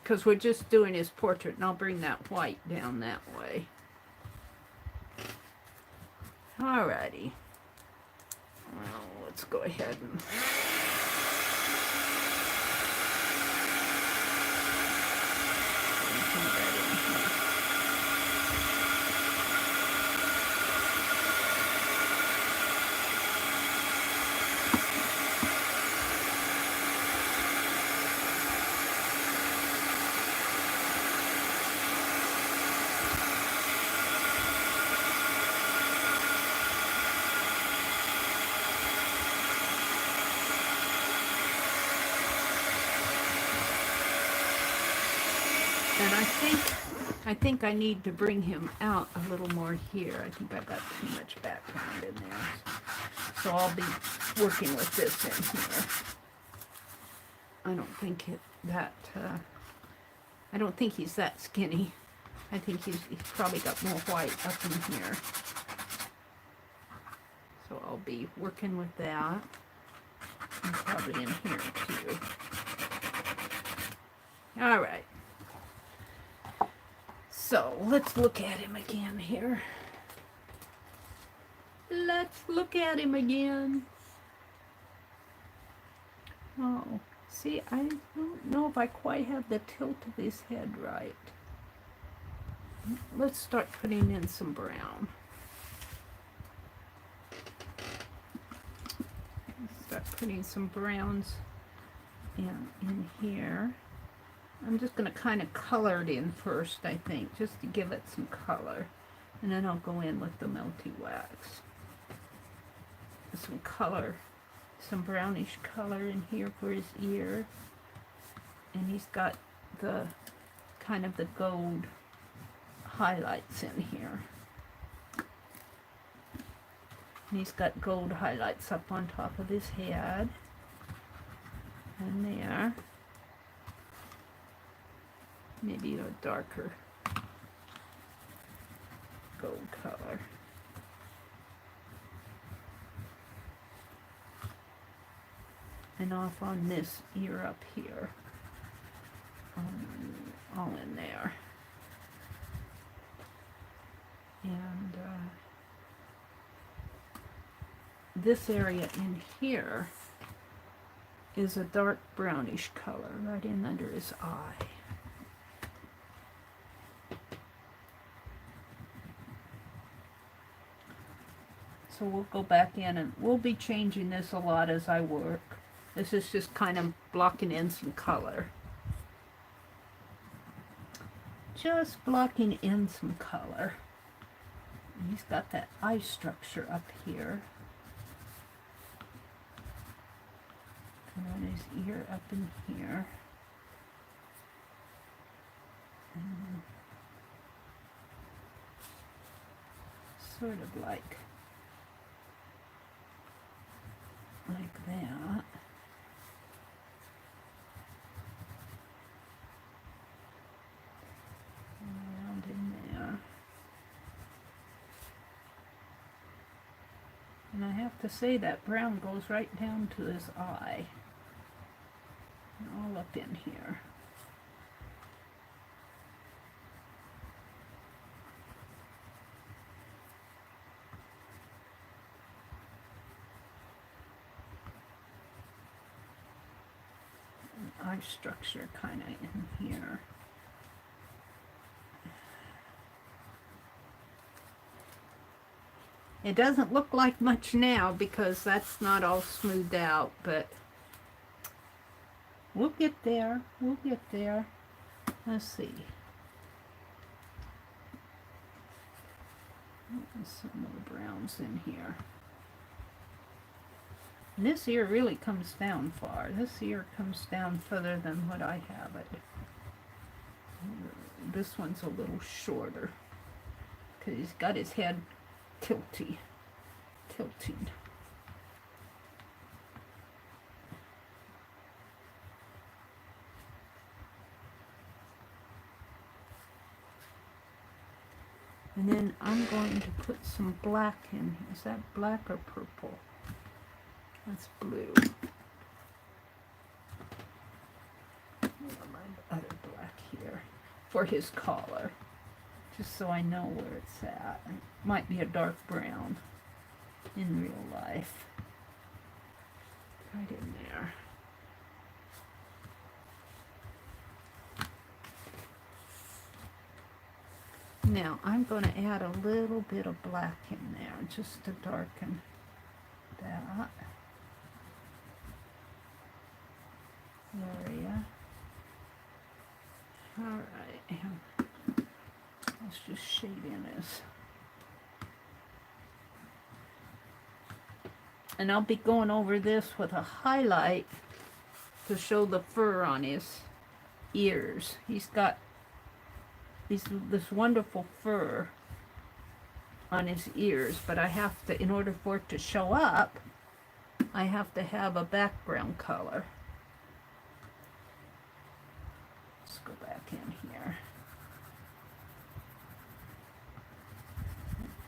Because we're just doing his portrait, and I'll bring that white down that way. Alrighty. Well, let's go ahead and... put that in And I think I need to bring him out a little more here. I think I've got too much background in there. So I'll be working with this in here. I don't think I don't think he's that skinny. I think he's probably got more white up in here. So I'll be working with that. And probably in here too. All right. So let's look at him again here. Let's look at him again. Oh, see, I don't know if I quite have the tilt of his head right. Let's start putting in some brown. Start putting some browns in here. I'm just going to kind of color it in first, I think, just to give it some color. And then I'll go in with the melty wax. Some color, some brownish color in here for his ear. And he's got the kind of the gold highlights in here. And he's got gold highlights up on top of his head. And there. Maybe a darker gold color. And off on this ear up here. All in there. And this area in here is a dark brownish color right in under his eye. So we'll go back in and we'll be changing this a lot as I work. This is just kind of blocking in some color. Just blocking in some color. And he's got that eye structure up here. And then his ear up in here. And sort of like that. Around in there. And I have to say that brown goes right down to his eye. And all up in here. Eye structure kind of in here. It doesn't look like much now because that's not all smoothed out, but we'll get there. We'll get there. Let's see. Some more browns in here. And this ear really comes down far. This ear comes down further than what I have it. This one's a little shorter because he's got his head tilting. And then I'm going to put some black in. Is that black or purple? That's blue. My other black here for his collar, just so I know where it's at. It might be a dark brown in real life. Right in there. Now I'm going to add a little bit of black in there just to darken that area. Alright, let's just shade in this. And I'll be going over this with a highlight to show the fur on his ears. He's got this wonderful fur on his ears, but I have to, in order for it to show up, I have to have a background color. Let's go back in here.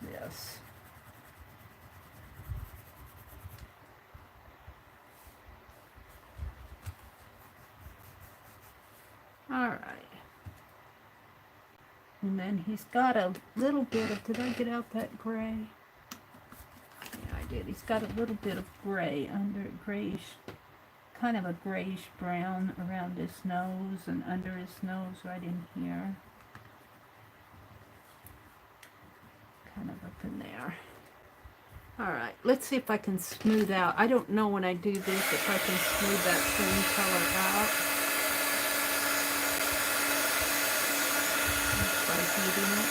This. All right. And then he's got a little bit of, did I get out that gray? Yeah, I did. He's got a little bit of gray under, grayish, kind of a grayish brown around his nose and under his nose right in here. Kind of up in there. All right, let's see if I can smooth out. I don't know when I do this if I can smooth that same color out. Just by heating it.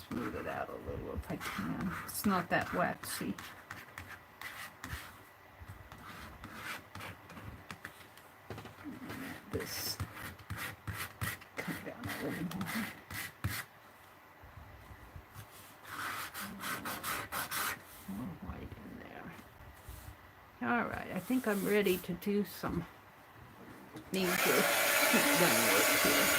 Smooth it out a little if I can. It's not that waxy. This come down a little more. More white in there. All right, I think I'm ready to do some major heat gun work here.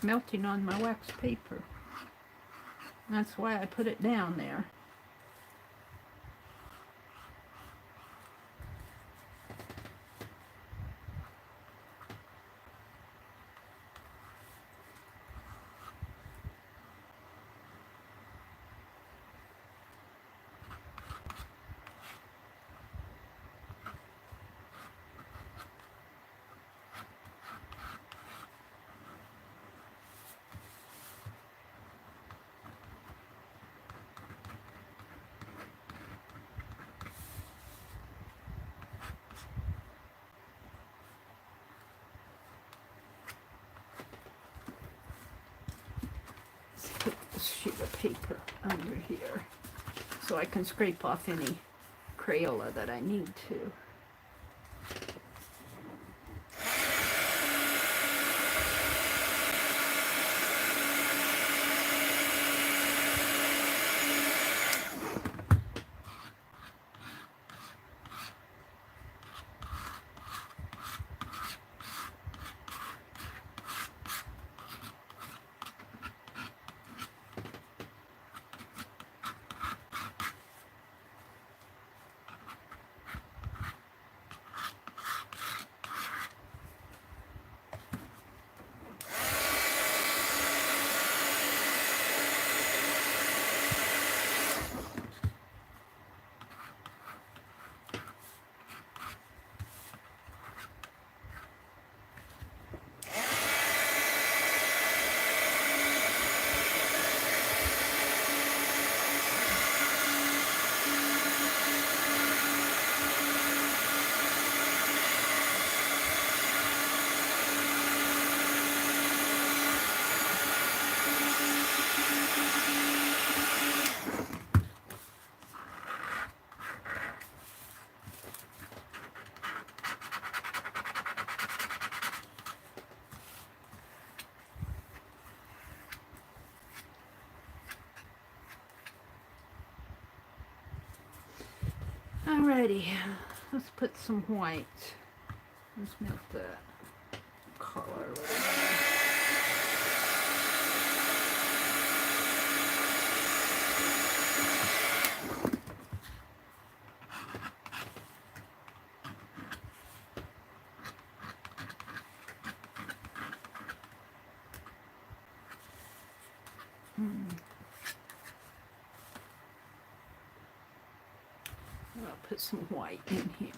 Melting on my wax paper. That's why I put it down there. Put this sheet of paper under here so I can scrape off any Crayola that I need to. Alrighty, let's put some white. Let's make that color a little more. I'll put some white in here.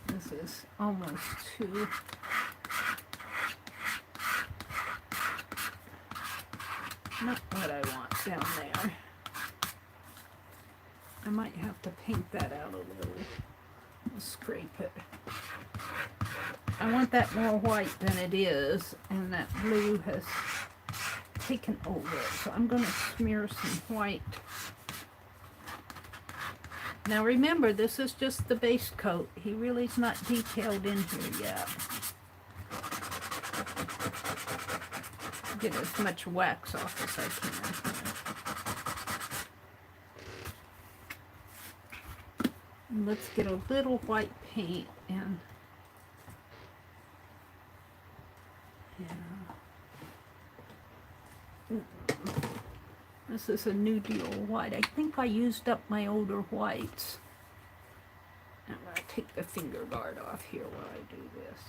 This is almost too. Not what I want down there. I might have to paint that out a little. I'll scrape it. I want that more white than it is, and that blue has taken over it. So I'm going to smear some white. Now remember, this is just the base coat. He really is not detailed in here yet. Get as much wax off as I can. And let's get a little white paint and this is a New Deal white. I think I used up my older whites. I'm going to take the finger guard off here while I do this.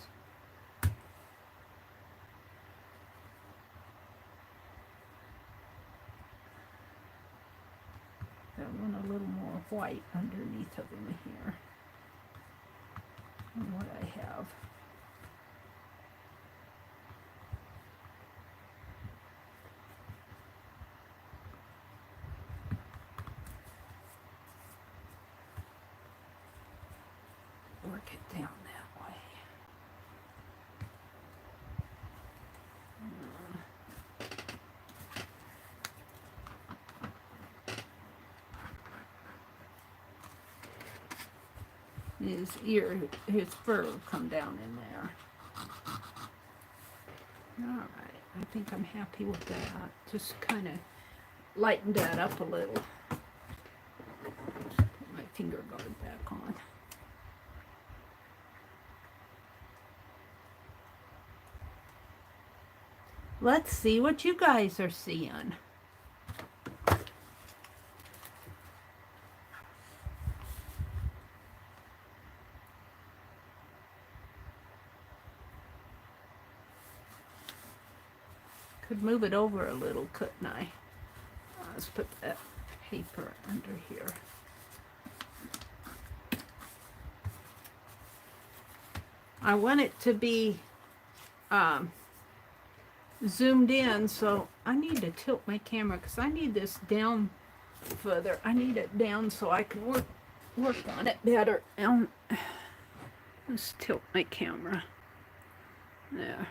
I want a little more white underneath of them here than what I have. Work it down that way. His ear, his fur will come down in there. All right, I think I'm happy with that. Just kind of lightened that up a little. Put my finger guard back on. Let's see what you guys are seeing. Could move it over a little, couldn't I? Let's put that paper under here. I want it to be zoomed in, so I need to tilt my camera because I need this down further. I need it down so I can work on it better. Let's tilt my camera. There.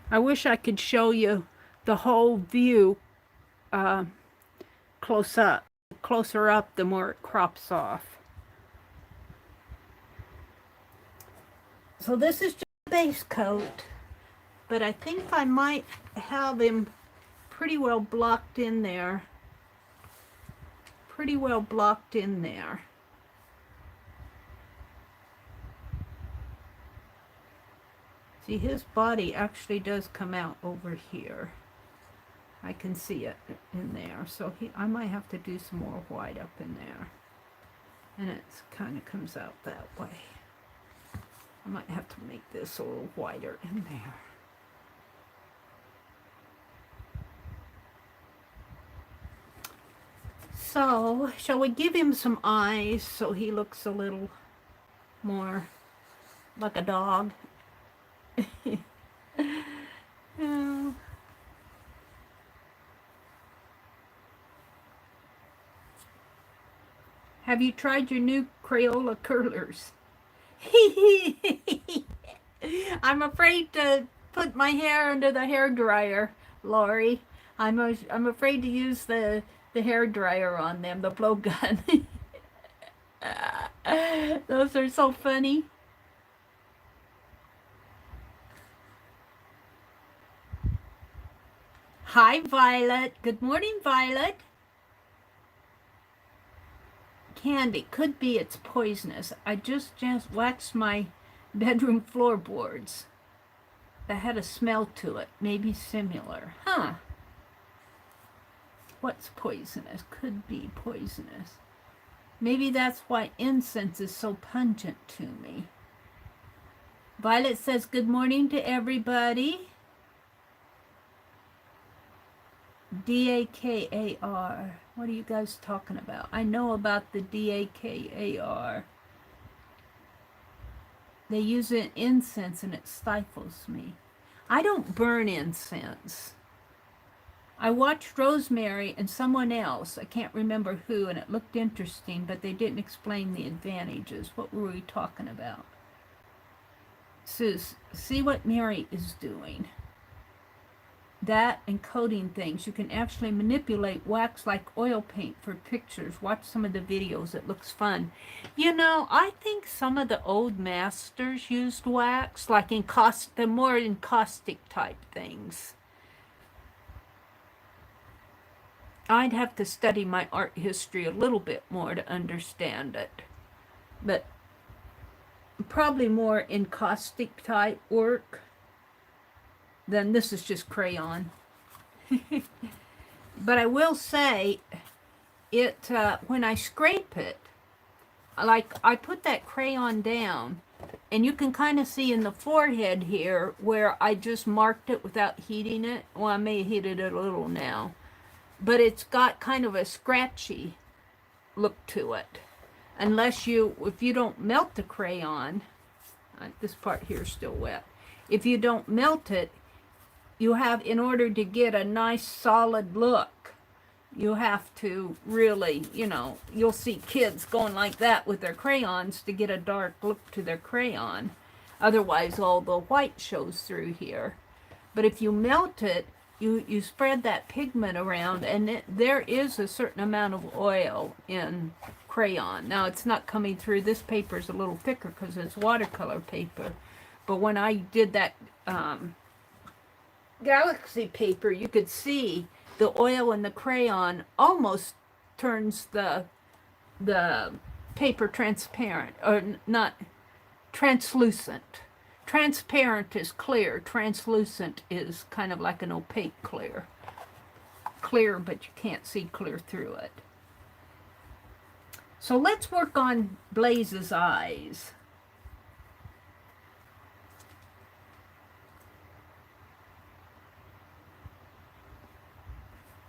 I wish I could show you the whole view closer up, the more it crops off. So this is just a base coat. But I think I might have him pretty well blocked in there. Pretty well blocked in there. See, his body actually does come out over here. I can see it in there. So I might have to do some more white up in there. And it kind of comes out that way. I might have to make this a little whiter in there. So, shall we give him some eyes so he looks a little more like a dog. Oh. Have you tried your new Crayola curlers? I'm afraid to put my hair under the hair dryer, Lori. I'm afraid to use the hair dryer on them, the blowgun. Those are so funny. Hi, Violet. Good morning, Violet. Candy, could be it's poisonous. I just waxed my bedroom floorboards. That had a smell to it, maybe similar. Huh. What's poisonous? Could be poisonous. Maybe that's why incense is so pungent to me. Violet says good morning to everybody. DAKAR. What are you guys talking about? I know about the DAKAR. They use it in incense and it stifles me. I don't burn incense. I watched Rosemary and someone else, I can't remember who, and it looked interesting, but they didn't explain the advantages. What were we talking about? Sus, see what Meri is doing. That and coating things. You can actually manipulate wax like oil paint for pictures. Watch some of the videos. It looks fun. You know, I think some of the old masters used wax, like in the more encaustic type things. I'd have to study my art history a little bit more to understand it. But probably more encaustic type work. Then this is just crayon. But I will say, it when I scrape it, like I put that crayon down, and you can kind of see in the forehead here where I just marked it without heating it. Well, I may heat it a little now. But it's got kind of a scratchy look to it. If you don't melt the crayon, this part here is still wet. If you don't melt it, you have, in order to get a nice solid look, you have to really, you know, you'll see kids going like that with their crayons to get a dark look to their crayon. Otherwise, all the white shows through here. But if you melt it, you spread that pigment around, and there is a certain amount of oil in crayon. Now, it's not coming through. This paper is a little thicker because it's watercolor paper. But when I did that Galaxy paper, you could see the oil in the crayon almost turns the paper transparent, or not translucent. Transparent is clear. Translucent is kind of like an opaque clear. Clear, but you can't see clear through it. So let's work on Blaize's eyes.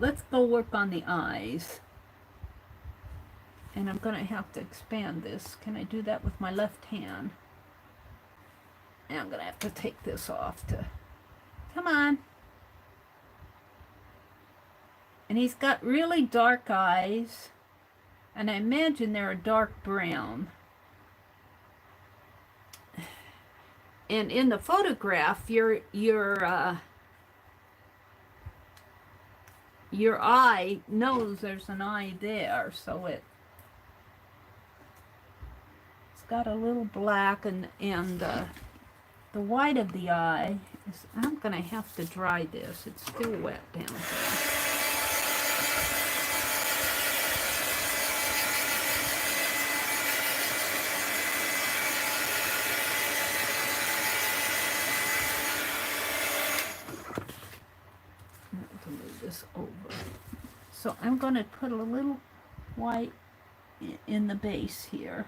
Let's go work on the eyes. And I'm going to have to expand this. Can I do that with my left hand? And I'm going to have to take this off to... Come on. And he's got really dark eyes. And I imagine they're a dark brown. And in the photograph, your eye knows there's an eye there, so it's got a little black, and the white of the eye is, I'm going to have to dry this. It's still wet down here. Over. So I'm going to put a little white in the base here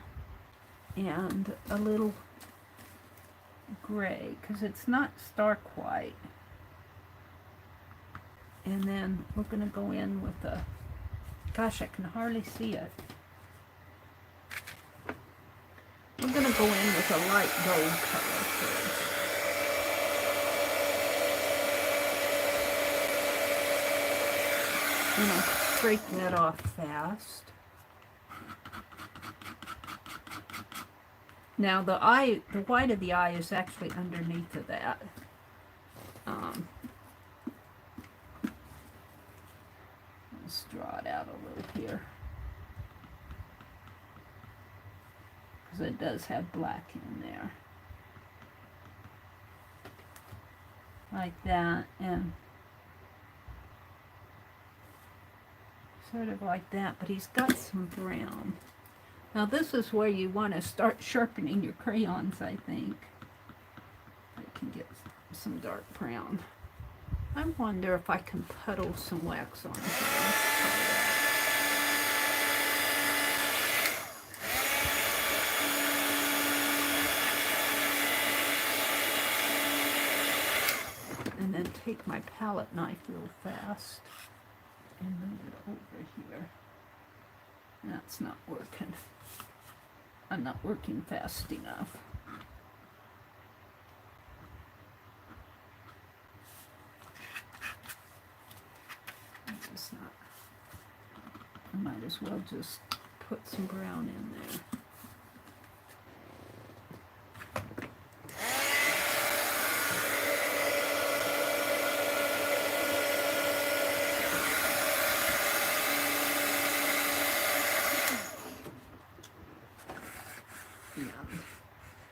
and a little gray because it's not stark white. And then we're going to go in with a, gosh, I can hardly see it. I'm going to go in with a light gold color first. And I'll scrape that off fast. Now the white of the eye is actually underneath of that. Let's draw it out a little here. Because it does have black in there. Like that, and sort of like that, but he's got some brown. Now this is where you want to start sharpening your crayons, I think. I can get some dark brown. I wonder if I can puddle some wax on here. Let's try that. And then take my palette knife real fast and move it over here. That's not working. I'm not working fast enough. It's not. I might as well just put some brown in there.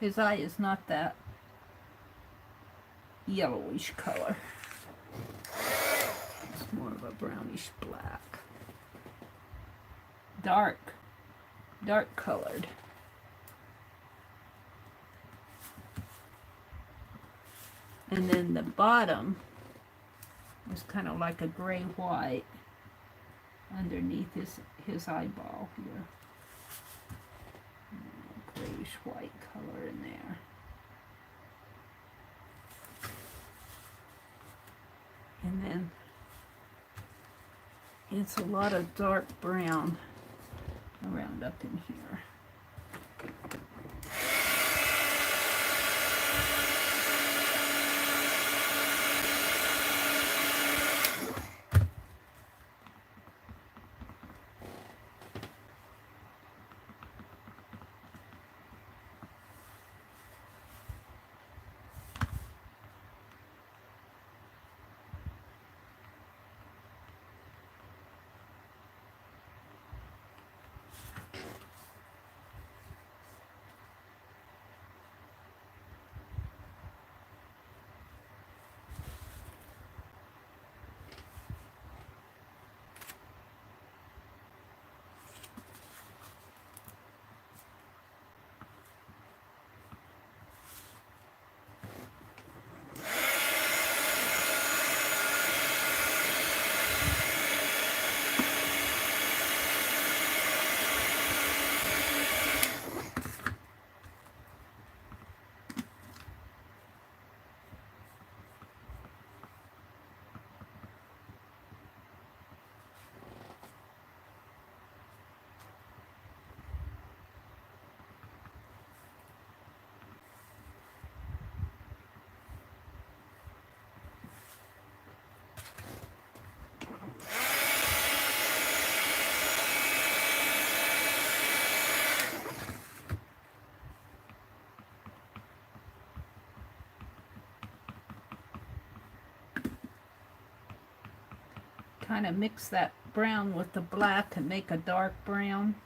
His eye is not that yellowish color. It's more of a brownish black. Dark colored. And then the bottom is kind of like a gray-white underneath his eyeball here. Grayish white color in there. And then it's a lot of dark brown around up in here. Kind of mix that brown with the black and make a dark brown.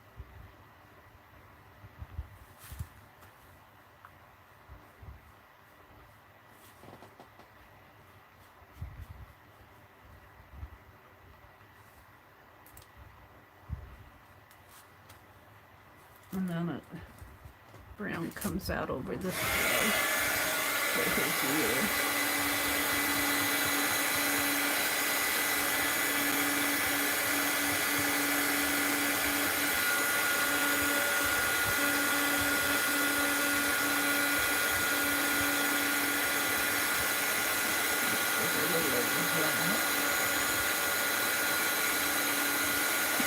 And then the brown comes out over this way for his ear.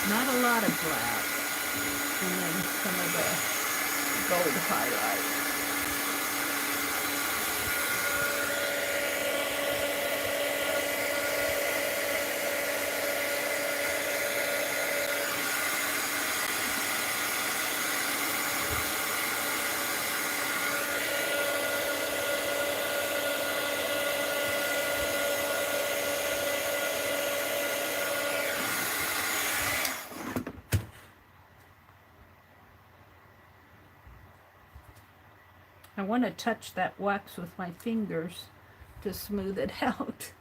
Not a lot of black, and then some of the gold highlight. I want to touch that wax with my fingers to smooth it out.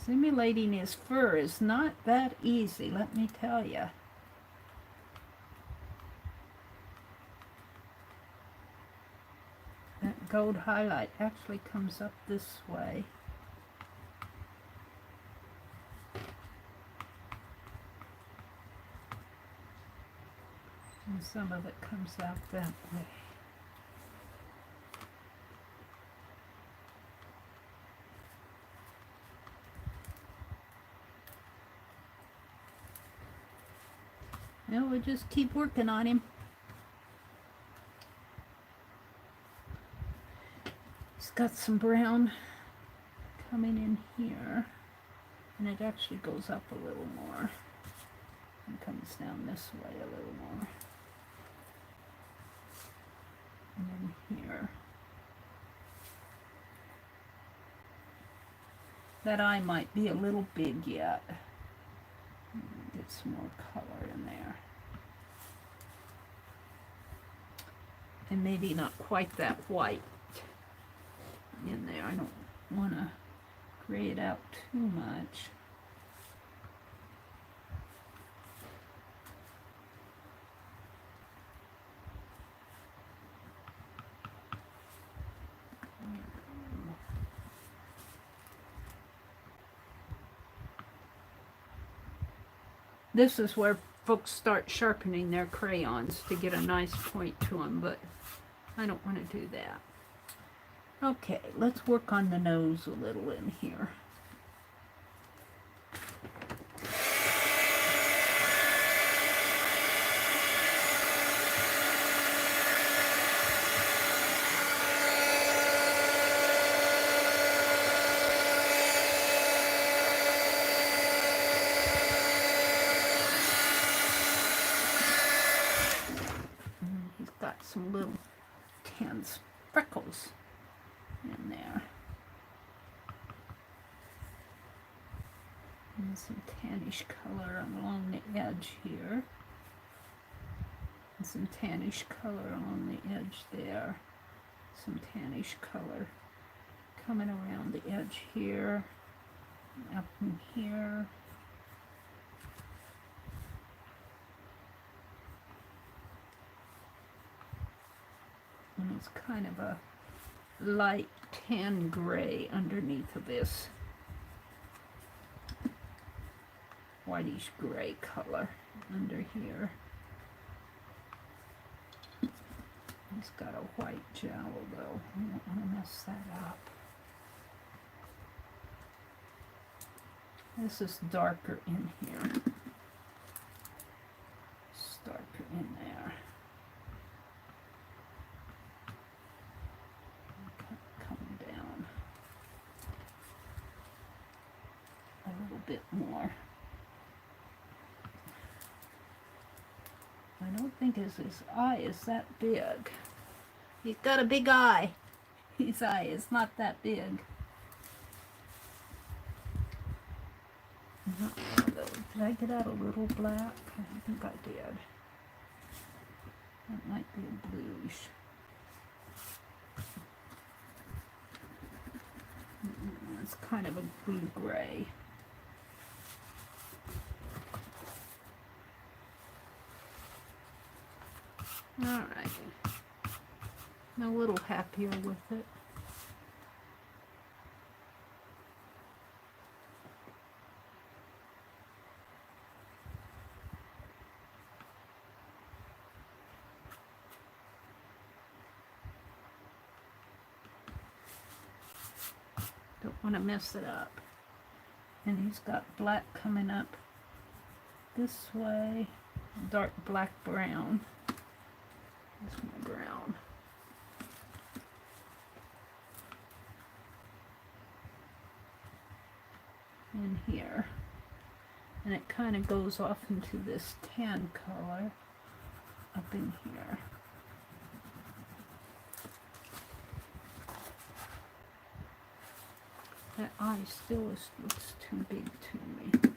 Simulating his fur is not that easy, let me tell you. That gold highlight actually comes up this way. And some of it comes out that way. Well, we'll just keep working on him. He's got some brown coming in here, and it actually goes up a little more and comes down this way a little more. And then here. That eye might be a little big yet. Get some more color in there. And maybe not quite that white in there. I don't want to gray it out too much. This is where folks start sharpening their crayons to get a nice point to them, but I don't want to do that. Okay, let's work on the nose a little in here. Some little tan freckles in there. And some tannish color along the edge here. And some tannish color along the edge there. Some tannish color coming around the edge here. Up in here. And it's kind of a light tan gray underneath of this whitish gray color under here. It's got a white jowl though. I don't want to mess that up. This is darker in here. It's darker in there. Bit more. I don't think his eye is that big. He's got a big eye. His eye is not that big. Did I get out a little black? I think I did. That might be a bluish. It's kind of a blue-gray. Alright, I'm a little happier with it. want to mess it up. And he's got black coming up this way, dark black brown. That's my brown. In here. And it kind of goes off into this tan color up in here. That eye still looks too big to me.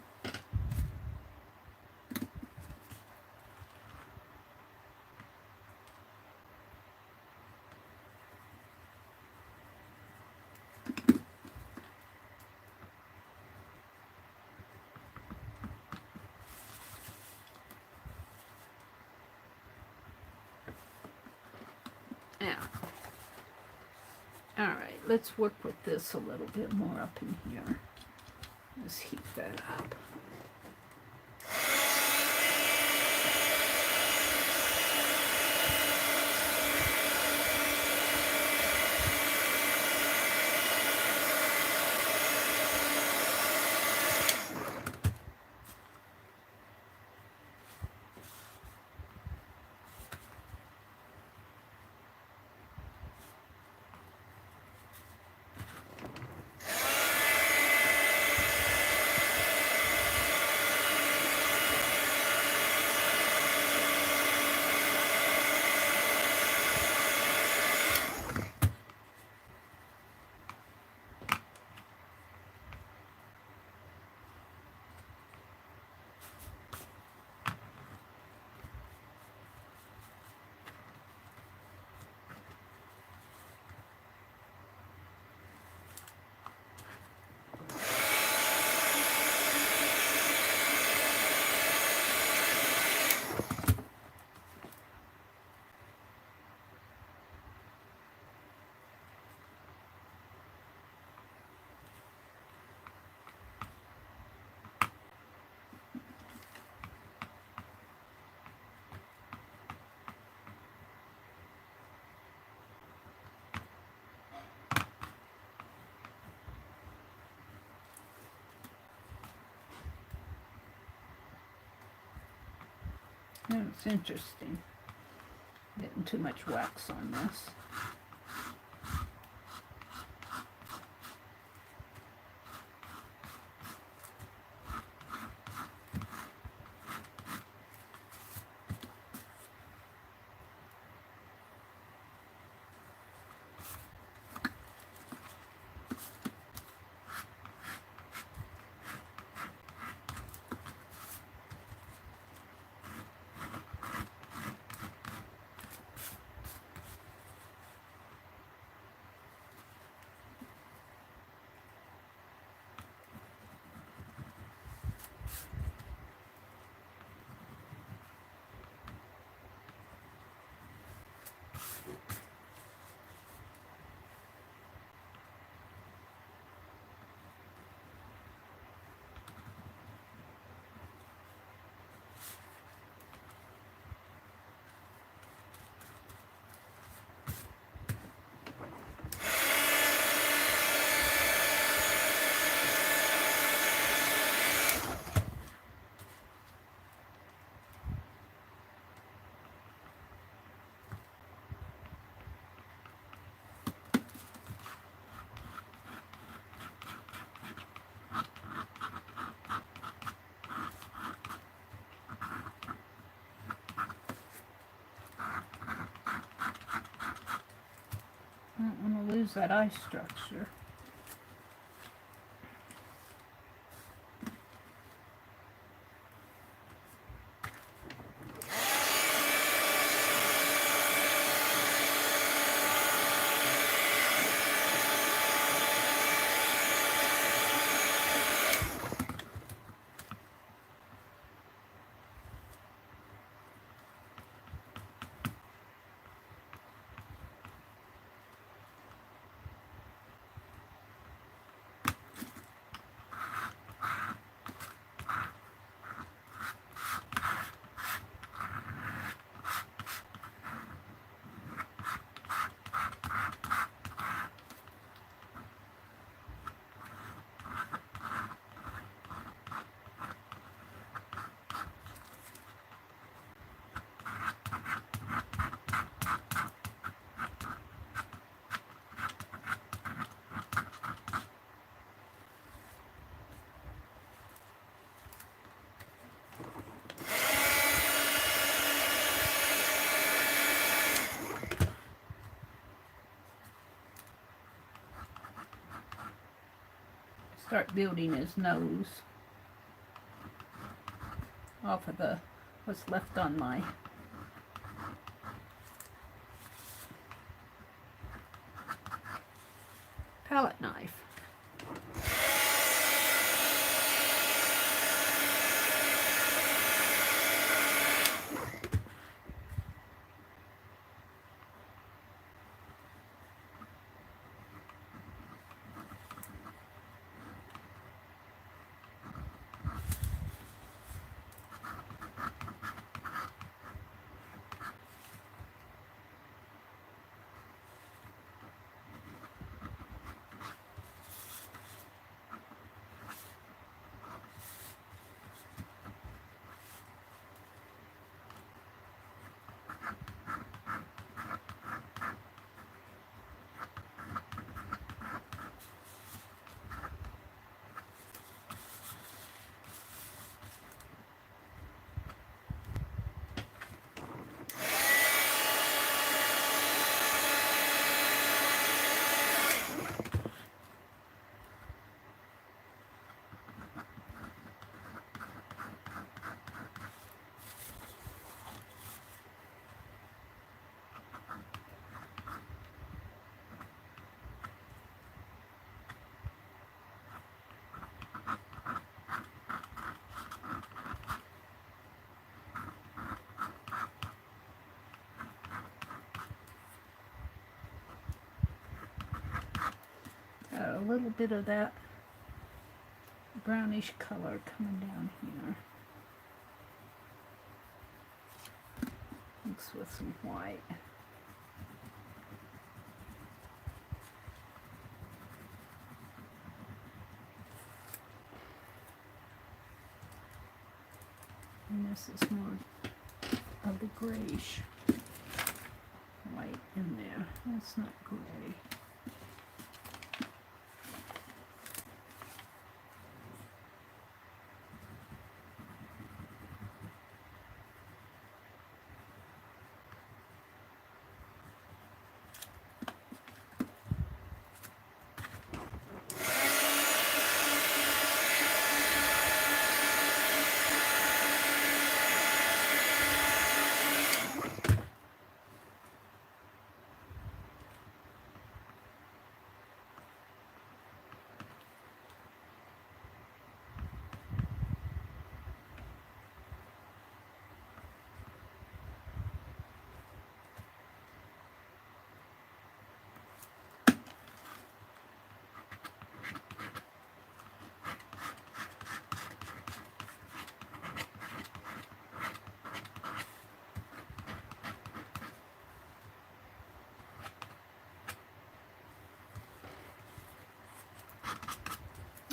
Yeah. All right, let's work with this a little bit more up in here. Let's heat that up. Oh, it's interesting. Getting too much wax on this. I don't want to lose that eye structure. start building his nose off of the what's left on my palette knife. A little bit of that brownish color coming down here. Mixed with some white. And this is more of the grayish white in there. That's not gray.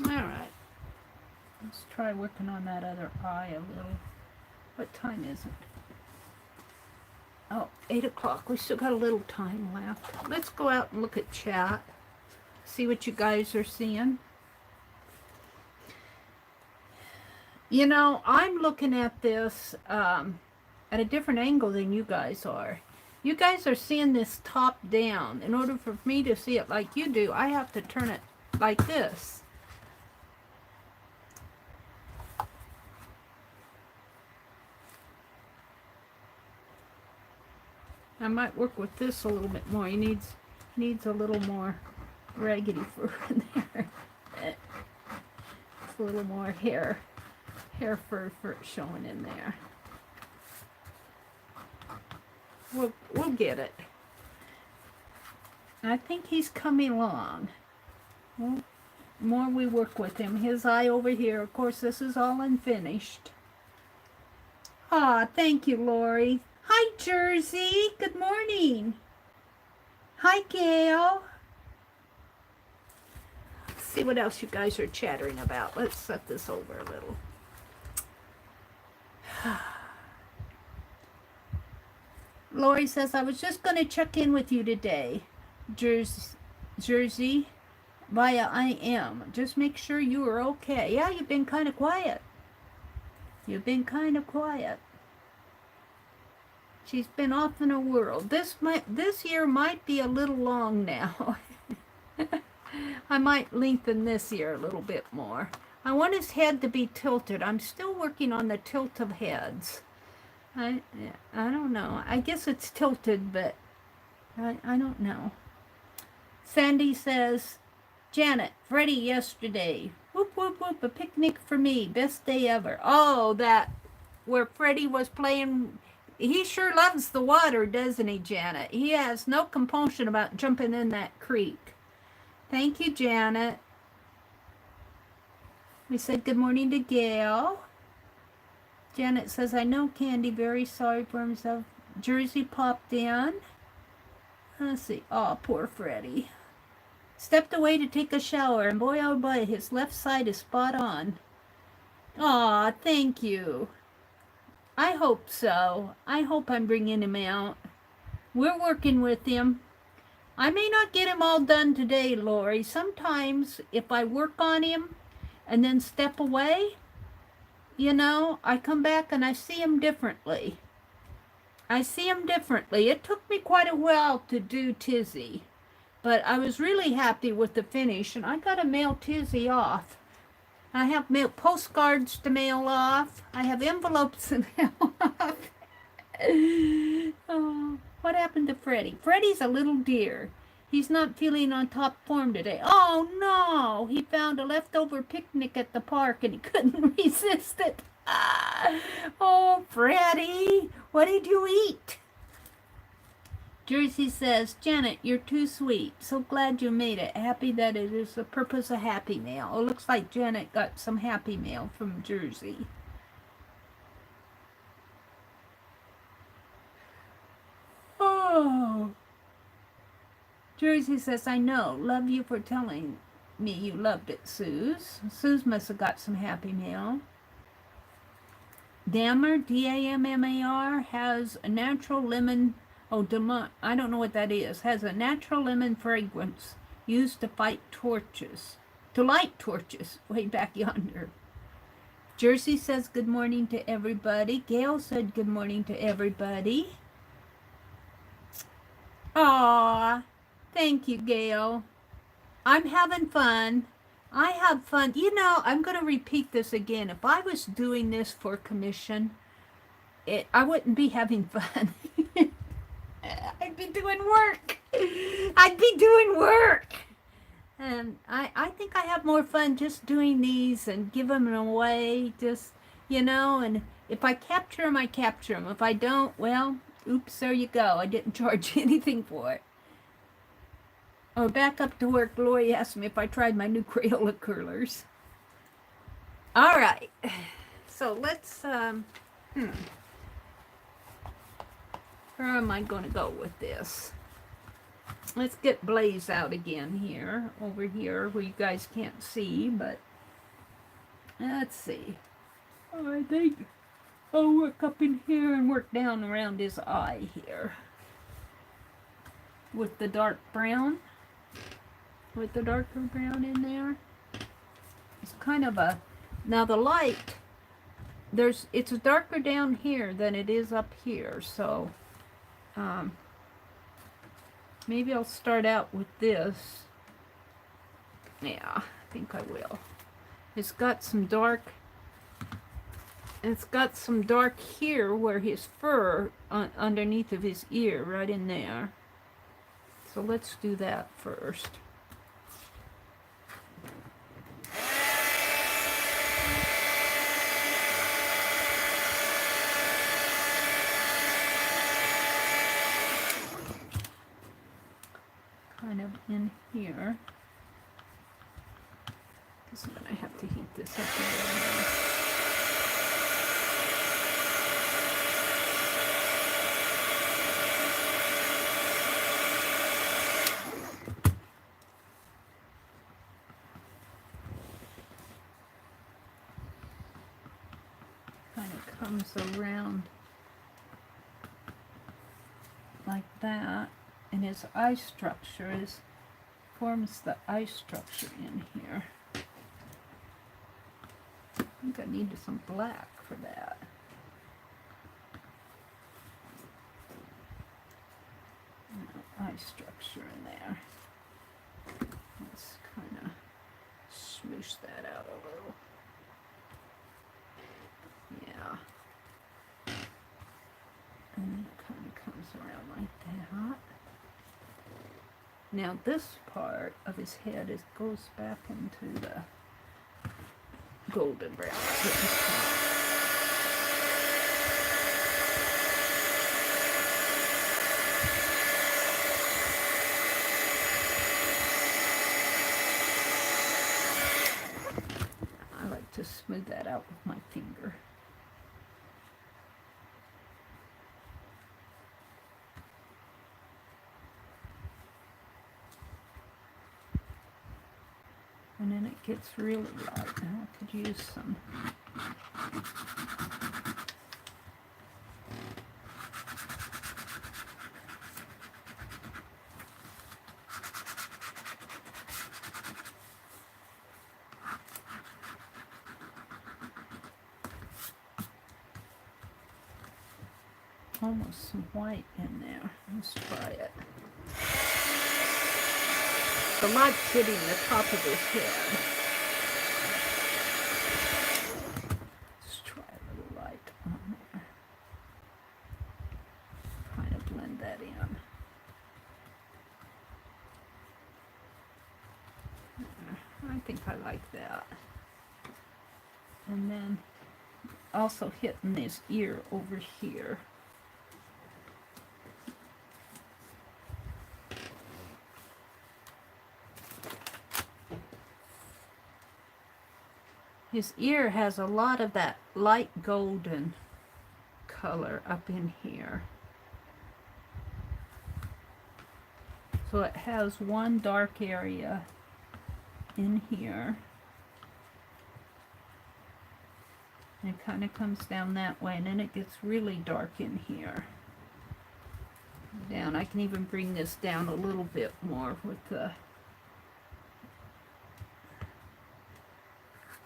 Alright, let's try working on that other eye a little. What time is it? Oh, 8 o'clock. We still got a little time left. Let's go out and look at chat. See what you guys are seeing. You know, I'm looking at this at a different angle than you guys are. You guys are seeing this top down. In order for me to see it like you do, I have to turn it like this. I might work with this a little bit more. He needs a little more raggedy fur in there. It's a little more hair fur showing in there. We'll get it. I think he's coming along. Well, more we work with him. His eye over here. Of course, this is all unfinished. Ah, thank you, Lori. Hi, Jersey. Good morning. Hi, Gail. Let's see what else you guys are chattering about. Let's set this over a little. Lori says, I was just going to check in with you today. Jersey, via IM. Just make sure you are okay. Yeah, you've been kind of quiet. You've been kind of quiet. She's been off in a world. This year might be a little long now. I might lengthen this ear a little bit more. I want his head to be tilted. I'm still working on the tilt of heads. I don't know. I guess it's tilted, but I don't know. Sandy says, Janet, Freddie yesterday. Whoop, whoop, whoop, a picnic for me. Best day ever. Oh, that where Freddie was playing. He sure loves the water, doesn't he, Janet? He has no compunction about jumping in that creek. Thank you, Janet. We said good morning to Gail. Janet says, I know, Candy. Very sorry for himself. Jersey popped in. Let's see. Oh, poor Freddie. Stepped away to take a shower, and boy, oh boy, his left side is spot on. Aw, thank you. I hope so. I hope I'm bringing him out. We're working with him. I may not get him all done today, Lori. Sometimes if I work on him and then step away, you know, I come back and I see him differently. I see him differently. It took me quite a while to do Tizzy, but I was really happy with the finish, and I got to mail Tizzy off. I have postcards to mail off. I have envelopes to mail off. Oh, what happened to Freddie? Freddie's a little deer. He's not feeling on top form today. Oh, no. He found a leftover picnic at the park, and he couldn't resist it. Oh, Freddie, what did you eat? Jersey says, Janet, you're too sweet. So glad you made it. Happy that it is the purpose of Happy Mail. It looks like Janet got some Happy Mail from Jersey. Oh. Jersey says, I know. Love you for telling me you loved it, Suze. Suze must have got some Happy Mail. Dammer, D-A-M-M-A-R, has a natural lemon, I don't know what that is, has a natural lemon fragrance used to light torches, way back yonder. Jersey says good morning to everybody. Gail said good morning to everybody. Aw, thank you, Gail. I'm having fun. I have fun. You know, I'm going to repeat this again. If I was doing this for commission, I wouldn't be having fun. I'd be doing work. And I think I have more fun just doing these and giving them away. Just, you know, and if I capture them, I capture them. If I don't, well, oops, there you go. I didn't charge anything for it. Oh, back up to work. Lori asked me if I tried my new Crayola curlers. All right. So let's, where am I going to go with this? Let's get Blaize out again here, over here, where you guys can't see, but let's see. I think I'll work up in here and work down around his eye here with the dark brown. With the darker brown in there. It's kind of a, now the light, it's darker down here than it is up here, so maybe I'll start out with this. Yeah, I think I will. It's got some dark here where his fur underneath of his ear, right in there. So let's do that first. Kind of in here, because I'm going to have to heat this up a little more. Kind of comes around like that. And his eye structure forms the eye structure in here. I think I need some black for that. Eye structure in there. Let's kind push that out a little. Yeah. And then it kind of comes around like that. Now this part of his head goes back into the golden brown. I like to smooth that out with my finger. And then it gets really light. Now I could use some. Almost some white in there. Let's try it. The light's hitting the top of his head. Let's try a little light on there. Kind of blend that in. I think I like that. And then also hitting his ear over here. His ear has a lot of that light golden color up in here. So it has one dark area in here. And it kind of comes down that way, and then it gets really dark in here. Down. I can even bring this down a little bit more with the...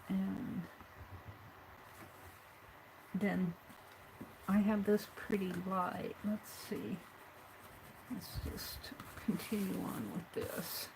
And then I have this pretty light. Let's see. Let's just continue on with this.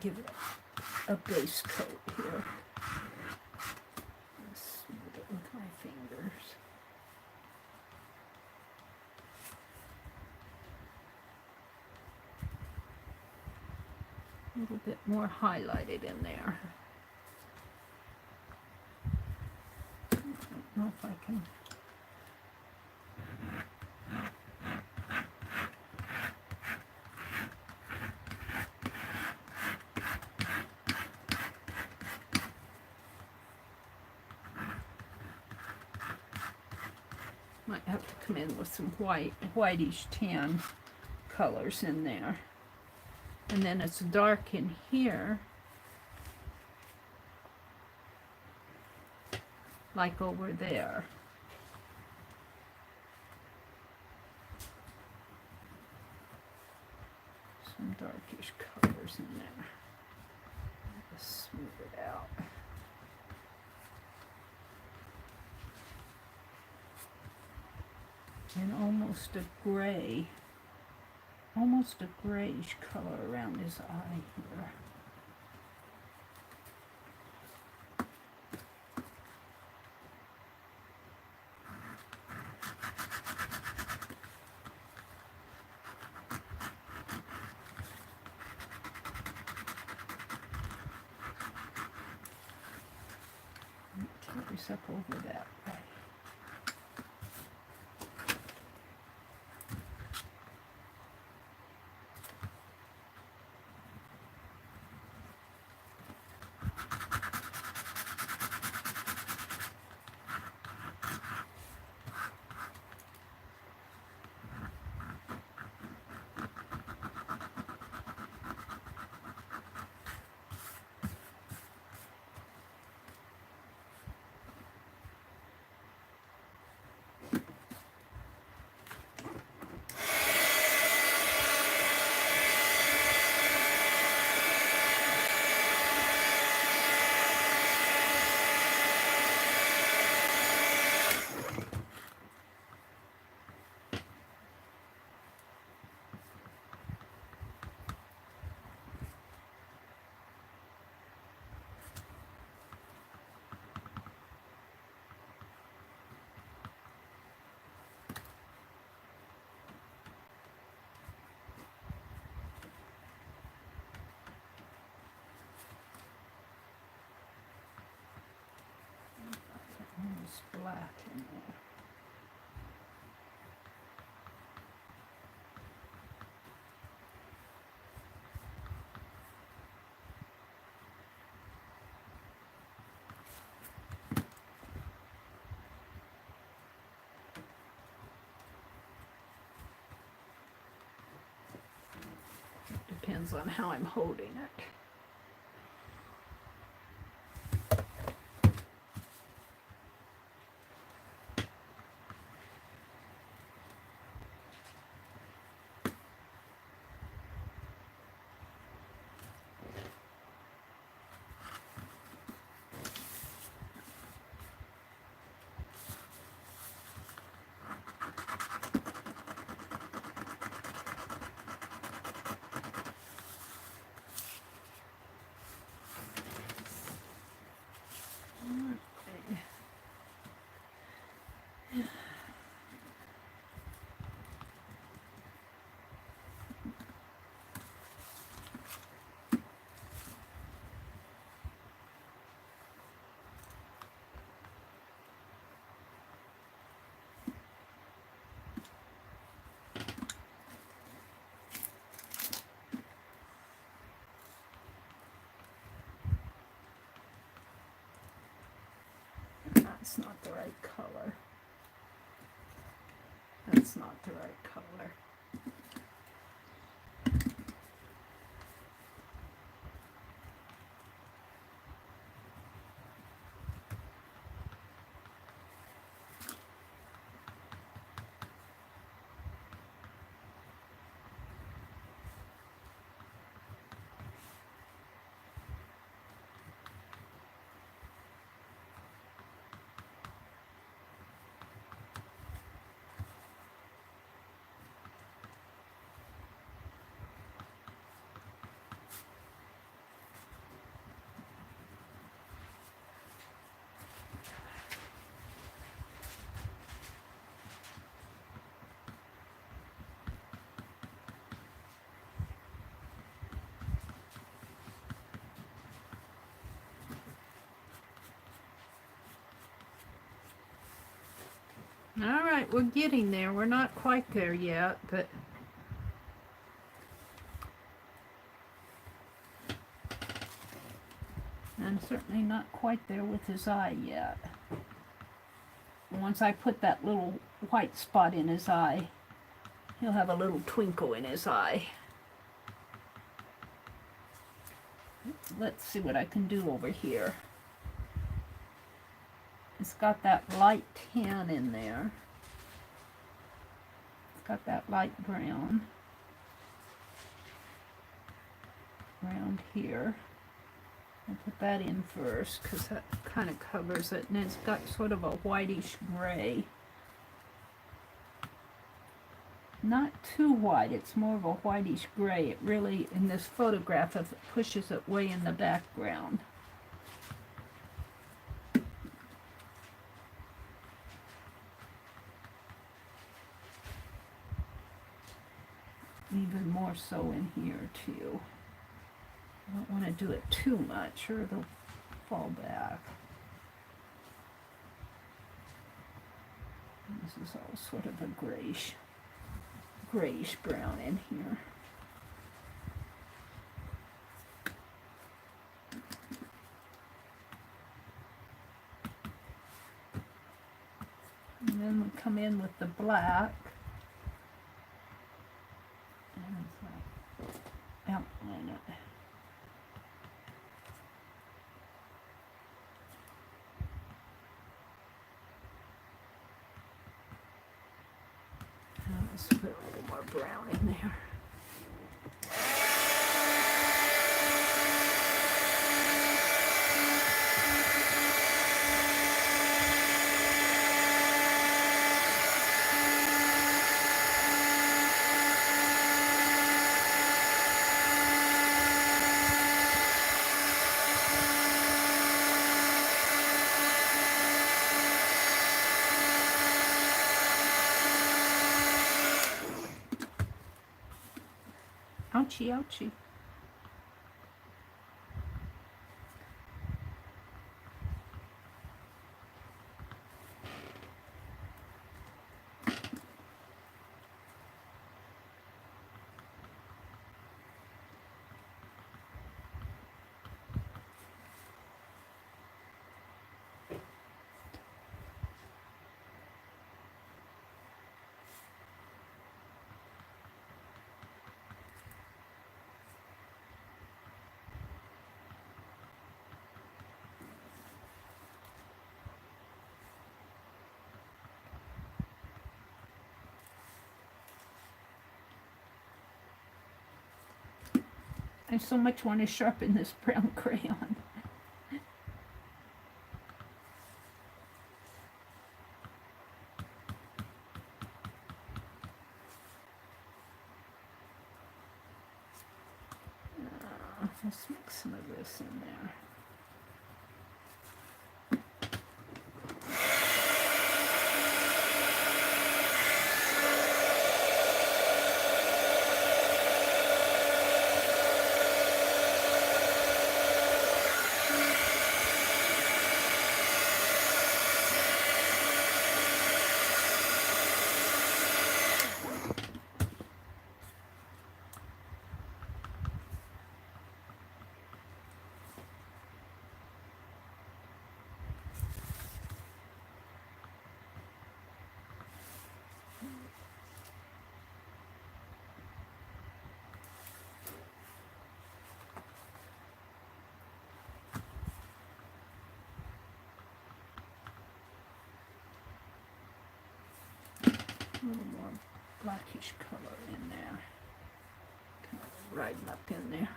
Give it a base coat here. Smooth it with my fingers. A little bit more highlighted in there. I don't know if I can. Might have to come in with some whitish tan colors in there. And then it's dark in here, like over there. Some darkish colors in there. Just smooth it out. And almost a gray, almost a grayish color around his eye here. Turn this up over that way. this black in there. Depends on how I'm holding it. That's not the right color. That's not the right color. All right, we're getting there. We're not quite there yet, but I'm certainly not quite there with his eye yet. Once I put that little white spot in his eye, he'll have a little twinkle in his eye. Let's see what I can do over here. It's got that light tan in there. It's got that light brown around here. I'll put that in first because that kind of covers it, and it's got sort of a whitish gray. Not too white, it's more of a whitish gray. It really, in this photograph, it pushes it way in the background. Even more so in here too. I don't want to do it too much or it'll fall back. And this is all sort of a grayish brown in here. And then we come in with the black. Outline it. Let's put a little more brown in there. Ouchie, ouchie. I so much want to sharpen this brown crayon. Let's mix some of this in there. A little more blackish color in there. Kind of right up in there.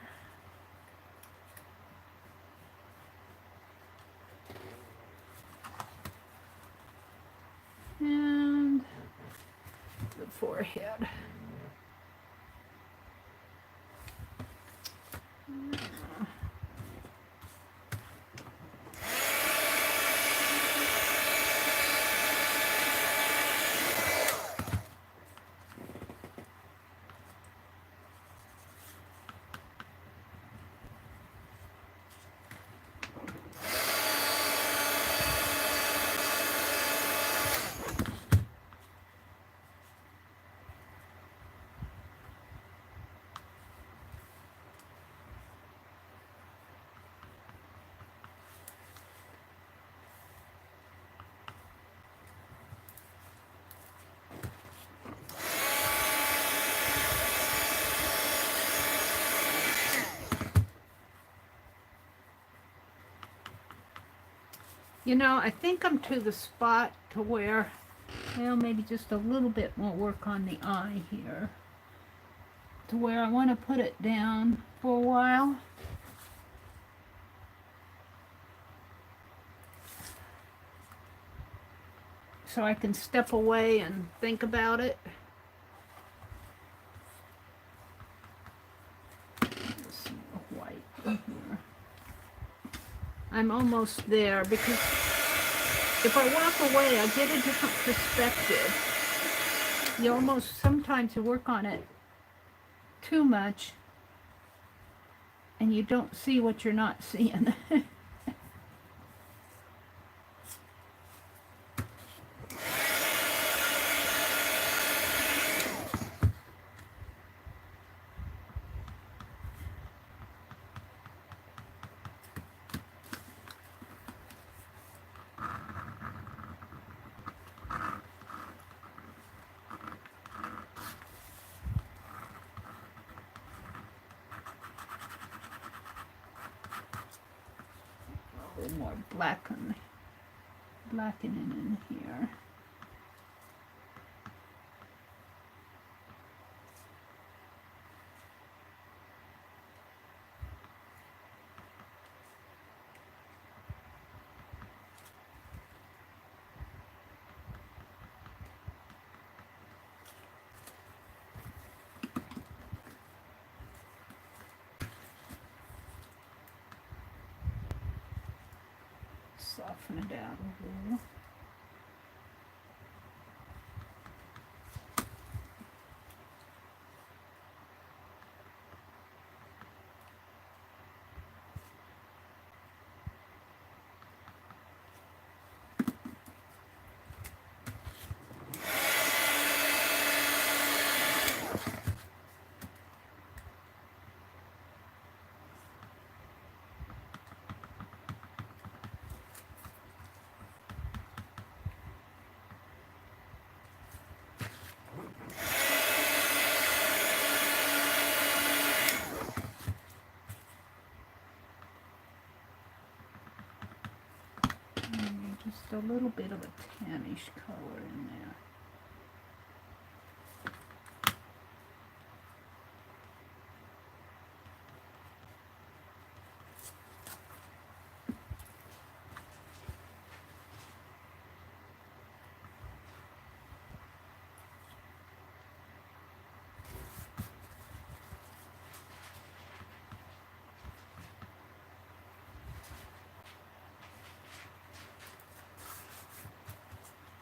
And the forehead. You know, I think I'm to the spot to where, well, maybe just a little bit more work on the eye here, to where I want to put it down for a while. So I can step away and think about it. There's some white in here. I'm almost there because if I walk away, I get a different perspective. You almost, sometimes you work on it too much and you don't see what you're not seeing. A little more blackening in here. Soften it out a little. Just a little bit of a tannish color in there.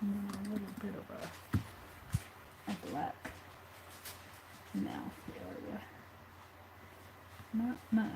And then a little bit of a black mouth area. Not much.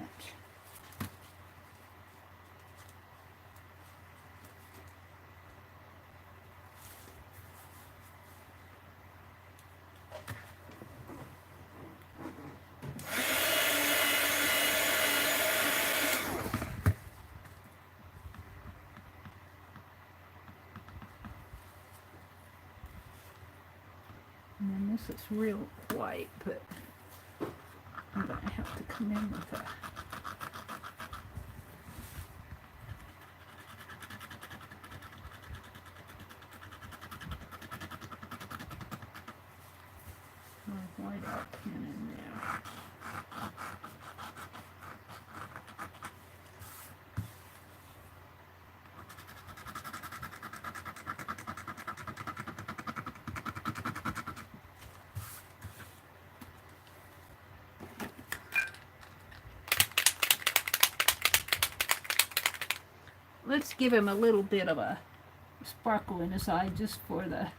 And then this is real white, but I'm going to have to come in with a white outline in there. Let's give him a little bit of a sparkle in his eye just for the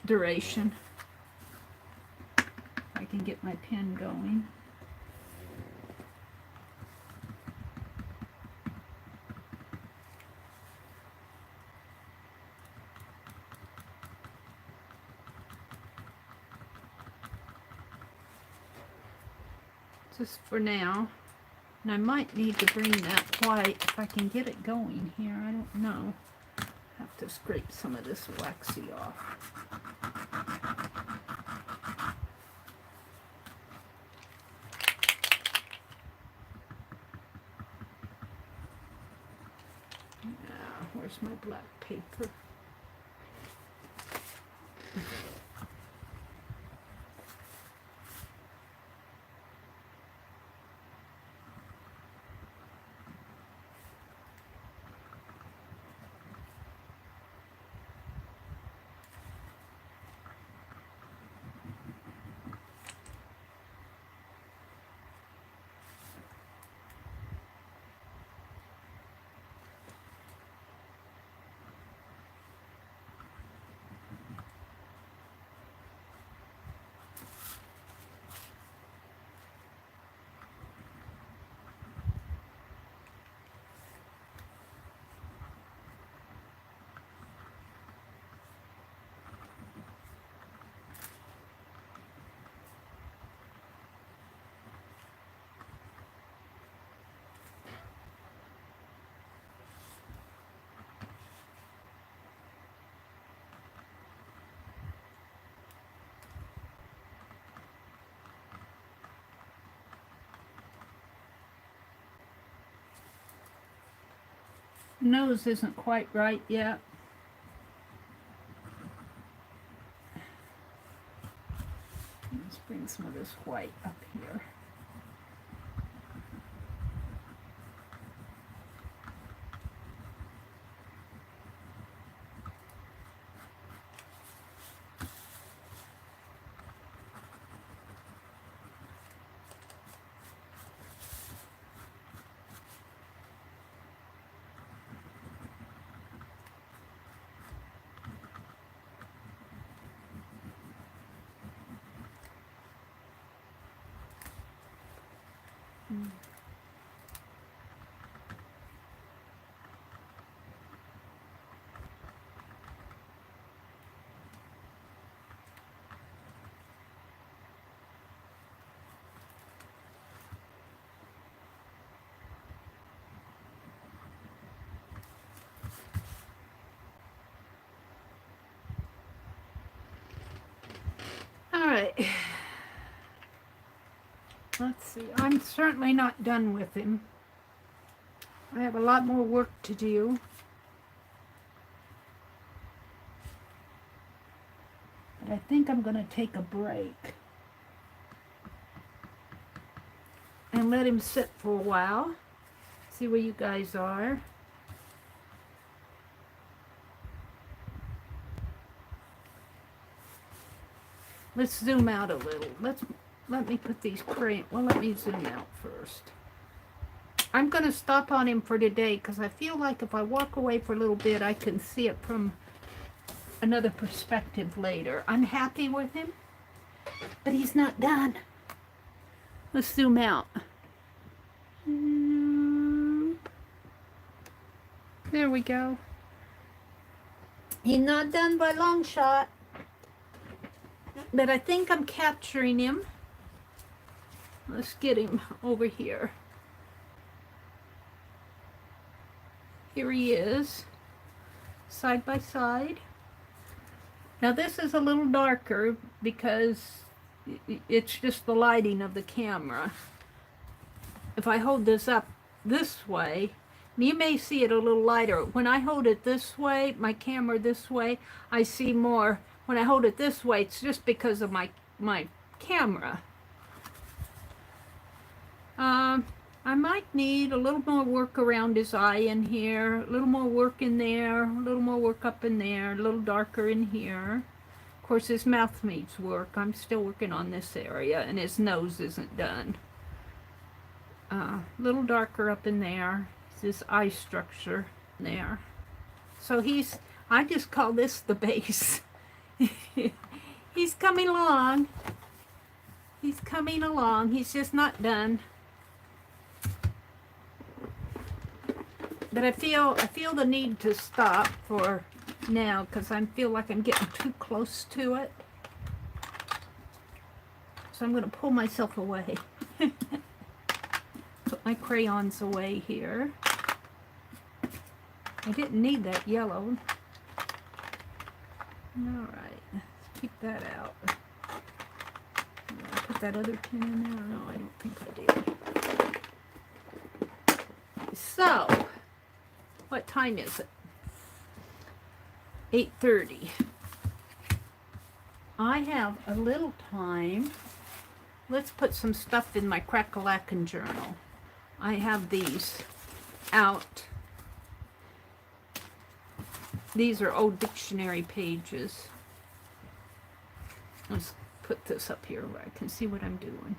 duration. I can get my pen going. Just for now. And I might need to bring that white if I can get it going here. I don't know. Have to scrape some of this waxy off. Now, where's my black paper? Nose isn't quite right yet. Let's bring some of this white up here. All right. Let's see. I'm certainly not done with him. I have a lot more work to do. But I think I'm going to take a break and let him sit for a while. See where you guys are. Let's zoom out a little. Let me put these crayons. Well, let me zoom out first. I'm going to stop on him for today because I feel like if I walk away for a little bit, I can see it from another perspective later. I'm happy with him, but he's not done. Let's zoom out. There we go. He's not done by long shot, but I think I'm capturing him. Let's get him over here. Here he is, side by side. Now this is a little darker because it's just the lighting of the camera. If I hold this up this way, you may see it a little lighter. When I hold it this way, my camera this way, I see more. When I hold it this way, it's just because of my camera. I might need a little more work around his eye in here, a little more work in there, a little more work up in there, a little darker in here. Of course, his mouth needs work. I'm still working on this area, and his nose isn't done. A little darker up in there. His eye structure there. So I just call this the base. He's coming along. He's coming along. He's just not done. But I feel the need to stop for now because I feel like I'm getting too close to it. So I'm going to pull myself away. Put my crayons away here. I didn't need that yellow. Alright, let's keep that out. Did I put that other pin in there? No, I don't think I did. So, what time is it? 8:30. I have a little time. Let's put some stuff in my Crack-A-Lak'n journal. I have these out. These are old dictionary pages. Let's put this up here where I can see what I'm doing.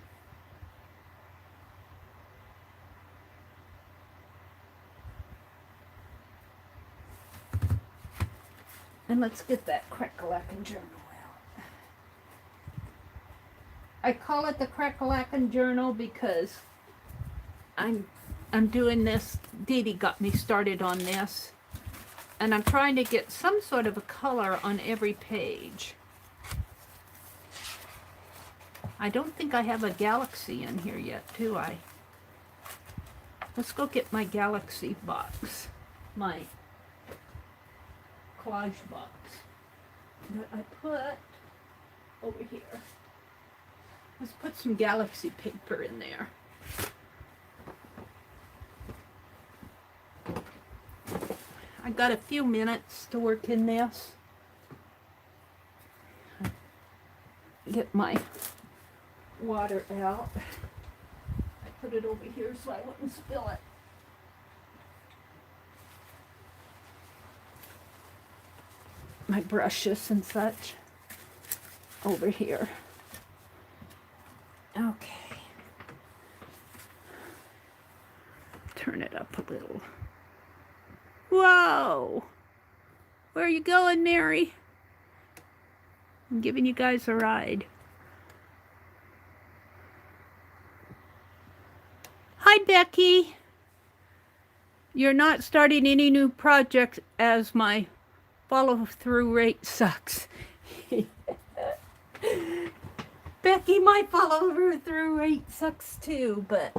And let's get that Crack-A-Lak'n journal out. I call it the Crack-A-Lak'n journal because I'm doing this. Dee Dee got me started on this. And I'm trying to get some sort of a color on every page. I don't think I have a galaxy in here yet, do I? Let's go get my galaxy box. My collage box that I put over here. Let's put some galaxy paper in there. I got a few minutes to work in this. Get my water out. I put it over here so I wouldn't spill it. My brushes and such over here. Okay. Turn it up a little. Whoa! Where are you going, Meri? I'm giving you guys a ride. Hi, Becky. You're not starting any new projects as my follow-through rate sucks. Becky, my follow-through rate sucks too, but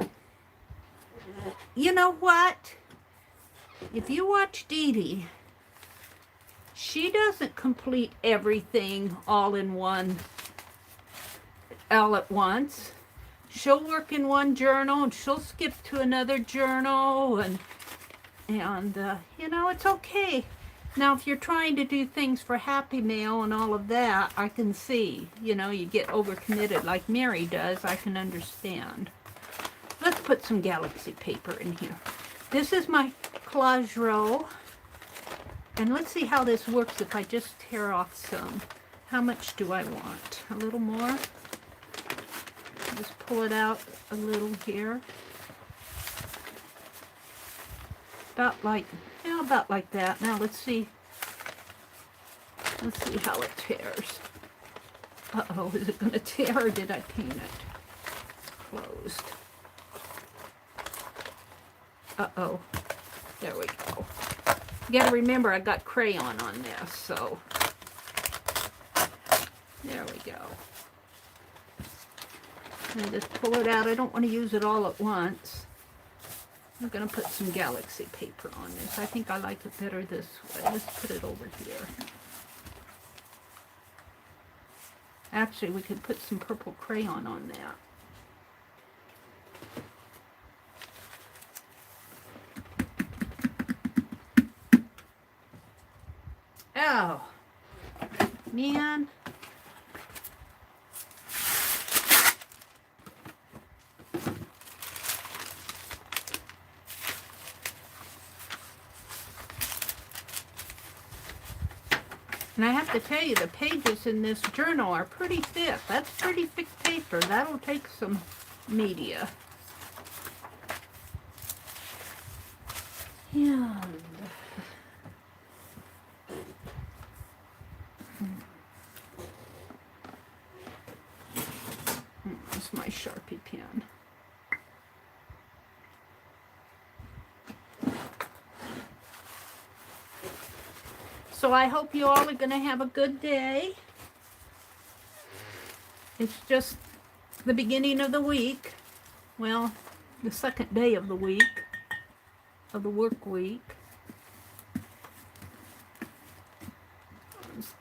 you know what? If you watch Dee Dee, she doesn't complete everything all at once. She'll work in one journal and she'll skip to another journal and you know, it's okay. Now, if you're trying to do things for Happy Mail and all of that, I can see, you know, you get overcommitted like Meri does. I can understand. Let's put some galaxy paper in here. This is my collage roll. And let's see how this works if I just tear off some. How much do I want? A little more? Just pull it out a little here. About like that. Now let's see. Let's see how it tears. Uh-oh, is it going to tear or did I paint it? Closed. Uh-oh. There we go. You got to remember I got crayon on this, so there we go. And just pull it out. I don't want to use it all at once. I'm going to put some galaxy paper on this. I think I like it better this way. Let's put it over here. Actually, we could put some purple crayon on that. Oh, man. And I have to tell you, the pages in this journal are pretty thick. That's pretty thick paper. That'll take some media. And that's my Sharpie pen. So I hope you all are going to have a good day. It's just the beginning of the week. Well, the second day of the week, of the work week. Let's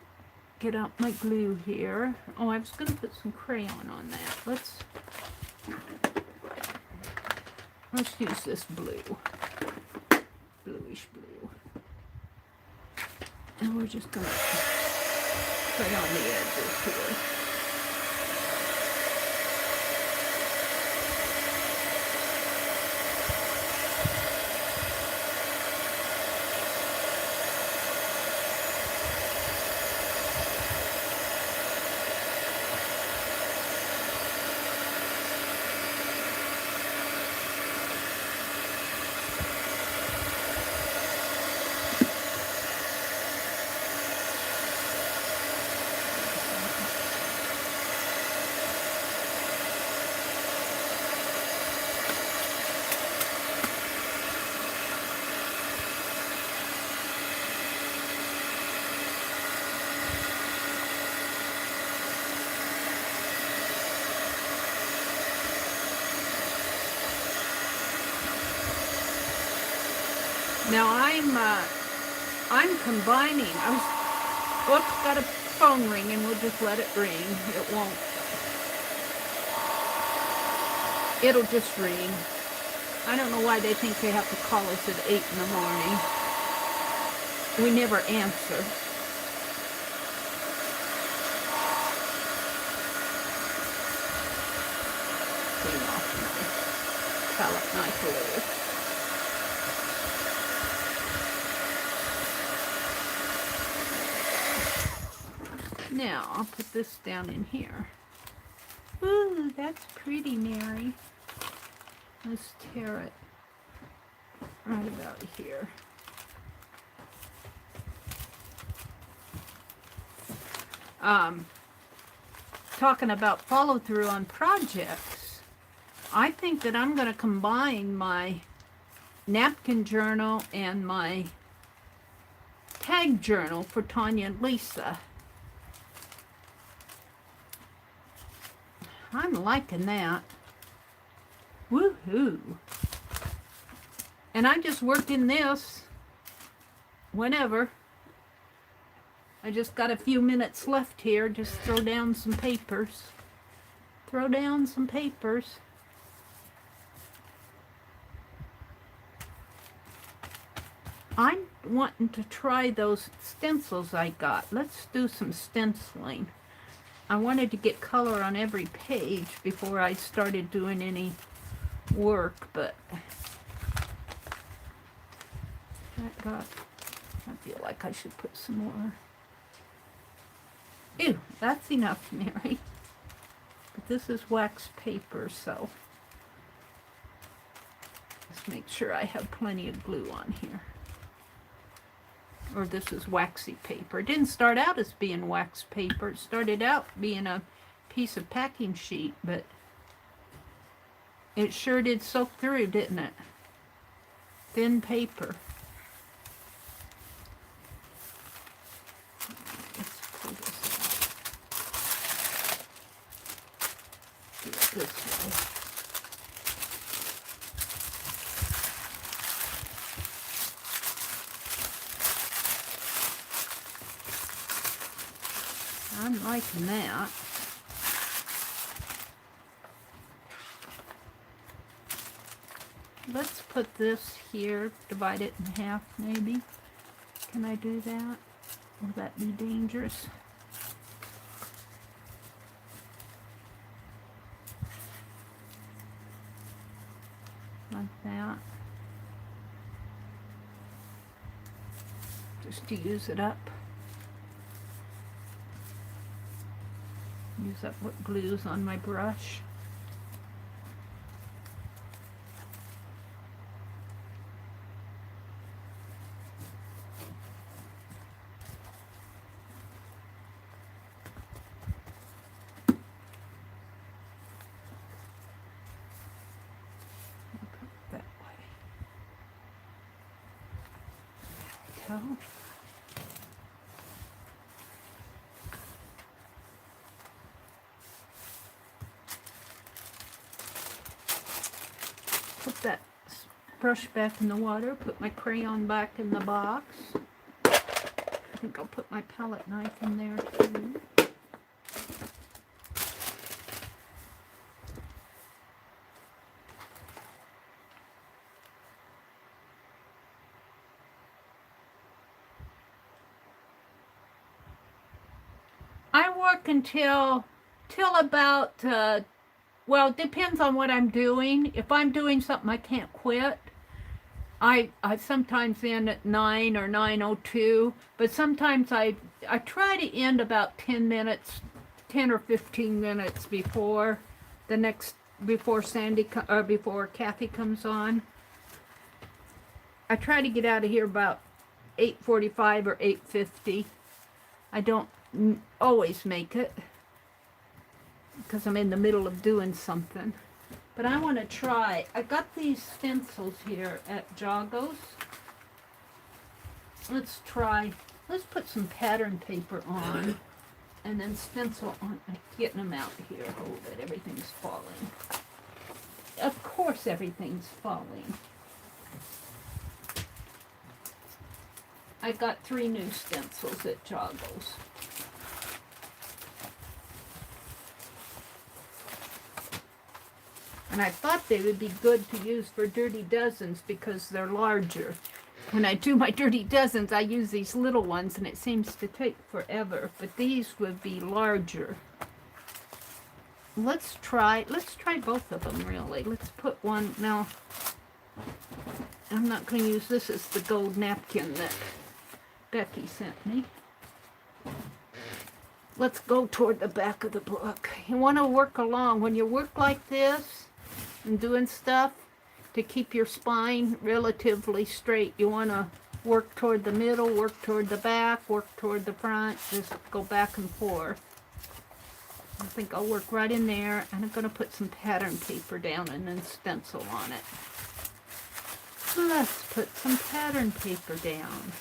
get out my glue here. Oh, I was going to put some crayon on that. Let's use this blue. Bluish blue. And we're just going to put on the edges here. Now I'm combining. Whoops, got a phone ring, and we'll just let it ring. It won't. It'll just ring. I don't know why they think they have to call us at 8 in the morning. We never answer. Clean off my palette knife a little. Now, I'll put this down in here. Ooh, that's pretty, Meri. Let's tear it right about here. Talking about follow-through on projects, I think that I'm going to combine my napkin journal and my tag journal for Tanya and Lisa. I'm liking that. Woohoo! And I just worked in this whenever. I just got a few minutes left here. Just throw down some papers. Throw down some papers. I'm wanting to try those stencils I got. Let's do some stenciling. I wanted to get color on every page before I started doing any work, but I feel like I should put some more. Ew, that's enough, Meri. But this is wax paper, so let's make sure I have plenty of glue on here. or this is waxy paper. It didn't start out as being wax paper. It started out being a piece of packing sheet, but it sure did soak through, didn't it? Thin paper. Let's pull this out. Do it this way. I'm liking that. Let's put this here, divide it in half maybe. Can I do that? Will that be dangerous? Like that. Just to use it up. Use up what glue's on my brush. That way. There we go. Put that brush back in the water, put my crayon back in the box. I think I'll put my palette knife in there too. I work until about well, it depends on what I'm doing. If I'm doing something I can't quit, I sometimes end at 9 or 9:02, but sometimes I try to end about 10 minutes, 10 or 15 minutes before before before Kathy comes on. I try to get out of here about 8:45 or 8:50. I don't always make it, because I'm in the middle of doing something. But I want to try. I got these stencils here at Jago's. Let's try. Let's put some pattern paper on and then stencil on. I'm getting them out here. Hold it. Everything's falling. Of course everything's falling. I got 3 new stencils at Jago's. And I thought they would be good to use for dirty dozens because they're larger. When I do my dirty dozens, I use these little ones and it seems to take forever. But these would be larger. Let's try both of them really. Let's put one, now, I'm not going to use this as the gold napkin that Becky sent me. Let's go toward the back of the book. You want to work along. When you work like this and doing stuff to keep your spine relatively straight, you want to work toward the middle, work toward the back, work toward the front, just go back and forth. I think I'll work right in there, and I'm going to put some pattern paper down and then stencil on it. Let's put some pattern paper down.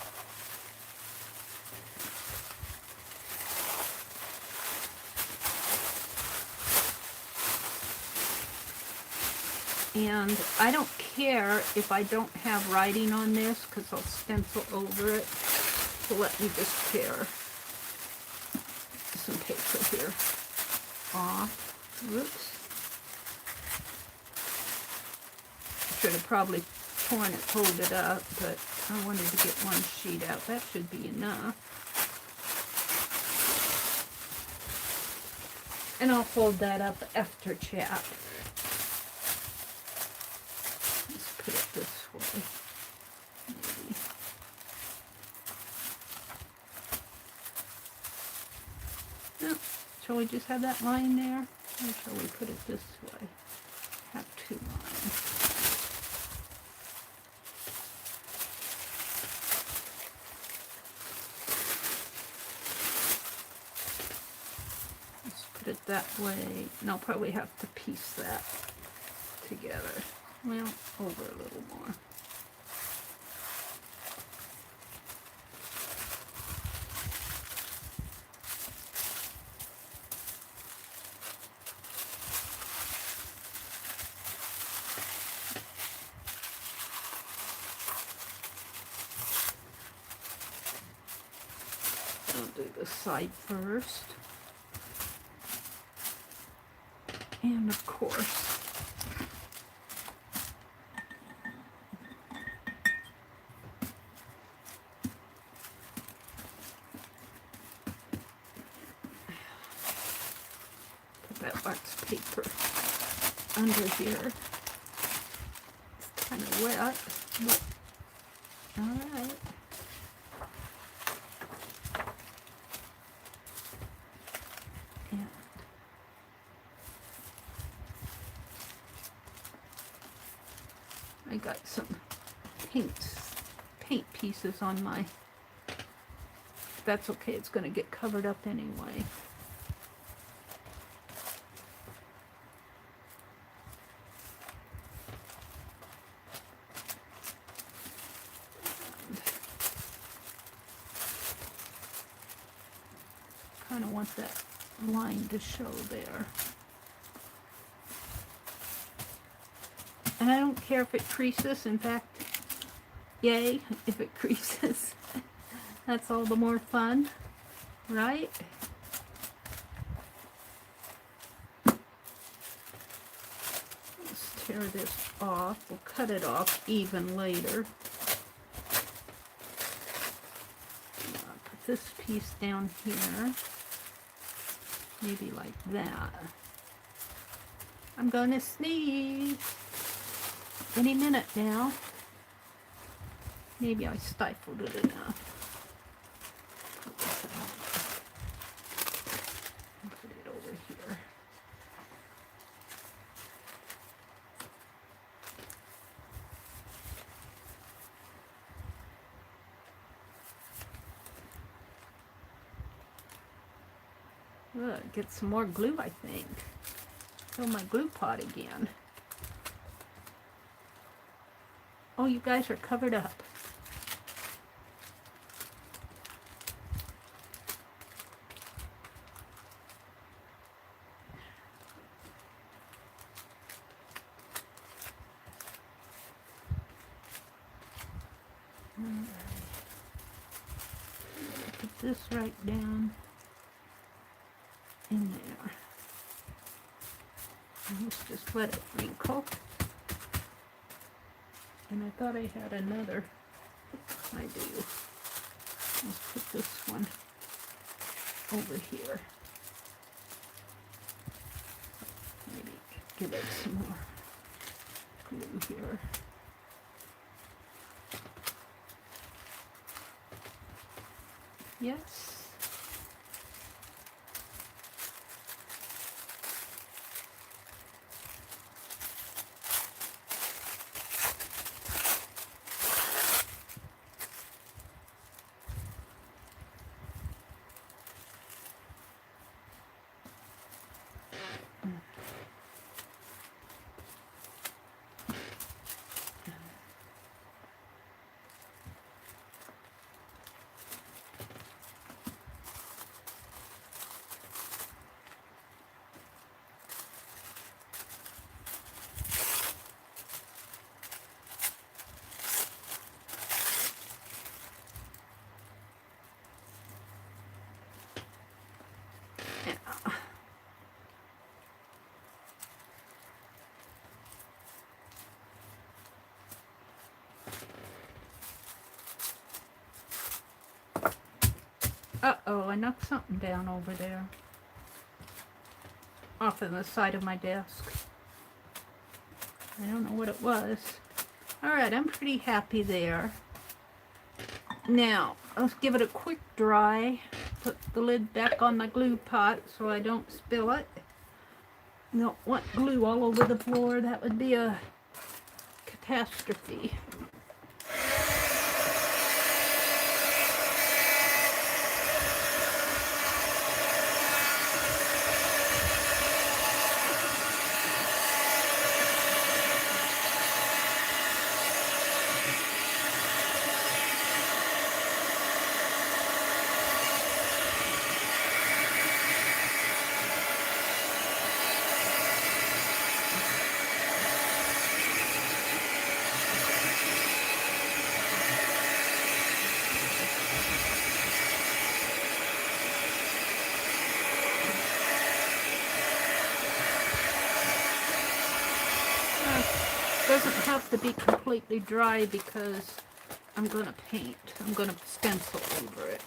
And I don't care if I don't have writing on this because I'll stencil over it. So let me just tear some paper here off. Whoops. I should have probably torn it, pulled it up, but I wanted to get one sheet out. That should be enough. And I'll fold that up after chat. Put it this way. Maybe. No. Shall we just have that line there? Or shall we put it this way? Have 2 lines. it that way. And I'll probably have to piece that together. Well, over a little more. I'll do the side first. And of course, put that wax paper under here. It's kind of wet, but all right. I got some paint pieces on my, that's okay, it's going to get covered up anyway. Kind of want that line to show there. And I don't care if it creases. In fact, yay, if it creases. That's all the more fun, right? Let's tear this off. We'll cut it off even later. I'll put this piece down here. Maybe like that. I'm gonna sneeze. Any minute now. Maybe I stifled it enough. Put it over here. Get some more glue, I think. Fill my glue pot again. Oh, you guys are covered up. Put this right down in there. And let's just let it wrinkle. And I thought I had another. I do. Let's put this one over here. Maybe give it some more glue here. Yes. Uh-oh, I knocked something down over there. Off of the side of my desk. I don't know what it was. Alright, I'm pretty happy there. Now, let's give it a quick dry. Put the lid back on my glue pot so I don't spill it. Don't want glue all over the floor. That would be a catastrophe. doesn't have to be completely dry because I'm going to paint. I'm going to stencil over it.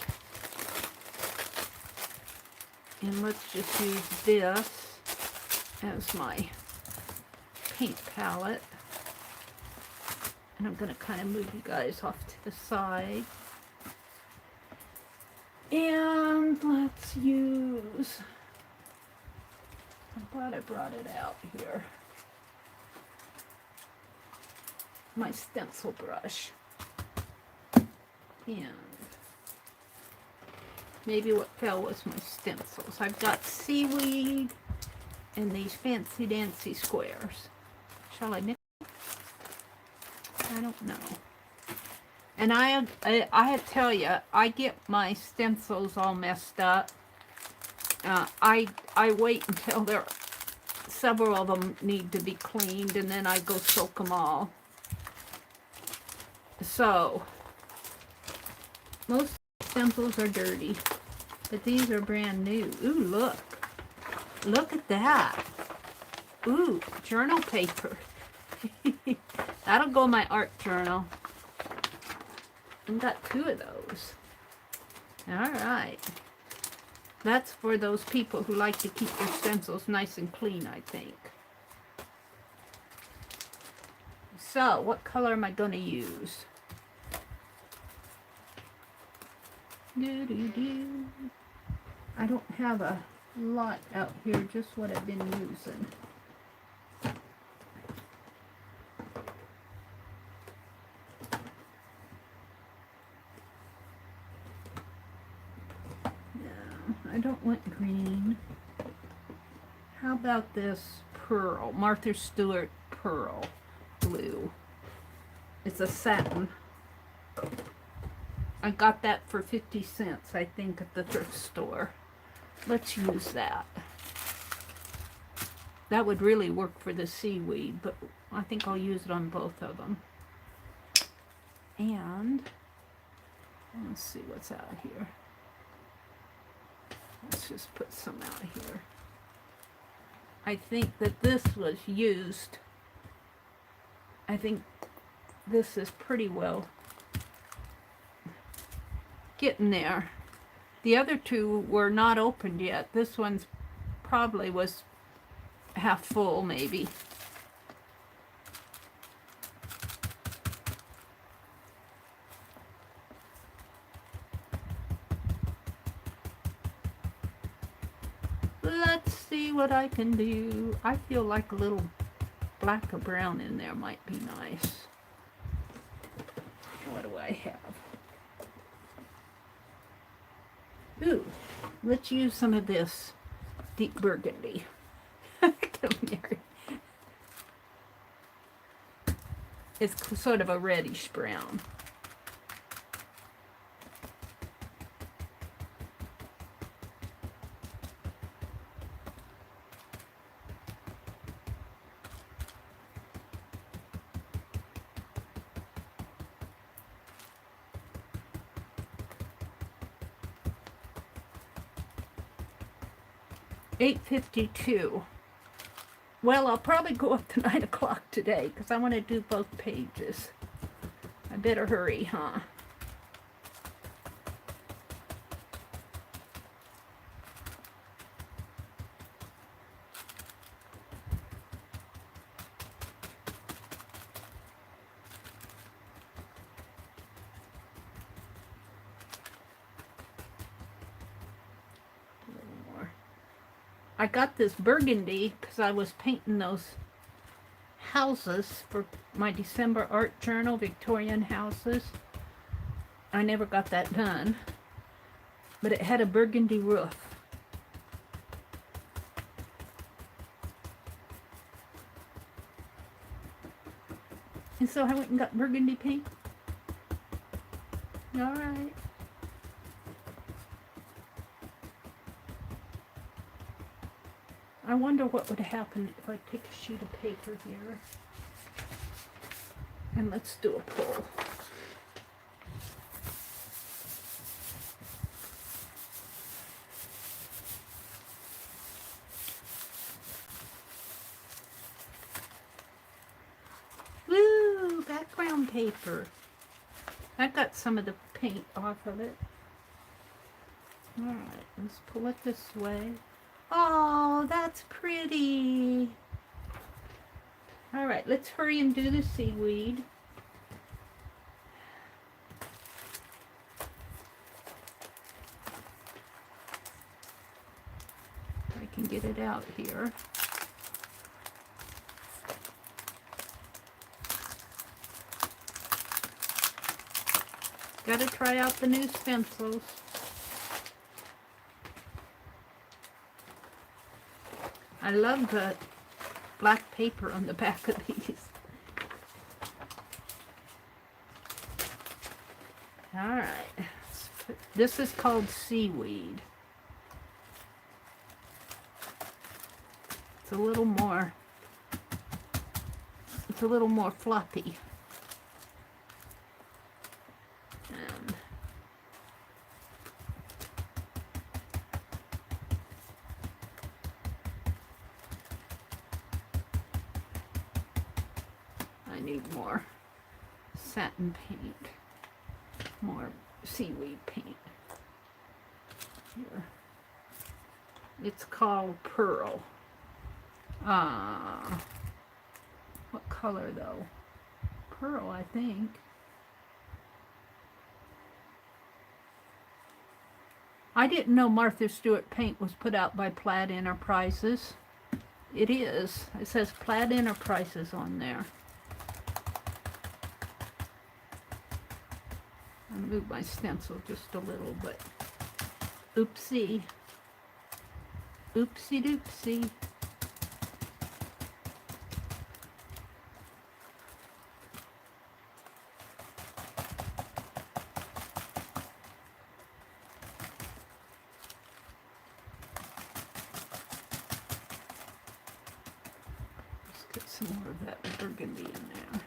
And let's just use this as my paint palette. And I'm going to kind of move you guys off to the side. And let's use, I'm glad I brought it out here, my stencil brush. And maybe what fell was my stencils. I've got seaweed and these fancy dancy squares. Shall I mix? I don't know. And I tell you, I get my stencils all messed up. I wait until several of them need to be cleaned, and then I go soak them all. So most stencils are dirty, but these are brand new. Ooh, look at that. Ooh, journal paper. That'll go in my art journal. I've got 2 of those. Alright. That's for those people who like to keep their stencils nice and clean, I think. So, what color am I going to use? I don't have a lot out here, just what I've been using. I don't want green. How about this pearl, Martha Stewart pearl blue? It's a satin. I got that for 50 cents, I think, at the thrift store. Let's use that. That would really work for the seaweed, but I think I'll use it on both of them. And let's see what's out here. Let's just put some out here. I think that this was used. I think this is pretty well getting there. The other 2 were not opened yet. This one's probably was half full, maybe. Let's see what I can do. I feel like a little black or brown in there might be nice. What do I have? Ooh, let's use some of this deep burgundy. It's sort of a reddish brown. $8.52. Well, I'll probably go up to 9 o'clock today because I want to do both pages. I better hurry, huh? I got this burgundy because I was painting those houses for my December art journal, Victorian houses. I never got that done, but it had a burgundy roof. And so I went and got burgundy paint. All right. I wonder what would happen if I take a sheet of paper here. And let's do a pull. background paper. I got some of the paint off of it. Alright, let's pull it this way. Oh, that's pretty. Alright, let's hurry and do the seaweed. I can get it out here. Gotta try out the new stencils. I love the black paper on the back of these. Alright, this is called seaweed. It's a little more floppy. And I need more satin paint, more seaweed paint. Here. It's called Pearl. What color though? Pearl, I think. I didn't know Martha Stewart paint was put out by Plaid Enterprises. It is. It says Plaid Enterprises on there. I'll move my stencil just a little, but oopsie. Oopsie doopsie. Get some more of that burgundy in there.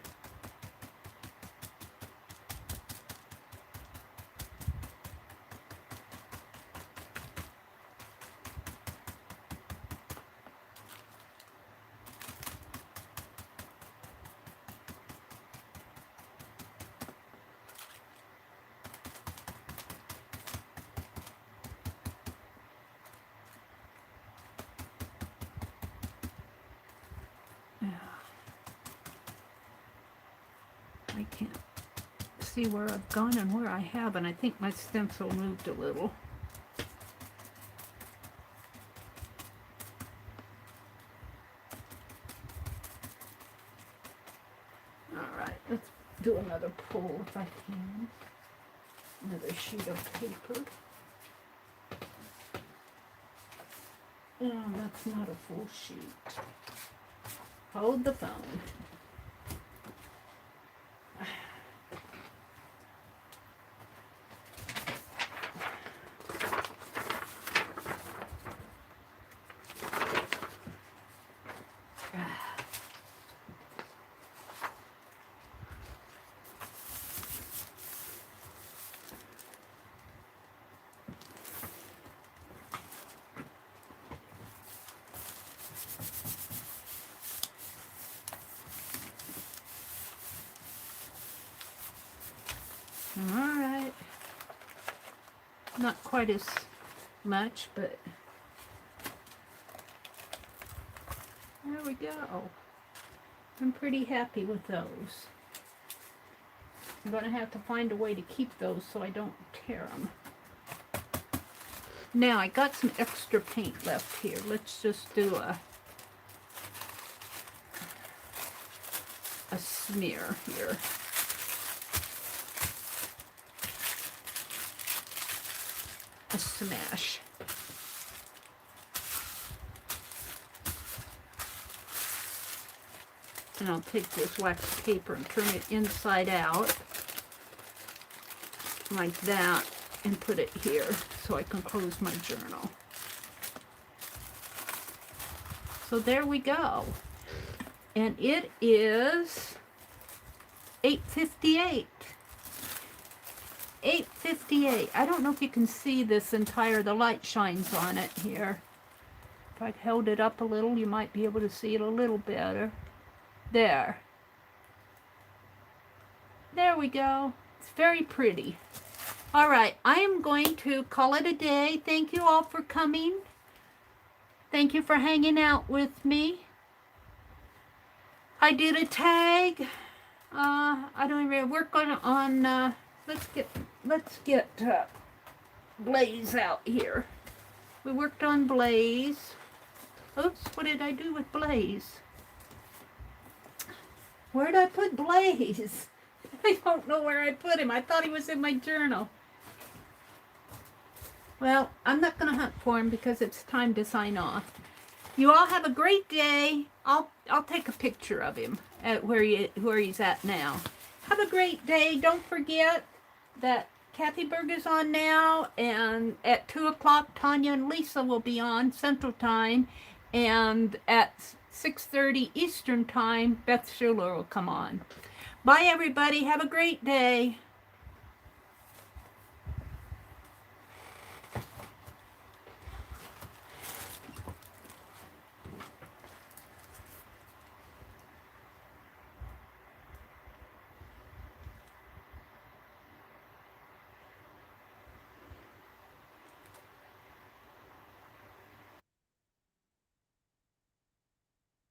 I can't see where I've gone and where I haven't. I think my stencil moved a little. Alright, let's do another pull if I can. Another sheet of paper. Oh, that's not a full sheet. Hold the phone. Alright. Not quite as much, but there we go. I'm pretty happy with those. I'm going to have to find a way to keep those so I don't tear them. Now, I got some extra paint left here. Let's just do a smear here. A smash. And I'll take this wax paper and turn it inside out like that and put it here so I can close my journal. So there we go. And it is 8:58. 8:58. I don't know if you can see this entire, the light shines on it here. If I held it up a little, you might be able to see it a little better. There. There we go. It's very pretty. All right, I am going to call it a day. Thank you all for coming. Thank you for hanging out with me. I did a tag. I don't even work on let's get Blaize out here. We worked on Blaize. Oops, what did I do with Blaize? Where did I put Blaize? I don't know where I put him. I thought he was in my journal. Well, I'm not going to hunt for him because it's time to sign off. You all have a great day. I'll take a picture of him at where he's at now. Have a great day. Don't forget that Kathy Berg is on now, and at 2 o'clock Tanya and Lisa will be on Central Time, and at 6:30 Eastern Time Beth Schuler will come on. Bye everybody. Have a great day.